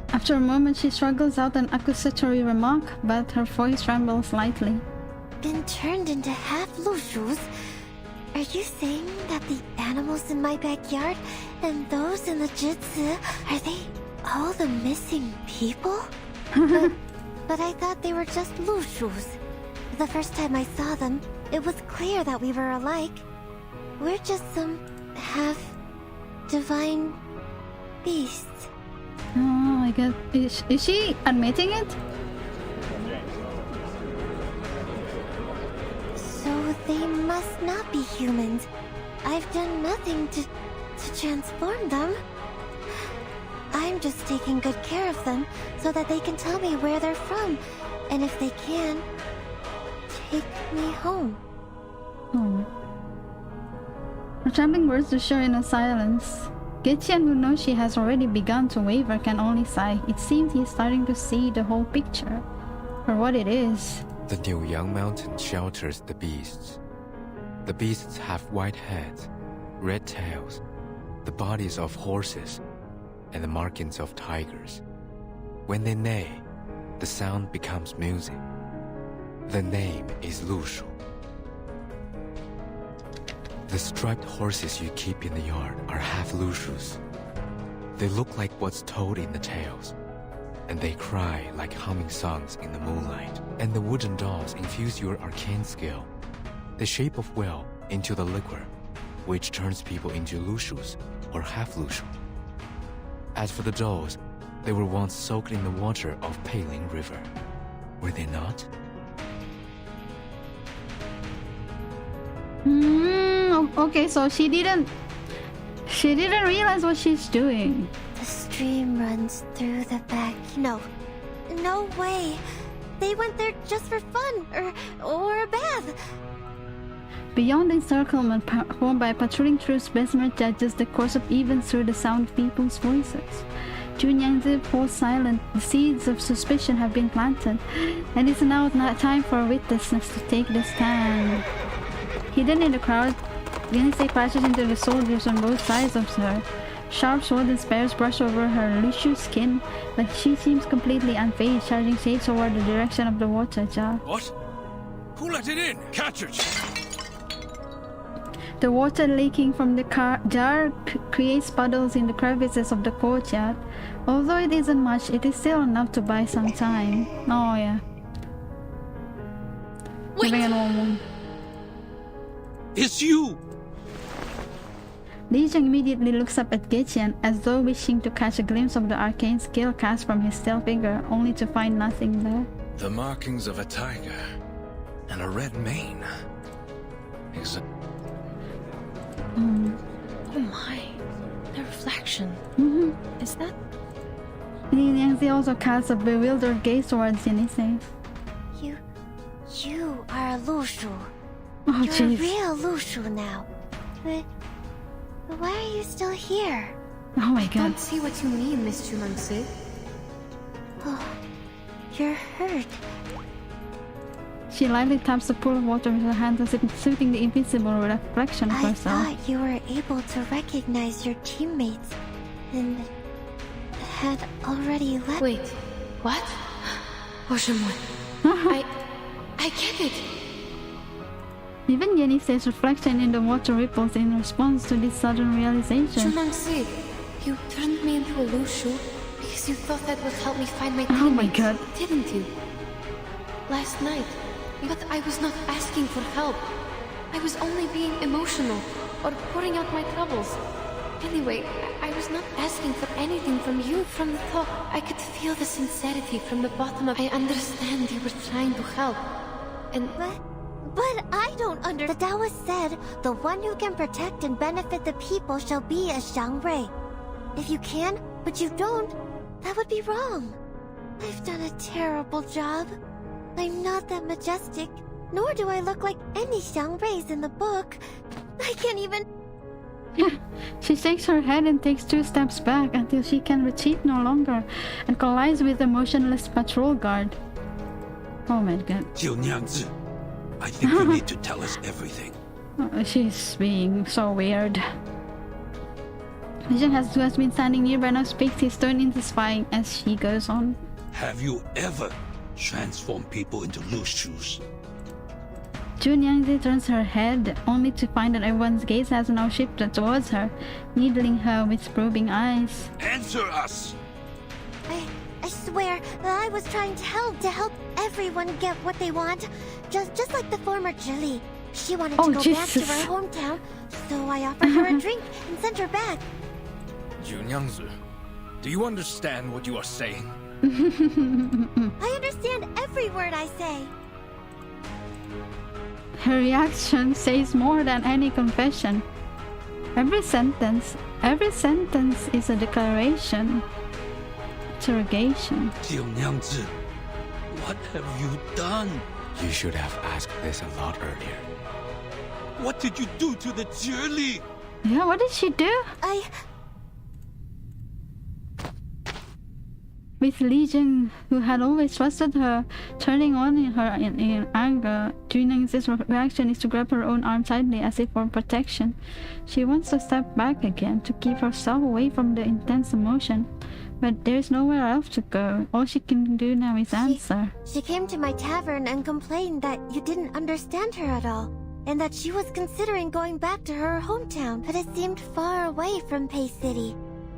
After a moment, she struggles out an accusatory remark, but her voice trembles slightly. Been turned into half Lushus? Are you saying that the animals in my backyard and those in the Jitsu, are they all the missing people? but I thought they were just Lushus. The first time I saw them, it was clear that we were alike. We're just some half-divine beasts. Oh my god. Is she admitting it? So they must not be humans. I've done nothing to transform them. I'm just taking good care of them so that they can tell me where they're from. And if they can, take me home. Oh. Her trembling words to show in a silence. Getchian, who knows she has already begun to waver, can only sigh. It seems he's starting to see the whole picture for what it is. The New Yang Mountain shelters the beasts. The beasts have white heads, red tails, the bodies of horses, and the markings of tigers. When they neigh, the sound becomes music. The name is Lushu. The striped horses you keep in the yard are half Lushus. They look like what's told in the tales, and they cry like humming songs in the moonlight. And the wooden dolls infuse your arcane skill, the shape of will, into the liquor, which turns people into Lushus or half Lushu. As for the dolls, they were once soaked in the water of Peiling River. Were they not? Okay, so she didn't realize what she's doing. The stream runs through the back. No way. They went there just for fun or a bath. Beyond the encirclement formed by patrolling troops, Besmer judges the course of events through the sound of people's voices. Junyangzi falls silent. The seeds of suspicion have been planted, and it's now not time for witnesses to take the stand. Hidden in the crowd, Yenisei crashes into the soldiers on both sides of her. Sharp sword and spears brush over her Lushu skin, but she seems completely unfazed, charging straight toward the direction of the water jar. What? Who let it in? Catch it! The water leaking from the jar creates puddles in the crevices of the courtyard. Although it isn't much, it is still enough to buy some time. Oh yeah. Wait! It's you! Li Zheng immediately looks up at Getchian as though wishing to catch a glimpse of the arcane skill cast from his still figure, only to find nothing there. The markings of a tiger and a red mane. Oh my, the reflection. Is that? Yanzi also casts a bewildered gaze towards Yenisei. You are a Lushu. Oh, You're jeez. a real Lushu now. But why are you still here? Oh my I god. don't see what you mean, Miss Chumangse. Oh, you're hurt. She lightly taps the pool of water with her hand as if soothing the invisible reflection of I herself. thought you were able to recognize your teammates and had already left. Wait, what? Oshimon, I get it. Even Yenisei's reflection in the water ripples in response to this sudden realization. Chumangse, you turned me into a Lushu because you thought that would help me find my Oh my teammates, god. didn't you? Last night. But I was not asking for help. I was only being emotional or pouring out my troubles. Anyway, I was not asking for anything from you. From the top, I could feel the sincerity from the bottom of. I understand you were trying to help. And But I don't understand. The Taoist said, the one who can protect and benefit the people shall be a Xiangrui. If you can, but you don't, that would be wrong. I've done a terrible job. I'm not that majestic, nor do I look like any Xiangruis in the book. I can't even... She shakes her head and takes 2 steps back until she can retreat no longer and collides with the motionless patrol guard. Oh my god. Jiu Niangzi, I think you need to tell us everything. She's being so weird. Vision who has been standing nearby now speaks his tone intensifying as she goes on. Have you ever transformed people into loose shoes? Junyangzi turns her head, only to find that everyone's gaze has now shifted towards her, needling her with probing eyes. Answer us! I swear that I was trying to help everyone get what they want. Just like the former Jilly. She wanted to go back to her hometown, so I offered her a drink and sent her back. Junyangzi, do you understand what you are saying? I understand every word I say. Her reaction says more than any confession. Every sentence is a declaration. Interrogation. Junyangzi, what have you done? You should have asked this a lot earlier. What did you do to the Jilly? Yeah, what did she do? With Legion, who had always trusted her, turning on her in anger, Junyangzi's reaction is to grab her own arm tightly as if for protection. She wants to step back again to keep herself away from the intense emotion, but there's nowhere else to go. All she can do now is answer. She came to my tavern and complained that you didn't understand her at all, and that she was considering going back to her hometown, but it seemed far away from Pei City.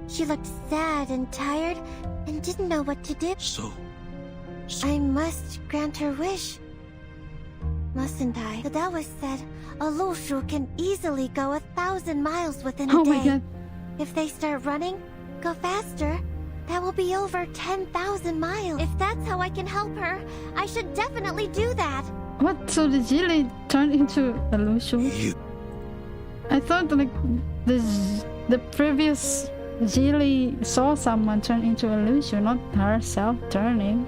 She looked sad and tired and didn't know what to do. So I must grant her wish. Mustn't I? The Taoist said a Lushu can easily go 1,000 miles within a day. My God. If they start running, go faster, that will be over 10,000 miles. If that's how I can help her, I should definitely do that. What? So the Jilly turned into a Lushu? I thought like the previous Jilly saw someone turn into a Lushu, not herself turning.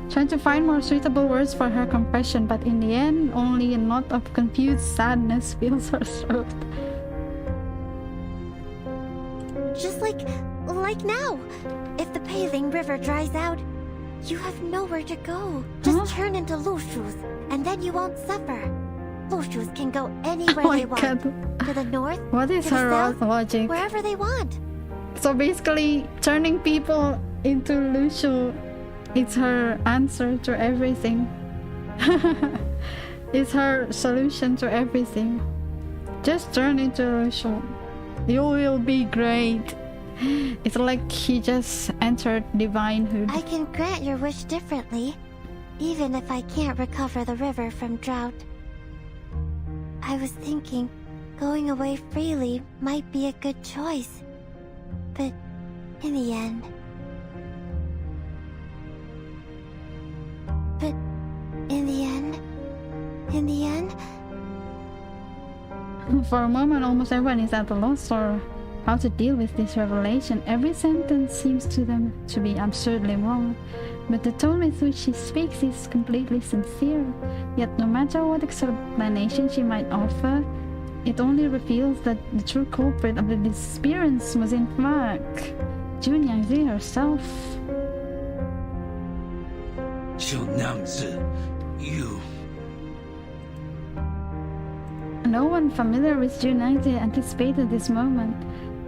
Trying to find more suitable words for her confession, but in the end, only a knot of confused sadness fills her throat. Just like now. If the Peiling River dries out, you have nowhere to go. Just turn into Lushus, and then you won't suffer. Lushus can go anywhere they want. God. To the north, What is to the her south, logic? wherever they want. So basically, turning people into Lushu is her answer to everything. It's her solution to everything. Just turn into Lushu. You will be great. It's like he just entered divinehood. I can grant your wish differently, even if I can't recover the river from drought. I was thinking, going away freely might be a good choice. But in the end... For a moment, almost everyone is at a loss for how to deal with this revelation. Every sentence seems to them to be absurdly wrong, but the tone with which she speaks is completely sincere. Yet no matter what explanation she might offer, it only reveals that the true culprit of the disappearance was in fact Junyangzi herself. Junyangzi, you... No one familiar with Junyangzi anticipated this moment.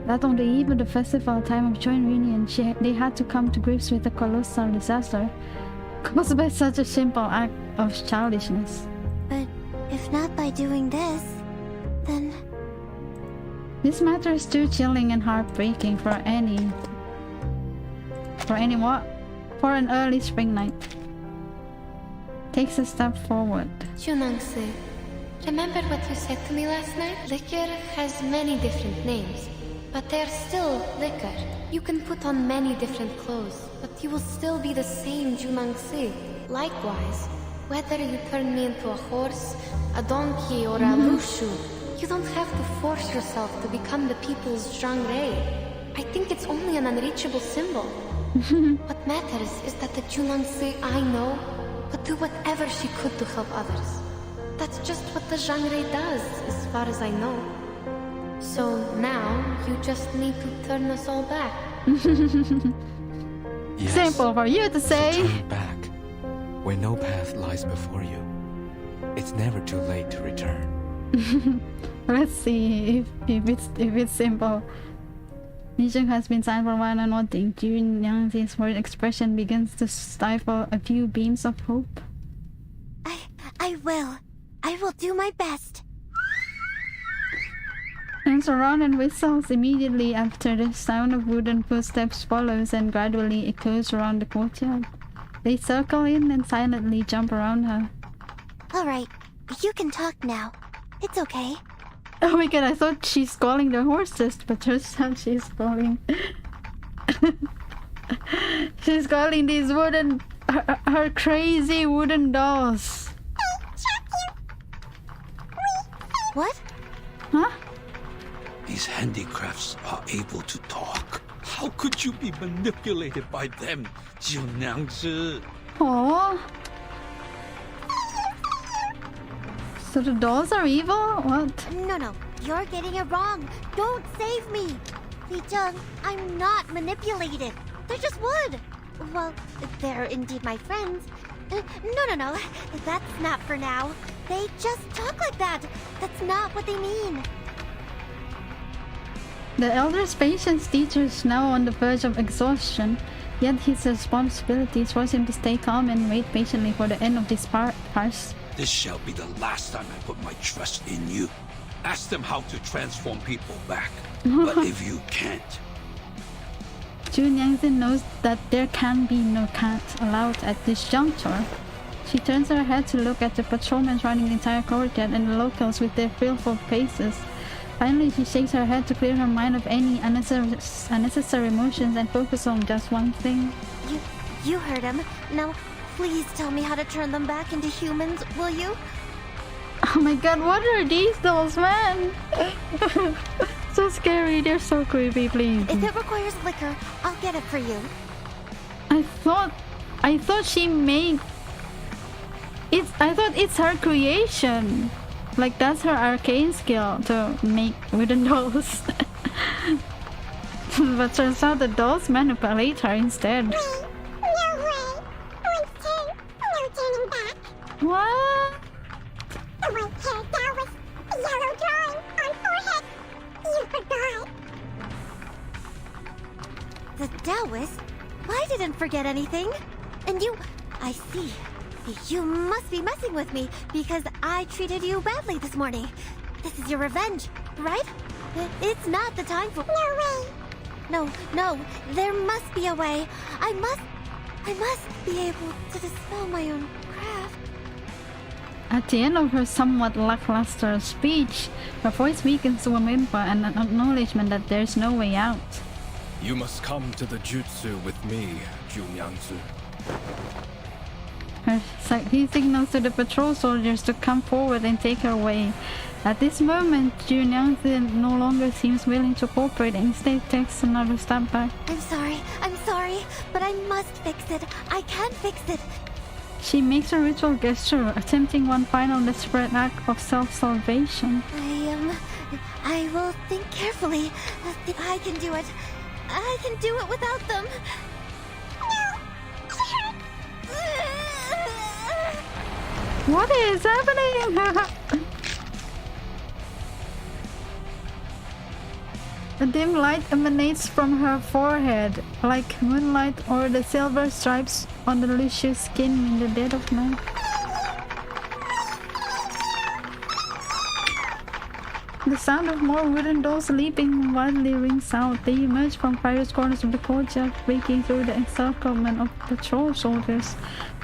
That on the eve of the festival time of joint reunion, they had to come to grips with a colossal disaster caused by such a simple act of childishness. But if not by doing this, then... This matter is too chilling and heartbreaking for an early spring night. Takes a step forward. Junyangzi, remember what you said to me last night? Liquor has many different names, but they're still liquor. You can put on many different clothes, but you will still be the same Junyangzi. Likewise, whether you turn me into a horse, a donkey, or a Lushu, you don't have to force yourself to become the people's Zhangrei. I think it's only an unreachable symbol. What matters is that the Junyangzi I know would do whatever she could to help others. That's just what the Zhangrei does, as far as I know. So now, you just need to turn us all back. Yes. Simple for you to say. So turn back, where no path lies before you. It's never too late to return. Let's see if it's simple. Mission has been signed for a while and nothing. Jun Yang's worried expression begins to stifle a few beams of hope. I will do my best. Turns around and whistles immediately after the sound of wooden footsteps follows and gradually echoes around the courtyard. They circle in and silently jump around her. Alright, you can talk now. It's okay. Oh my god, I thought she's calling the horses, but turns out she's calling... she's calling these wooden... her crazy wooden dolls. What? Huh? These handicrafts are able to talk. How could you be manipulated by them, Jiu-Nyangzi? Aww. So the dolls are evil? What? No, you're getting it wrong. Don't save me. Li-Jung, I'm not manipulated. They're just wood. Well, they're indeed my friends. No. That's not for now. They just talk like that. That's not what they mean. The elder's patience teacher is now on the verge of exhaustion, yet his responsibilities force him to stay calm and wait patiently for the end of this farce. This shall be the last time I put my trust in you. Ask them how to transform people back. But if you can't... Jun Yangzi knows that there can be no cat allowed at this juncture. She turns her head to look at the patrolmen running the entire courtyard and the locals with their fearful faces. Finally, she shakes her head to clear her mind of any unnecessary emotions and focus on just one thing. You heard him. Now, please tell me how to turn them back into humans, will you? Oh my god, what are these dolls, man? So scary, they're so creepy, please. If it requires liquor, I'll get it for you. I thought she made... I thought it's her creation. Like, that's her arcane skill to make wooden dolls. But turns out the dolls manipulate her instead. No way. No turning back. What? The white-haired Taoist, a yellow drawing on forehead. You forgot. The Taoist? I didn't forget anything. And you... I see. You must be messing with me because I treated you badly this morning. This is your revenge, right? It's not the time for... No way. No. There must be a way. I must be able to dispel my own craft. At the end of her somewhat lackluster speech, her voice weakens to a whimper and an acknowledgement that there's no way out. You must come to the jutsu with me, Jiu-Nyangzi. He signals to the patrol soldiers to come forward and take her away. At this moment, Jiu-Nyangzi no longer seems willing to cooperate and instead takes another step back. I'm sorry, but I must fix it. I can fix it. She makes a ritual gesture, attempting one final desperate act of self-salvation. I will think carefully. I can do it. I can do it without them. What is happening? A dim light emanates from her forehead, like moonlight or the silver stripes on the luscious skin in the dead of night. The sound of more wooden dolls leaping wildly rings out. They emerge from various corners of the courtyard, breaking through the encirclement of patrol soldiers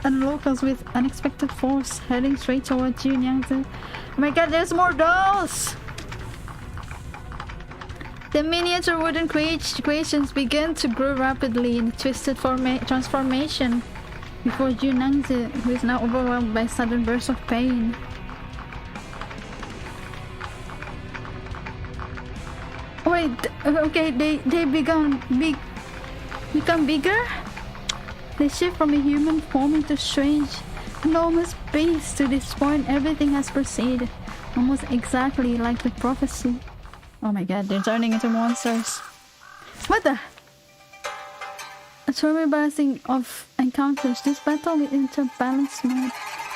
and locals with unexpected force, heading straight toward Jiu-Nyangzi. Oh my god, there's more dolls! The miniature wooden creations begin to grow rapidly in a twisted transformation before Jiu-Nyangzi, who is now overwhelmed by a sudden burst of pain. Wait, okay, they become bigger? They shift from a human form into strange, enormous beasts. To this point, everything has proceeded almost exactly like the prophecy. Oh my god, they're turning into monsters. What the? A terrible balancing of encounters. This battle will interbalanced mode.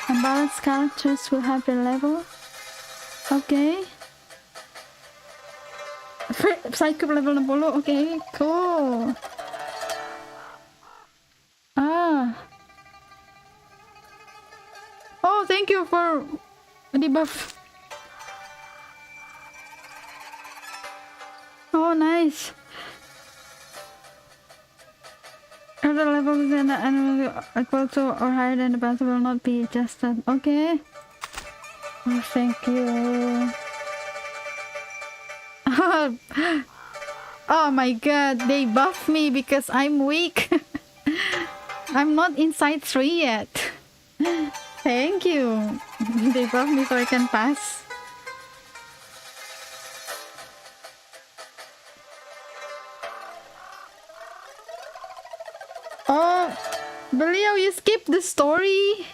Unbalanced characters will have their level. Okay. Psycho level 60. Okay, cool. Oh, thank you for the buff. Oh, nice. If the level within the enemy equal to or higher than the battle will not be adjusted. Okay. Oh, thank you. Oh my god, they buffed me because I'm weak. I'm not inside 3 yet. Thank you. They buffed me so I can pass. Oh, Belio, you skipped the story.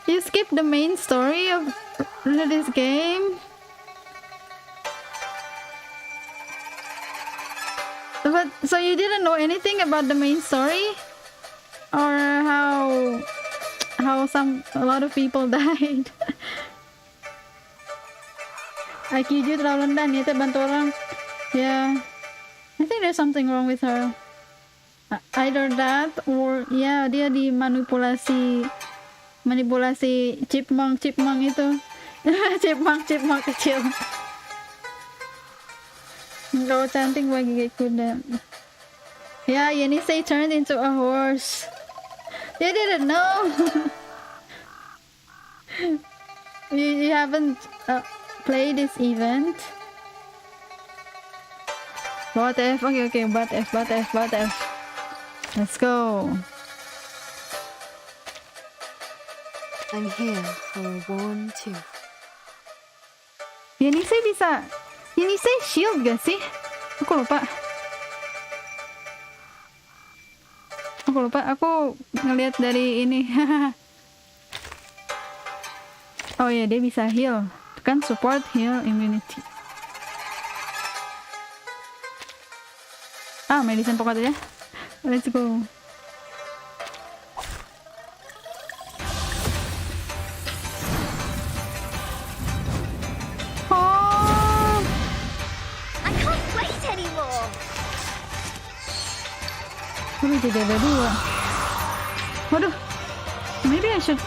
You skipped the main story of this game. But so you didn't know anything about the main story, or how a lot of people died. IQ dia terlalu rendah nih, kita bantu orang. Yeah, I think there's something wrong with her. Either that or yeah, dia dimanipulasi chipmunk itu. chipmunk kecil. Kau cantik bagi kuda. Yeah, Yenisei turned into a horse. You didn't know. you haven't played this event. What if? Okay, but if. Let's go. I'm here for a warm tooth. Yenisei bisa. Yenisei shield gak sih? Aku lupa. Aku ngeliat dari ini. Oh ya, dia bisa heal. Kan support, heal, immunity. Medicine pokok aja. Let's go. Jadi ada 2. Waduh, maybe I should.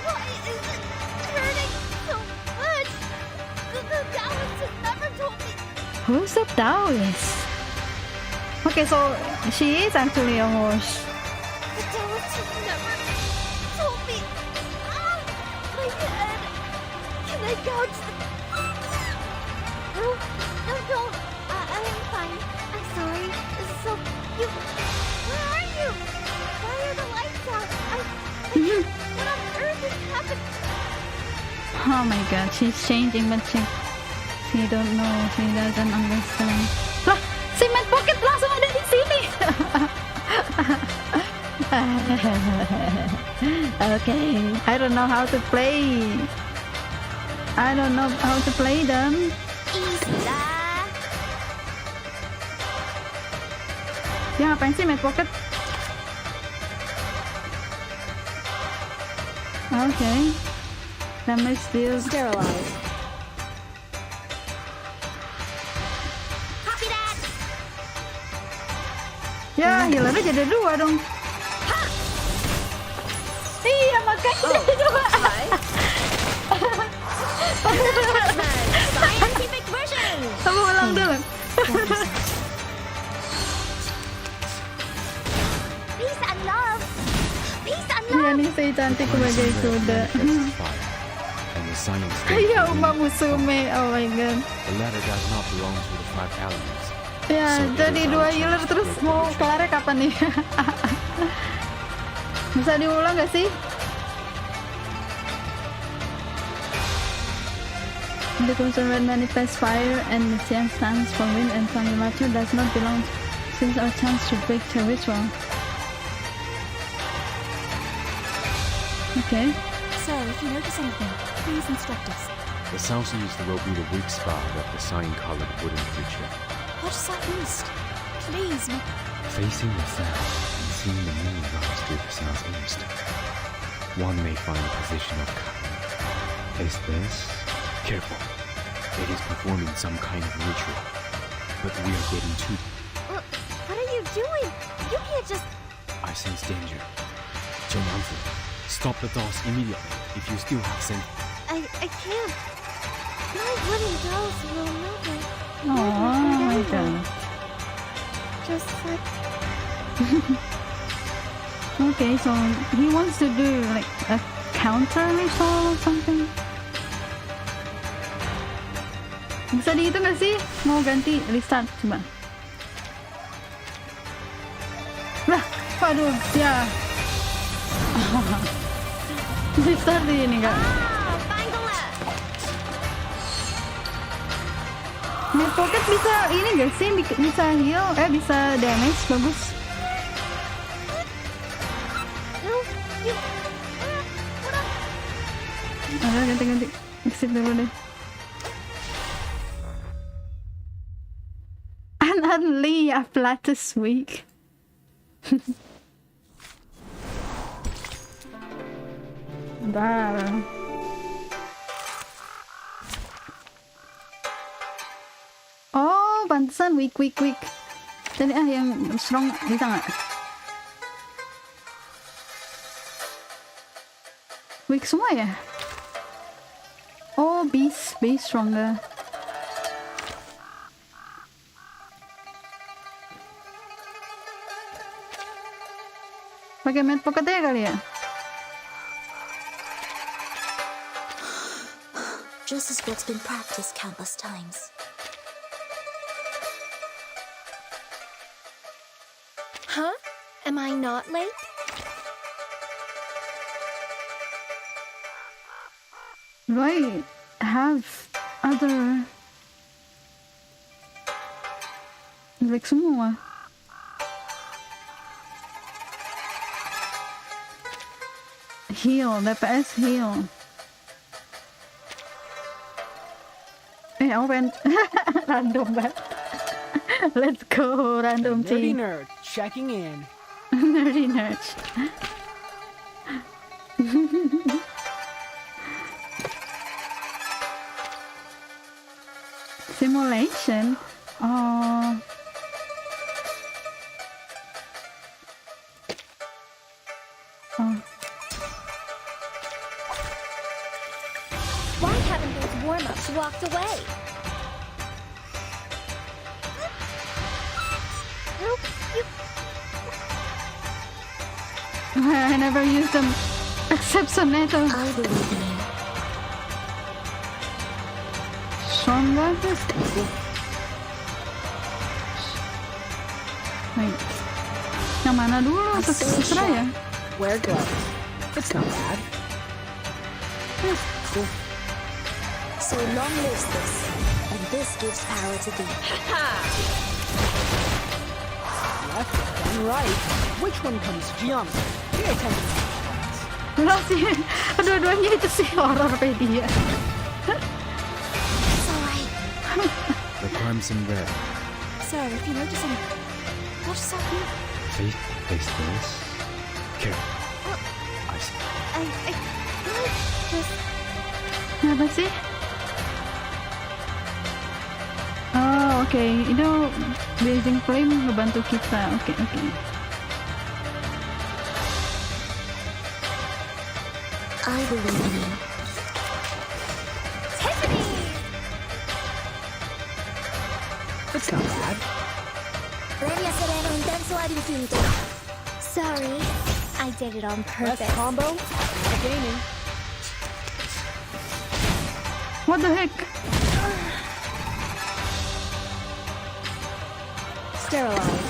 Why is it hurting so much? The Taoist has never told me. Who's the Taoist? Okay, so she is actually a horse. The Taoist has never told me. My head. Can I gouge the... No, don't. I'm fine. I'm sorry. This is so... Where are you? Why are the lights out? What on earth is happening? Oh my god, she's changing, but she don't know. She doesn't understand. Lah, cement pocket langsung ada di sini. Okay, I don't know how to play. Them. Ya, ngapain sih Mad Pocket? Okay. Damage deal. Sterilize. Copy that. Ya, healernya jadi 2 dong. Iya, makanya jadi 2. Scientific version. Kamu ulang dulu. Peace and love. Iya nih, saya cantik sebagai kuda. And the science Iya, Uma Musume. Oh my god. the latter does not belong to the 5 elements. Ya, jadi 2 healer terus mau kelarnya kapan nih? Bisa diulang gak sih? The Conservative manifests fire and the Xian stands for wind and Fangulacho does not belong since our chance to break the ritual. Okay. Sir, if you notice anything, please instruct us. The southeast will be the weak spot of the cyan-colored wooden creature. What is southeast? Please, Facing the south and seeing the moon rise to the southeast, one may find a position of calm. Is this? Careful. It is performing some kind of ritual. But we are getting too... What are you doing? You can't just... I sense danger. Zhengyanzi, stop the dolls immediately if you still have sense. I can't. My wooden dolls will never... Oh, I don't. Just like... Okay, so he wants to do like a counter ritual or something. Bisa dihitung gak sih? Mau ganti restart coba. Lah, waduh, ya. Restart di ini kak. Mid pocket bisa ini gak sih? Bisa heal, bisa damage, bagus. Ganti. Exit dulu deh. Lee a Platus week. Bar. Oh, pantesan weak. Jadi yang strong bisa nggak? Weak semua ya? Oh, beast stronger. Pakai med pocket aja kali ya? Just as what's been practiced countless times. Huh? Am I not late? Do I have other... like semua? Heal, DPS heal. Open. Random banget. Let's go, random Nerdy team. nerd checking in. Nerdy nerd. Simulation. Oh. Why haven't those warm-ups walked away? I never used them except Soneto. I believe in you. Stronger? Wait. Yang mana dulu? Terserah ya. Wear gloves. It's not bad. So long lives this, and this gives power to thee. Left and right. Which one comes geometry? Pay attention. Enggak sih, dua-duanya itu sih horror pedia. Sorry. The crimson red. Sir, if you notice any... What's that here? Face this. Careful. I see. I just... Apa sih? Oh, oke. Itu blazing flame ngebantu kita. Oke. I believe in you. Tiffany! It's not bad. Premio sereno intenso ad infinito. Sorry, I did it on purpose. Best combo? Gaming. What the heck? Sterilize.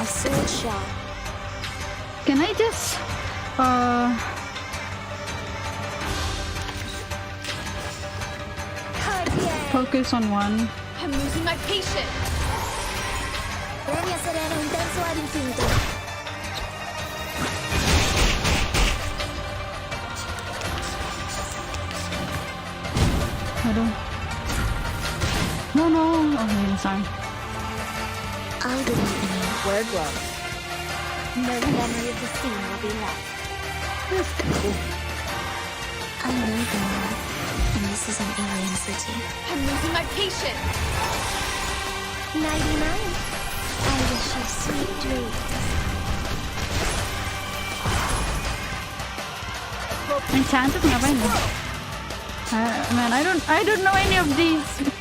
A sword shot. Can I just focus on one? I'm losing my patience. Premio sereno intenso ad infinito. Aduh. No. Oh, sorry. I'll do anything. Wear gloves. No memory of the scene will be left. I know the North, and this is an alien city. I'm losing my patience. 99. I wish you sweet dreams. Enchanted ngapain ya? Man, I don't know any of these.